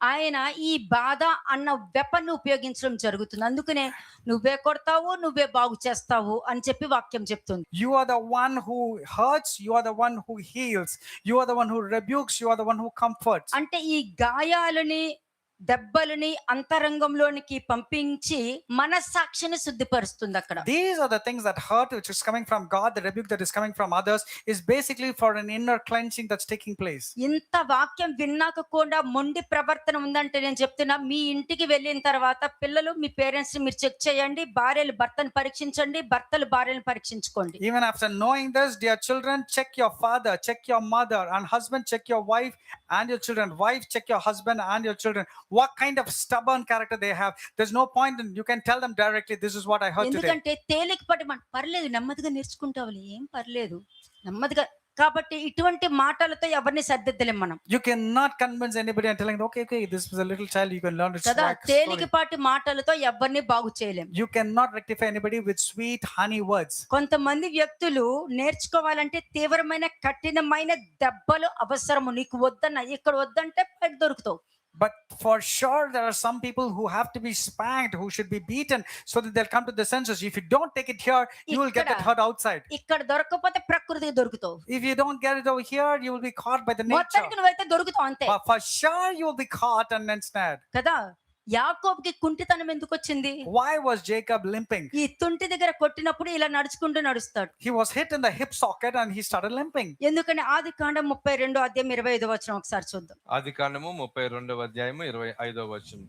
S1: ఆయన ఈ బాధ అన్న వెపన్ ఉపయోగించడం జరుగుతుంది. అందుకనే నువ్వే కొడతావు, నువ్వే బాగు చేస్తావు అని చెప్పి వాక్యం చెప్తుంది.
S2: You are the one who hurts, you are the one who heals, you are the one who rebukes, you are the one who comforts.
S1: అంటే ఈ గాయాలని దెబ్బలని అంతరంగంలోనికి పంపించి మనస్సాక్షిని శుద్ధిపరుస్తుంది. అక్కడ
S2: These are the things that hurt, which is coming from God. The rebuke that is coming from others is basically for an inner cleansing that's taking place.
S1: ఇంత వాక్యం విన్నాక కూడా మొండి ప్రవర్తన ఉందంటే నేను చెప్తున్నా, మీ ఇంటికి వెళ్ళిన తర్వాత పిల్లలు మీ పేరెంట్స్ ని మీరు చెక్ చేయండి, భార్యలు భర్తను పరీక్షించండి, భర్తలు భార్యలను పరీక్షించుకోండి.
S2: Even after knowing this, dear children, check your father, check your mother, and husband, check your wife and your children. Wife, check your husband and your children. What kind of stubborn character they have. There's no point in, you can tell them directly, this is what I heard today.
S1: ఎందుకంటే తేలికపాటి పర్లేదు, నెమ్మదిగా నేర్చుకుంటావులే, ఏం పర్లేదు, నెమ్మదిగా కాబట్టి ఇటువంటి మాటలతో ఎవరిని సర్దిద్దలేం మనం
S2: You cannot convince anybody and telling, okay, this is a little child, you can learn its
S1: కదా.
S2: swag story.
S1: తేలికపాటి మాటలతో ఎవరిని బాగు చేయలేం.
S2: You cannot rectify anybody with sweet honey words.
S1: కొంతమంది వ్యక్తులు నేర్చుకోవాలంటే తీవ్రమైన కఠినమైన దెబ్బలు అవసరము. నీకు వద్దన్న ఇక్కడ వద్దంటే బయట దొరుకుతావు.
S2: But for sure, there are some people who have to be spanked, who should be beaten, so that they'll come to the senses. If you don't take it here, you will get that hurt outside.
S1: ఇక్కడ దొరకకపోతే ప్రకృతికి దొరుకుతావు.
S2: If you don't get it over here, you will be caught by the nature.
S1: మొత్తానికి నువ్వైతే దొరుకుతావు అంతే
S2: But for sure, you will be caught and ensnared.
S1: కదా. యాకోబుకి కుంటితనం ఎందుకు వచ్చింది?
S2: Why was Jacob limping?
S1: ఈ తుంటి దగ్గర కొట్టినప్పుడు ఇలా నడుచుకుంటూ నడుస్తాడు.
S2: He was hit in the hip socket and he started limping.
S1: ఎందుకని ఆదికాండం 32 అధ్యాయం 25 వచనం ఒకసారి చూద్దాం.
S3: ఆది కాండము 32వ అధ్యాయము 25వ వచనం.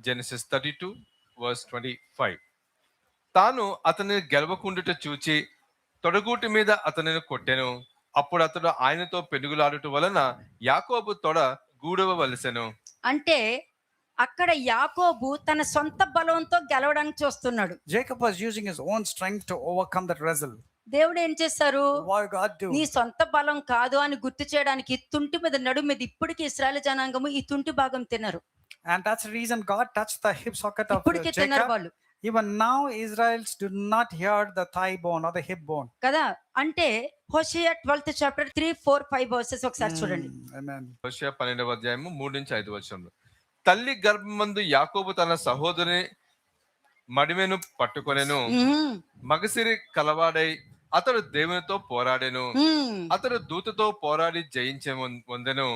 S3: Genesis 32 verse 25. తాను అతనిని గెలవకుండుట చూచి తొడగూటి మీద అతనిని కొట్టెను. అప్పుడు అతడు ఆయనతో పెనుగులాడుట వలన యాకోబు తొడ గూడవవలసెను.
S1: అంటే అక్కడ యాకోబు తన సొంత బలంతో గెలవడానికి చూస్తున్నాడు.
S2: Jacob was using his own strength to overcome that wrestle.
S1: దేవుడు ఏం చేశారు?
S2: What God do?
S1: నీ సొంత బలం కాదు అని గుర్తు చేయడానికి తుంటి మీద నడుము మీద ఇప్పటికీ ఇశ్రాయేలు జనాంగము ఈ తుంటి భాగం తినరు.
S2: And that's the reason God touched the hip socket of
S1: ఇప్పటికీ తినరు
S2: Jacob.
S1: వాళ్ళు
S2: Even now, Israelites do not hear the thigh bone or the hip bone.
S1: కదా. అంటే హోషేయ 12th చాప్టర్ 3, 4, 5 వర్సెస్ ఒకసారి చూడండి.
S2: Amen.
S3: హోషేయ 12వ అధ్యాయము 3 నుంచి 5 వచనంలో. తల్లి గర్భమందు యాకోబు తన సహోదరుని మడిమెను పట్టుకొనెను. మగసిరి కలవాడై అతడు దేవునితో పోరాడెను. అతడు దూతతో పోరాడి జయించే పొందెను.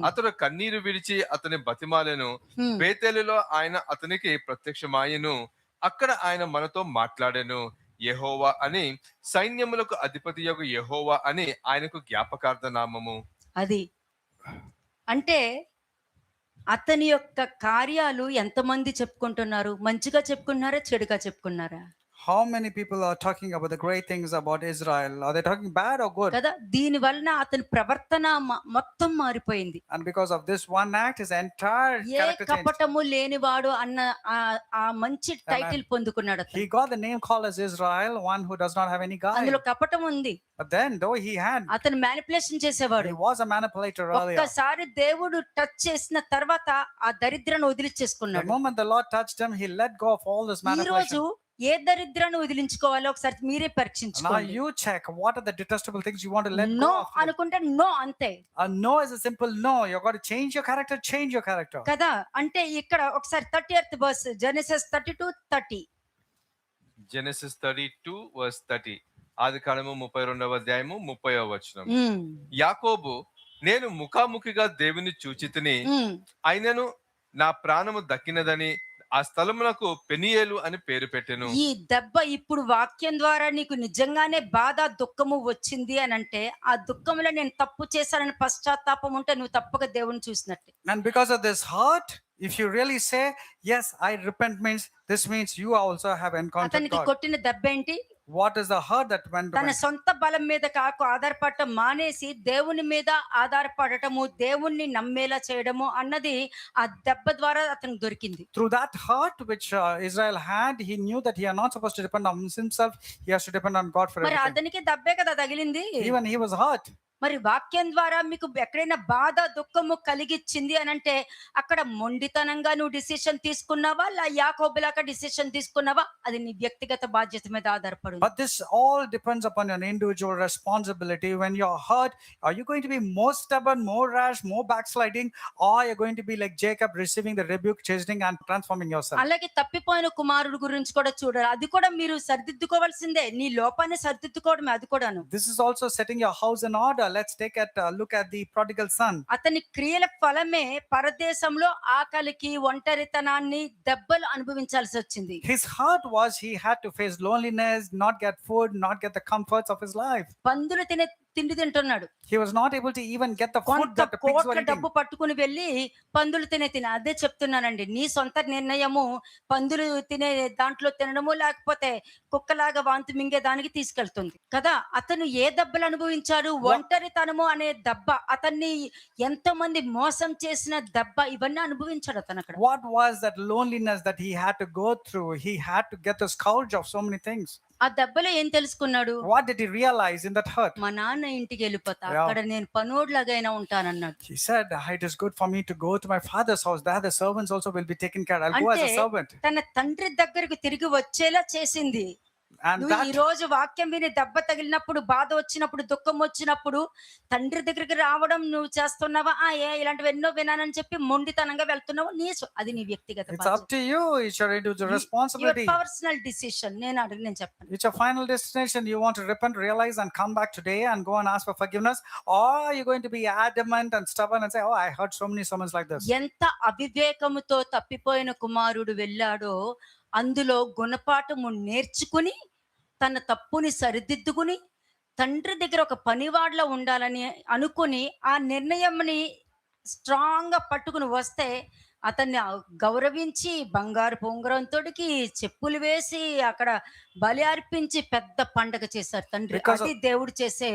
S3: అతడు కన్నీరు విడిచి అతని బతిమాలెను. బేతేలులో ఆయన అతనికి ప్రత్యక్షమాయెను. అక్కడ ఆయన మనతో మాట్లాడెను. యెహోవా అని, సైన్యములకు అధిపతియగు యెహోవా అని ఆయనకు జ్ఞాపకార్థ నామము.
S1: అది అంటే అతని యొక్క కార్యాలు ఎంతమంది చెప్పుకుంటున్నారు? మంచిగా చెప్పుకున్నారా, చెడుగా చెప్పుకున్నారా?
S2: How many people are talking about the great things about Israel? Are they talking bad or good?
S1: కదా. దీని వలన అతని ప్రవర్తన మొత్తం మారిపోయింది.
S2: And because of this one act, his entire
S1: A
S2: character changed.
S1: కపటము లేనివాడు అన్న ఆ మంచి టైటిల్ పొందుకున్నాడు అతను.
S2: He got the name called as Israel, one who does not have any guile.
S1: అందులో కపటం ఉంది.
S2: But then, though he had,
S1: అతను మ్యానిపులేషన్ చేసేవాడు.
S2: he was a manipulator earlier.
S1: ఒక్కసారి దేవుడు టచ్ చేసిన తర్వాత ఆ దరిద్రాన్ని
S2: The
S1: వదిలించేసుకున్నాడు.
S2: moment the Lord touched him, he let go of all this
S1: ఈ రోజు
S2: manipulation.
S1: ఏ దరిద్రాన్ని వదిలించుకోవాలో ఒకసారి మీరే
S2: Now
S1: పరీక్షించుకోండి.
S2: you check what are the detestable things you want to let
S1: no
S2: go of.
S1: అనుకుంటే నో అంతే
S2: A no is a simple no. You've got to change your character, change your character.
S1: కదా. అంటే ఇక్కడ ఒకసారి 30th verse Genesis 32:30.
S3: Genesis 32 verse 30. ఆది కాండము 32వ అధ్యాయము 30వ వచనం. యాకోబు, నేను ముఖాముఖిగా దేవుని చూచితిని, అయినను నా ప్రాణము దక్కినదని ఆ స్థలమునకు పెనియేలు అని పేరు పెట్టెను.
S1: ఈ దెబ్బ ఇప్పుడు వాక్యం ద్వారా నీకు నిజంగానే బాధ దుఃఖము వచ్చింది అని అంటే ఆ దుఃఖంలో నేను తప్పు చేశానని పశ్చాత్తాపం ఉంటే నువ్వు తప్పక దేవుని చూసినట్టే.
S2: And because of this hurt, if you really say, yes, I repent, this means you also have encountered
S1: అతనికి
S2: God.
S1: కొట్టిన దెబ్బ ఏంటి?
S2: What is the hurt that went
S1: తన
S2: away?
S1: సొంత బలం మీద కాకు ఆధారపడటం మానేసి దేవుని మీద ఆధారపడటము, దేవుణ్ణి నమ్మేలా చేయడము అన్నది ఆ దెబ్బ ద్వారా అతనికి దొరికింది.
S2: Through that hurt which Israel had, he knew that he is not supposed to depend on himself. He has to depend on God for
S1: మరి
S2: everything.
S1: అతనికి దెబ్బే కదా తగిలింది.
S2: Even he was hurt.
S1: మరి వాక్యం ద్వారా మీకు ఎక్కడైనా బాధ దుఃఖము కలిగించింది అని అంటే అక్కడ మొండితనంగా నువ్వు డిసిషన్ తీసుకున్నావా, యాకోబులాగా డిసిషన్ తీసుకున్నావా, అది నీ వ్యక్తిగత బాధ్యత మీద ఆధారపడి.
S2: But this all depends upon your individual responsibility. When you're hurt, are you going to be more stubborn, more rash, more backsliding, or you're going to be like Jacob, receiving the rebuke, chastening, and transforming yourself?
S1: అలాగే తప్పిపోయిన కుమారుడు గురించి కూడా చూడాలి. అది కూడా మీరు సరిదిద్దుకోవాల్సిందే. నీ లోపాన్ని సరిదిద్దుకోవడమే అది కూడాను.
S2: This is also setting your house in order. Let's take a look at the prodigal son.
S1: అతని క్రియల ఫలమే పరదేశంలో ఆకలికి, ఒంటరితనాన్ని, దెబ్బలు అనుభవించాల్సి వచ్చింది.
S2: His hurt was he had to face loneliness, not get food, not get the comforts of his life.
S1: పందులు తినే తిండి తింటున్నాడు.
S2: He was not able to even get the food
S1: కొంత
S2: that the pigs were
S1: కోట్ల
S2: eating.
S1: డబ్బు పట్టుకుని వెళ్ళి పందులు తినే అదే చెప్తున్నానండి. నీ సొంత నిర్ణయము పందులు తినే దాంట్లో తినడము, లేకపోతే కుక్కలాగా వాంతి మింగే దానికి తీసుకెళ్తుంది కదా. అతను ఏ దెబ్బలు అనుభవించాడు? ఒంటరితనము అనే దెబ్బ, అతన్ని ఎంతో మంది మోసం చేసిన దెబ్బ, ఇవన్నీ అనుభవించాడు అతను అక్కడ.
S2: What was that loneliness that he had to go through? He had to get the scourge of so many things.
S1: ఆ దెబ్బలో ఏం తెలుసుకున్నాడు?
S2: What did he realize in that hurt?
S1: మా నాన్న ఇంటికి వెళ్ళిపోతా,
S2: Yeah.
S1: అక్కడ నేను పనోడిలాగైనా ఉంటానన్నాడు.
S2: He said, it is good for me to go to my father's house. There the servants also will be taken care. I'll go as
S1: అంటే
S2: a servant.
S1: తన తండ్రి దగ్గరకు తిరిగి వచ్చేలా చేసింది.
S2: And
S1: నువ్వు ఈ
S2: that,
S1: రోజు వాక్యం విని దెబ్బ తగిలినప్పుడు, బాధ వచ్చినప్పుడు, దుఃఖం వచ్చినప్పుడు తండ్రి దగ్గరికి రావడం నువ్వు చేస్తున్నావా? ఇలాంటివి ఎన్నో వినానని చెప్పి మొండితనంగా వెళ్తున్నావు. అది నీ వ్యక్తిగత
S2: it's up to you. It's your individual responsibility.
S1: Personal decision. నేను చెప్పను.
S2: It's your final destination. You want to repent, realize, and come back today and go and ask for forgiveness, or are you going to be adamant and stubborn and say, "Oh, I heard so many sermons like this."
S1: ఎంత అవివేకముతో తప్పిపోయిన కుమారుడు వెళ్ళాడో అందులో గుణపాఠము నేర్చుకుని తన తప్పుని సరిదిద్దుకుని తండ్రి దగ్గర ఒక పనివాడిలా ఉండాలని అనుకుని ఆ నిర్ణయంని స్ట్రాంగ్ గా పట్టుకుని వస్తే అతన్ని గౌరవించి బంగారు పొంగరంతోడికి చెప్పులు వేసి అక్కడ బలి అర్పించి పెద్ద పండగ చేశారు తండ్రి.
S2: Because
S1: అది దేవుడు చేసే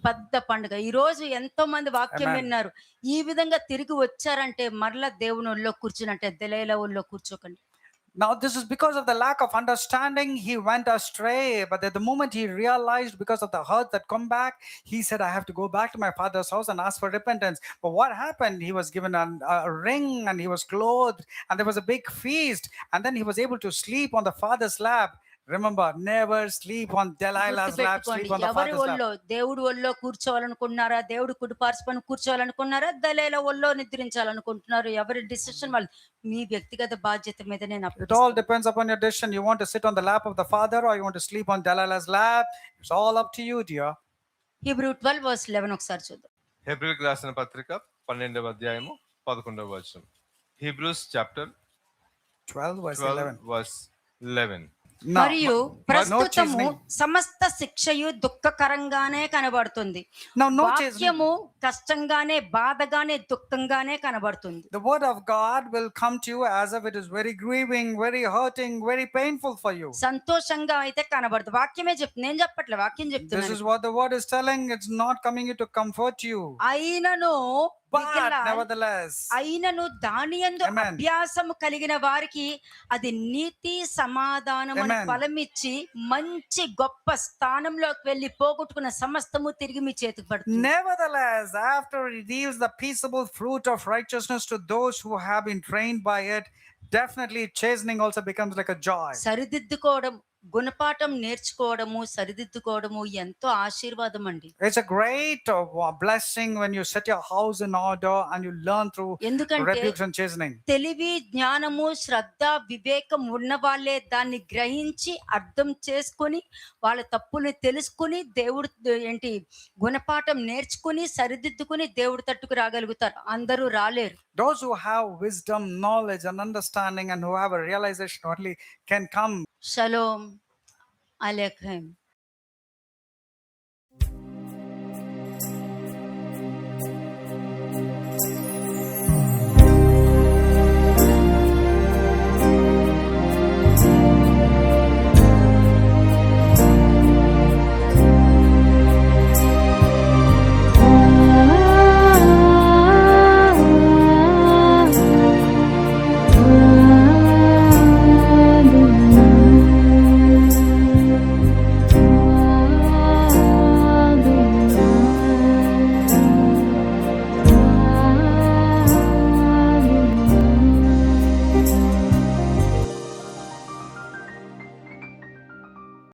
S1: పెద్ద పండుగ. ఈ రోజు ఎంతో మంది వాక్యం
S2: Amen.
S1: విన్నారు, ఈ విధంగా తిరిగి వచ్చారంటే మరలా దేవుని ఒళ్ళో కూర్చున్నట్టే, దెలైలా ఒళ్ళో కూర్చోకండి.
S2: Now, this is because of the lack of understanding. He went astray, but at the moment he realized, because of the hurt that come back, he said, "I have to go back to my father's house and ask for repentance." But what happened? He was given a ring, and he was clothed, and there was a big feast, and then he was able to sleep on the father's lap. Remember, never sleep on Delilah's lap,
S1: గుర్తుపెట్టుకోండి,
S2: sleep on the
S1: ఎవరి
S2: father's
S1: ఒళ్ళో,
S2: lap.
S1: దేవుడు ఒళ్ళో కూర్చోవాలనుకుంటున్నారా, దేవుడు కుడిపార్శ్వన కూర్చోవాలనుకుంటున్నారా, దళైల ఒళ్ళో నిద్రించాలనుకుంటున్నారు? ఎవరి decision వాళ్ళు. మీ వ్యక్తిగత బాధ్యత మీద నేను
S2: It all
S1: అప్పగిస్తాను.
S2: depends upon your decision. You want to sit on the lap of the father, or you want to sleep on Delilah's lap. It's all up to you, dear.
S1: Hebrew 12:11 ఒకసారి చూద్దాం.
S3: హెబ్రీయులకు రాసిన పత్రిక 12వ అధ్యాయము 11వ వచనం. Hebrews chapter
S2: 12 verse 11.
S3: 12 verse 11.
S2: Now,
S1: మరియు
S2: but no
S1: ప్రస్తుతము
S2: chastening.
S1: సమస్త శిక్షయు దుఃఖకరంగానే కనబడుతుంది.
S2: Now, no chastening.
S1: వాక్యము కష్టంగానే, బాధగానే, దుఃఖంగానే కనబడుతుంది.
S2: The word of God will come to you as if it is very grieving, very hurting, very painful for you.
S1: సంతోషంగా అయితే కనబడుతుంది. వాక్యమే చెప్తుంది, నేను చెప్పట్లే, వాక్యం
S2: This
S1: చెప్తున్నాను.
S2: is what the word is telling. It's not coming to comfort you.
S1: అయినను
S2: But
S1: మిగిలిన
S2: nevertheless,
S1: అయినను దానియందు
S2: Amen.
S1: అభ్యాసము కలిగిన వారికి అది నీతి సమాధానము
S2: Amen.
S1: ఫలమిచ్చి మంచి గొప్ప స్థానంలోకి వెళ్ళి పోగొట్టుకున్న సమస్తము తిరిగి మీ చేతికి పడుతుంది.
S2: nevertheless, after it yields the peaceable fruit of righteousness to those who have been trained by it, definitely chastening also becomes like a joy.
S1: సరిదిద్దుకోవడం, గుణపాఠం నేర్చుకోవడము, సరిదిద్దుకోవడము ఎంతో ఆశీర్వాదం అండి.
S2: It's a great blessing when you set your house in order and you learn through
S1: ఎందుకంటే
S2: rebukes and chastening.
S1: తెలివి, జ్ఞానము, శ్రద్ధ, వివేకం ఉన్న వాళ్ళే దాన్ని గ్రహించి అర్థం చేసుకొని వాళ్ళ తప్పుల్ని తెలుసుకుని దేవుడు గుణపాఠం నేర్చుకుని సరిదిద్దుకుని దేవుడి తట్టుకు రాగలుగుతారు. అందరూ రాలేరు.
S2: Those who have wisdom, knowledge, and understanding, and who have a realization only can come.
S1: షలోమ్ అలెఖైమ్.